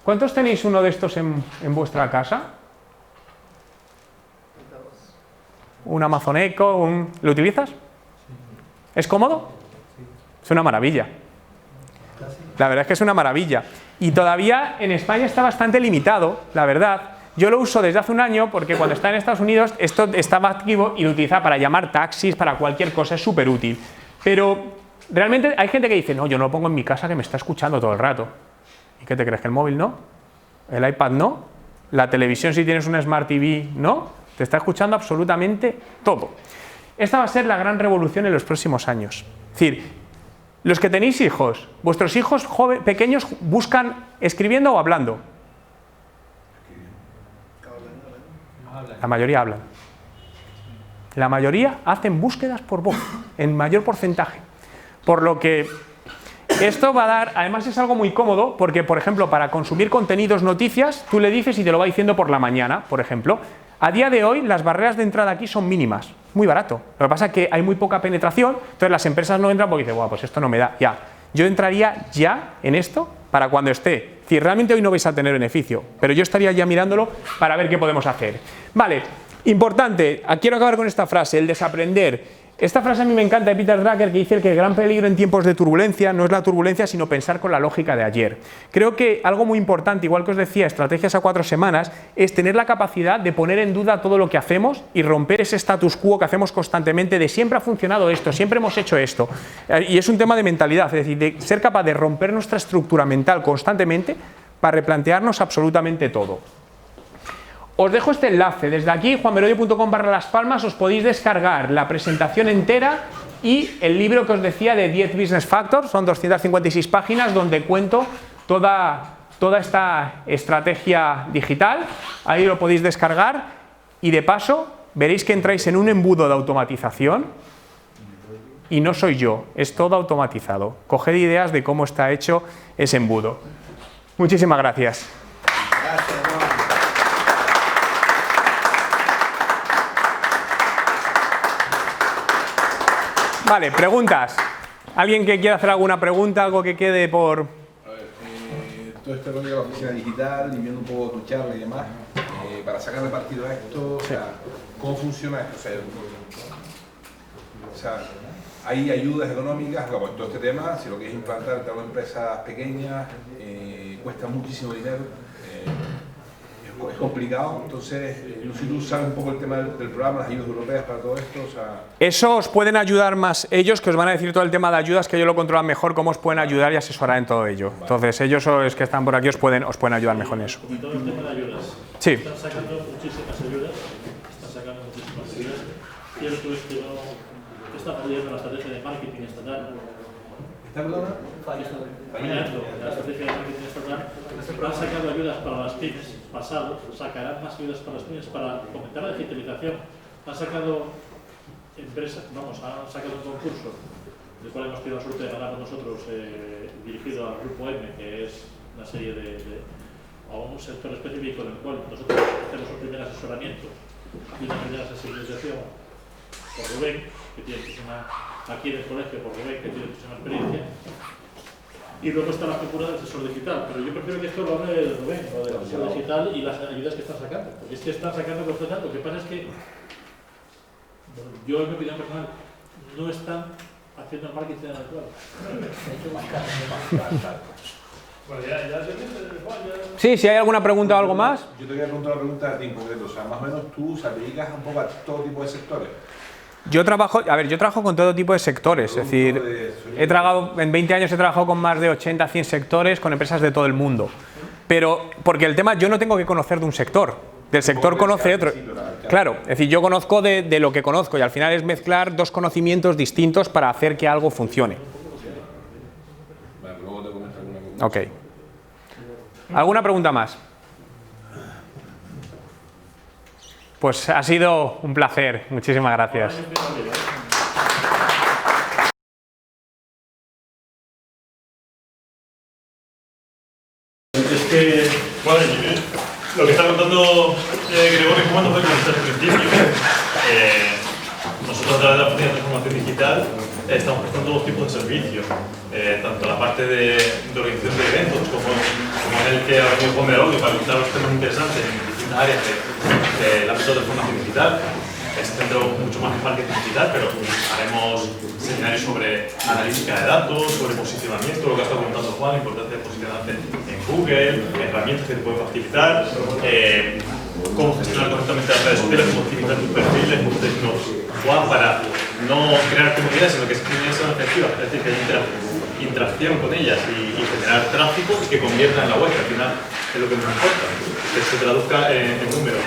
¿Cuántos tenéis uno de estos en vuestra casa? Un Amazon Echo, ¿lo utilizas? ¿Es cómodo? Es una maravilla. La verdad es que es una maravilla. Y todavía en España está bastante limitado, la verdad. Yo lo uso desde hace un año porque cuando está en Estados Unidos esto estaba activo y lo utilizaba para llamar taxis, para cualquier cosa, es súper útil. Pero realmente hay gente que dice, no, yo no lo pongo en mi casa que me está escuchando todo el rato. ¿Y qué te crees? ¿Que el móvil no? ¿El iPad no? ¿La televisión, si tienes una Smart TV, no? Te está escuchando absolutamente todo. Esta va a ser la gran revolución en los próximos años. Es decir, los que tenéis hijos, vuestros hijos pequeños buscan escribiendo o hablando. La mayoría hablan. La mayoría hacen búsquedas por voz, en mayor porcentaje. Por lo que esto va a dar, además es algo muy cómodo, porque por ejemplo para consumir contenidos, noticias, tú le dices y te lo va diciendo por la mañana, por ejemplo. A día de hoy las barreras de entrada aquí son mínimas, muy barato. Lo que pasa es que hay muy poca penetración, entonces las empresas no entran porque dicen, bueno, pues esto no me da, ya. Yo entraría ya en esto para cuando esté. Si realmente hoy no vais a tener beneficio, pero yo estaría ya mirándolo para ver qué podemos hacer. Vale, importante, quiero acabar con esta frase, el desaprender. Esta frase a mí me encanta de Peter Drucker, que dice que el gran peligro en tiempos de turbulencia no es la turbulencia, sino pensar con la lógica de ayer. Creo que algo muy importante, igual que os decía, estrategias a 4 semanas, es tener la capacidad de poner en duda todo lo que hacemos y romper ese status quo que hacemos constantemente de siempre ha funcionado esto, siempre hemos hecho esto. Y es un tema de mentalidad, es decir, de ser capaz de romper nuestra estructura mental constantemente para replantearnos absolutamente todo. Os dejo este enlace, desde aquí, juanmerodio.com/Las Palmas, os podéis descargar la presentación entera y el libro que os decía de 10 Business Factors, son 256 páginas donde cuento toda esta estrategia digital, ahí lo podéis descargar y de paso veréis que entráis en un embudo de automatización y no soy yo, es todo automatizado. Coged ideas de cómo está hecho ese embudo. Muchísimas gracias. Vale, preguntas. ¿Alguien que quiera hacer alguna pregunta, algo que quede por...? A ver, todo este rollo de la oficina digital, y viendo un poco tu charla y demás, para sacarle partido a esto, o sea, ¿cómo funciona esto? O sea, hay ayudas económicas, como todo este tema, si lo quieres implantar en empresas pequeñas, cuesta muchísimo dinero, es complicado. Entonces, si tú sabes un poco el tema del programa, las ayudas europeas para todo esto, o sea... Eso os pueden ayudar más ellos, que os van a decir todo el tema de ayudas, que ellos lo controlan mejor, cómo os pueden ayudar y asesorar en todo ello. Vale. Entonces, ellos que están por aquí os pueden ayudar mejor en eso. Y todo el tema de ayudas. Sí. Están sacando muchísimas ayudas. Cierto es que no está fallando la estrategia de marketing estatal. ¿Está fallando la estrategia de marketing estatal. Han sacado ayudas para las pymes pasado, sacarán más ayudas para las pymes para fomentar la digitalización. Han sacado empresas, han sacado un concurso del cual hemos tenido la suerte de ganar nosotros, dirigido al Grupo M, que es una serie de a un sector específico en el cual nosotros hacemos un primer asesoramiento y una primera sensibilización por Rubén, que tiene muchísima, aquí en el colegio por Rubén, que tiene muchísima experiencia, y luego está la figura del asesor digital. Pero yo prefiero que esto lo hable de Rubén, lo del asesor digital y las ayudas que están sacando, porque es que están sacando cosas. Lo que pasa es que yo, en mi opinión personal, no están haciendo el marketing adecuado. Bueno, Sí, si hay alguna pregunta o algo más. Yo te quería preguntar una pregunta a ti en concreto. O sea, más o menos tú, o sea, te dedicas un poco a todo tipo de sectores. Yo trabajo con todo tipo de sectores, es decir, en 20 años he trabajado con más de 80, 100 sectores, con empresas de todo el mundo. Pero, porque el tema, yo no tengo que conocer de un sector, del sector conoce otro. Claro, es decir, yo conozco de lo que conozco y al final es mezclar dos conocimientos distintos para hacer que algo funcione. Vale, luego te comento alguna pregunta. Ok. ¿Alguna pregunta más? Pues ha sido un placer. Muchísimas gracias. Es que, bueno, lo que está contando Gregorio Juan no fue como al principio. Nosotros a través de la Oficina de Transformación Digital estamos prestando dos tipos de servicios. Tanto la parte de organización de eventos como el que ha venido Juan Merodio para contar los temas interesantes en distintas áreas del ámbito de transformación digital. Se centra mucho más en marketing digital, pero haremos seminarios sobre analítica de datos, sobre posicionamiento, lo que ha estado comentando Juan, la importancia de posicionarte en Google, herramientas que te pueden facilitar, cómo gestionar correctamente las redes sociales, cómo optimizar tus perfiles, como está diciendo Juan, para no crear comunidades, sino que sean efectivas, es decir, que haya interacción con ellas y generar tráfico que convierta en la web, que al final es lo que nos importa, que se traduzca en números.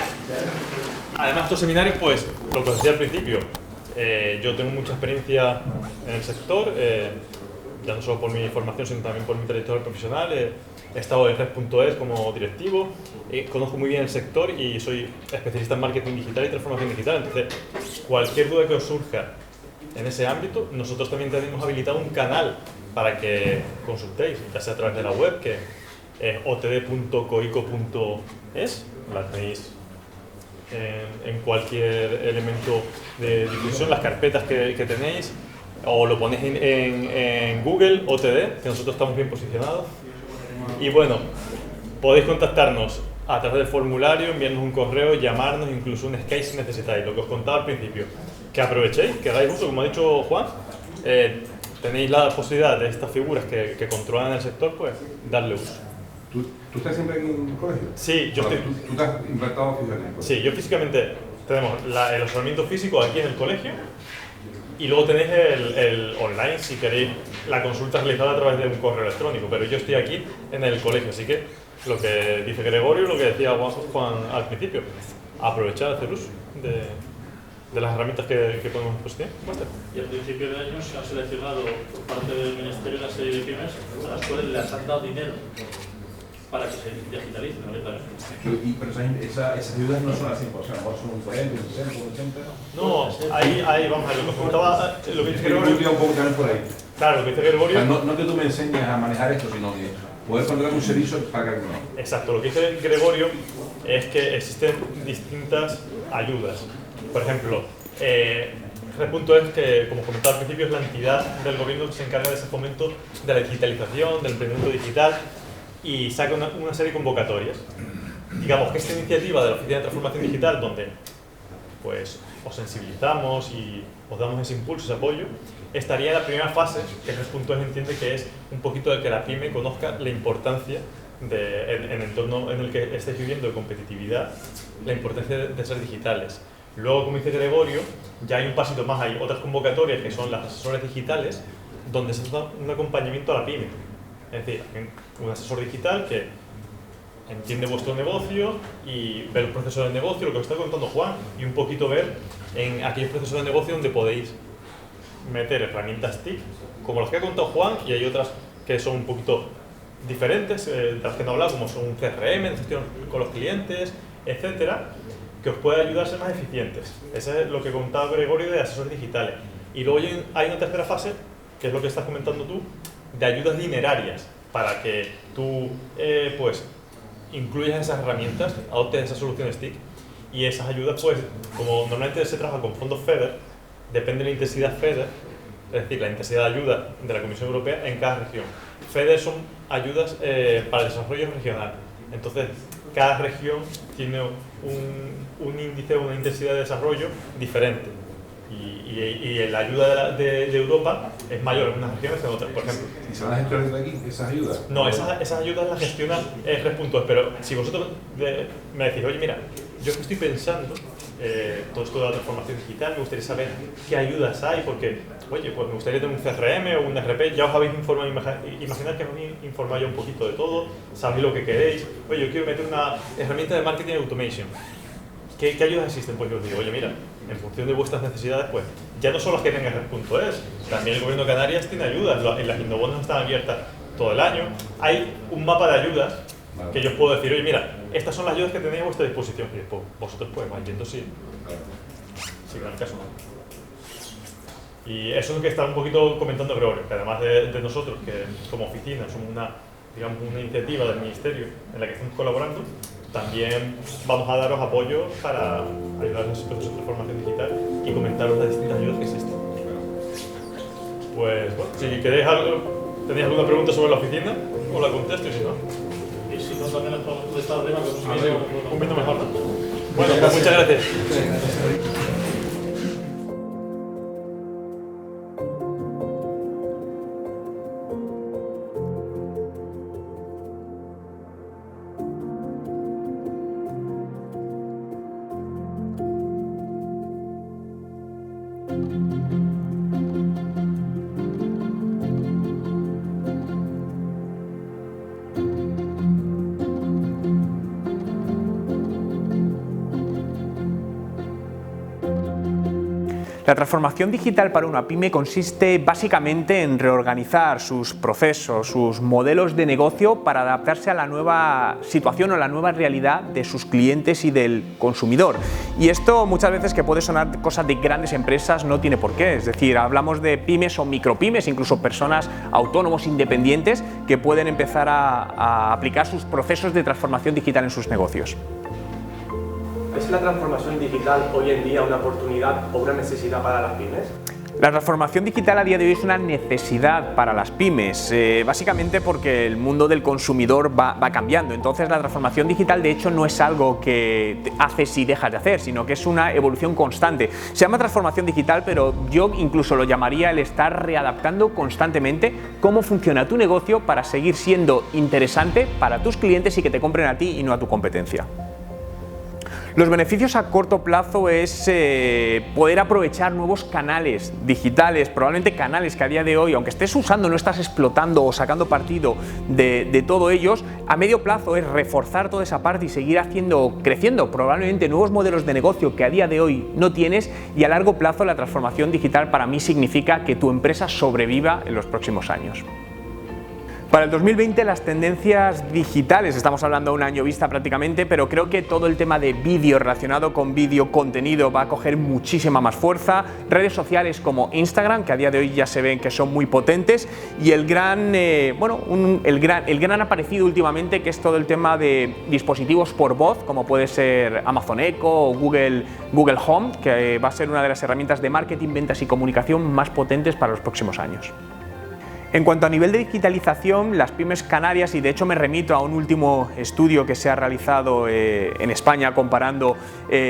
Además, estos seminarios, pues, lo que os decía al principio, yo tengo mucha experiencia en el sector, ya no solo por mi formación, sino también por mi trayectoria profesional. He estado en Red.es como directivo, conozco muy bien el sector y soy especialista en marketing digital y transformación digital. Entonces, cualquier duda que os surja en ese ámbito, nosotros también tenemos habilitado un canal para que consultéis, ya sea a través de la web, que es otd.coico.es, la tenéis en cualquier elemento de difusión, las carpetas que tenéis, o lo ponéis en Google, OTD, que nosotros estamos bien posicionados. Y bueno, podéis contactarnos a través del formulario, enviarnos un correo, llamarnos, incluso un Skype si necesitáis, lo que os contaba al principio. Que aprovechéis, que hagáis uso, como ha dicho Juan, tenéis la posibilidad de estas figuras que controlan el sector, pues darle uso. ¿Tú estás siempre aquí en el colegio? Sí, yo estoy... ¿Tú te has implantado físicamente? Sí, yo físicamente tenemos el asesoramiento físico aquí en el colegio y luego tenéis el online si queréis la consulta realizada a través de un correo electrónico, pero yo estoy aquí en el colegio, así que lo que dice Gregorio, lo que decía Juan al principio, aprovechar, hacer uso de las herramientas que ponemos en posición. Y al principio de año se han seleccionado por parte del Ministerio una serie de pymes a las cuales les han dado dinero para que se digitalicen. Pero esas ayudas no son al 100%, a lo mejor son un 40, un 60, un 80. No, ahí vamos a ver, lo que comentaba, lo que dice Gregorio. Un poco también por ahí. Claro, lo que dice Gregorio. O sea, no que tú me enseñes a manejar esto, sino que poder contratar un servicio para que alguno. Exacto, lo que dice Gregorio es que existen distintas ayudas. Por ejemplo, Red.es, que como comentaba al principio, es la entidad del gobierno que se encarga de ese fomento de la digitalización, del emprendimiento digital, y saca una serie de convocatorias. Digamos que esta iniciativa de la Oficina de Transformación Digital, donde pues, os sensibilizamos y os damos ese impulso, ese apoyo, estaría en la primera fase, que Red.es entiende que es un poquito de que la pyme conozca la importancia en el entorno en el que estáis viviendo de competitividad, la importancia de ser digitales. Luego, como dice Gregorio, ya hay un pasito más, hay otras convocatorias que son las asesores digitales, donde se da un acompañamiento a la pyme. Es decir, un asesor digital que entiende vuestro negocio y ve el proceso de negocio, lo que os está contando Juan, y un poquito ver en aquellos procesos de negocio donde podéis meter herramientas TIC, como las que ha contado Juan, y hay otras que son un poquito diferentes, de las que no he hablado, como son un CRM, de gestión con los clientes, etcétera, que os puede ayudar a ser más eficientes. Eso es lo que contaba Gregorio de asesores digitales. Y luego hay una tercera fase, que es lo que estás comentando tú, de ayudas dinerarias, para que tú pues incluyas esas herramientas, adoptes esas soluciones TIC, y esas ayudas, pues, como normalmente se trabaja con fondos FEDER, depende de la intensidad FEDER, es decir, la intensidad de ayuda de la Comisión Europea en cada región. FEDER son ayudas para el desarrollo regional. Entonces, cada región tiene un índice o una intensidad de desarrollo diferente. Y la ayuda de Europa es mayor en unas regiones que en otras, por ejemplo. ¿Y se van a gestionar desde aquí esas ayudas? No, esas ayudas las gestiona RES.es, pero si vosotros me decís, oye, mira, yo estoy pensando todo esto de la transformación digital, me gustaría saber qué ayudas hay, porque, oye, pues me gustaría tener un CRM o un RP, ya os habéis informado, imaginad que os habéis informado ya un poquito de todo, sabéis lo que queréis, oye, yo quiero meter una herramienta de marketing automation. ¿Qué ayudas existen? Pues yo os digo, oye, mira, en función de vuestras necesidades, pues ya no son las que tengan RES.es, también el Gobierno de Canarias tiene ayudas, las Innobonos están abiertas todo el año, hay un mapa de ayudas que yo os puedo decir, oye, mira, estas son las ayudas que tenéis a vuestra disposición, y después vosotros pues vais viendo si en el caso no. Y eso es lo que está un poquito comentando Gregorio, que además de nosotros, que como oficina somos una iniciativa del Ministerio en la que estamos colaborando, también vamos a daros apoyo para ayudaros en ese proceso de transformación digital y comentaros las distintas ayudas que existen. Pues bueno, si queréis tenéis alguna pregunta sobre la oficina, os la contesto y si no. Y si no, también nos podemos contestar arriba con un vídeo mejor, ¿no? Bueno, pues muchas gracias. La transformación digital para una pyme consiste básicamente en reorganizar sus procesos, sus modelos de negocio para adaptarse a la nueva situación o la nueva realidad de sus clientes y del consumidor. Y esto muchas veces, que puede sonar cosas de grandes empresas, no tiene por qué. Es decir, hablamos de pymes o micropymes, incluso personas autónomos independientes que pueden empezar a aplicar sus procesos de transformación digital en sus negocios. ¿Es la transformación digital hoy en día una oportunidad o una necesidad para las pymes? La transformación digital a día de hoy es una necesidad para las pymes, básicamente porque el mundo del consumidor va cambiando. Entonces la transformación digital de hecho no es algo que haces y dejas de hacer, sino que es una evolución constante. Se llama transformación digital, pero yo incluso lo llamaría el estar readaptando constantemente cómo funciona tu negocio para seguir siendo interesante para tus clientes y que te compren a ti y no a tu competencia. Los beneficios a corto plazo es poder aprovechar nuevos canales digitales, probablemente canales que a día de hoy, aunque estés usando, no estás explotando o sacando partido de todo ellos. A medio plazo es reforzar toda esa parte y seguir creciendo probablemente nuevos modelos de negocio que a día de hoy no tienes, y a largo plazo la transformación digital para mí significa que tu empresa sobreviva en los próximos años. Para el 2020 las tendencias digitales, estamos hablando de un año vista prácticamente, pero creo que todo el tema de vídeo relacionado con vídeo contenido va a coger muchísima más fuerza. Redes sociales como Instagram, que a día de hoy ya se ven que son muy potentes, y el gran aparecido últimamente, que es todo el tema de dispositivos por voz, como puede ser Amazon Echo o Google Home, que va a ser una de las herramientas de marketing, ventas y comunicación más potentes para los próximos años. En cuanto a nivel de digitalización, las pymes canarias, y de hecho me remito a un último estudio que se ha realizado en España comparando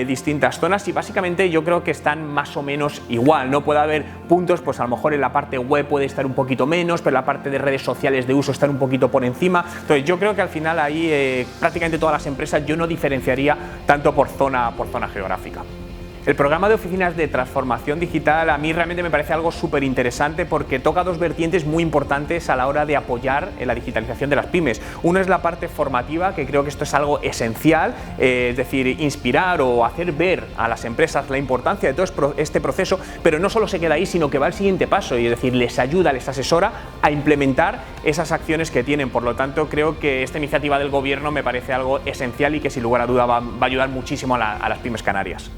distintas zonas, y básicamente yo creo que están más o menos igual, ¿no? Puede haber puntos, pues a lo mejor en la parte web puede estar un poquito menos, pero en la parte de redes sociales de uso estar un poquito por encima. Entonces yo creo que al final ahí prácticamente todas las empresas yo no diferenciaría tanto por zona geográfica. El programa de oficinas de transformación digital a mí realmente me parece algo súper interesante porque toca dos vertientes muy importantes a la hora de apoyar en la digitalización de las pymes. Uno es la parte formativa, que creo que esto es algo esencial, es decir, inspirar o hacer ver a las empresas la importancia de todo este proceso, pero no solo se queda ahí, sino que va al siguiente paso, y es decir, les ayuda, les asesora a implementar esas acciones que tienen. Por lo tanto, creo que esta iniciativa del gobierno me parece algo esencial y que sin lugar a duda va a ayudar muchísimo a las pymes canarias.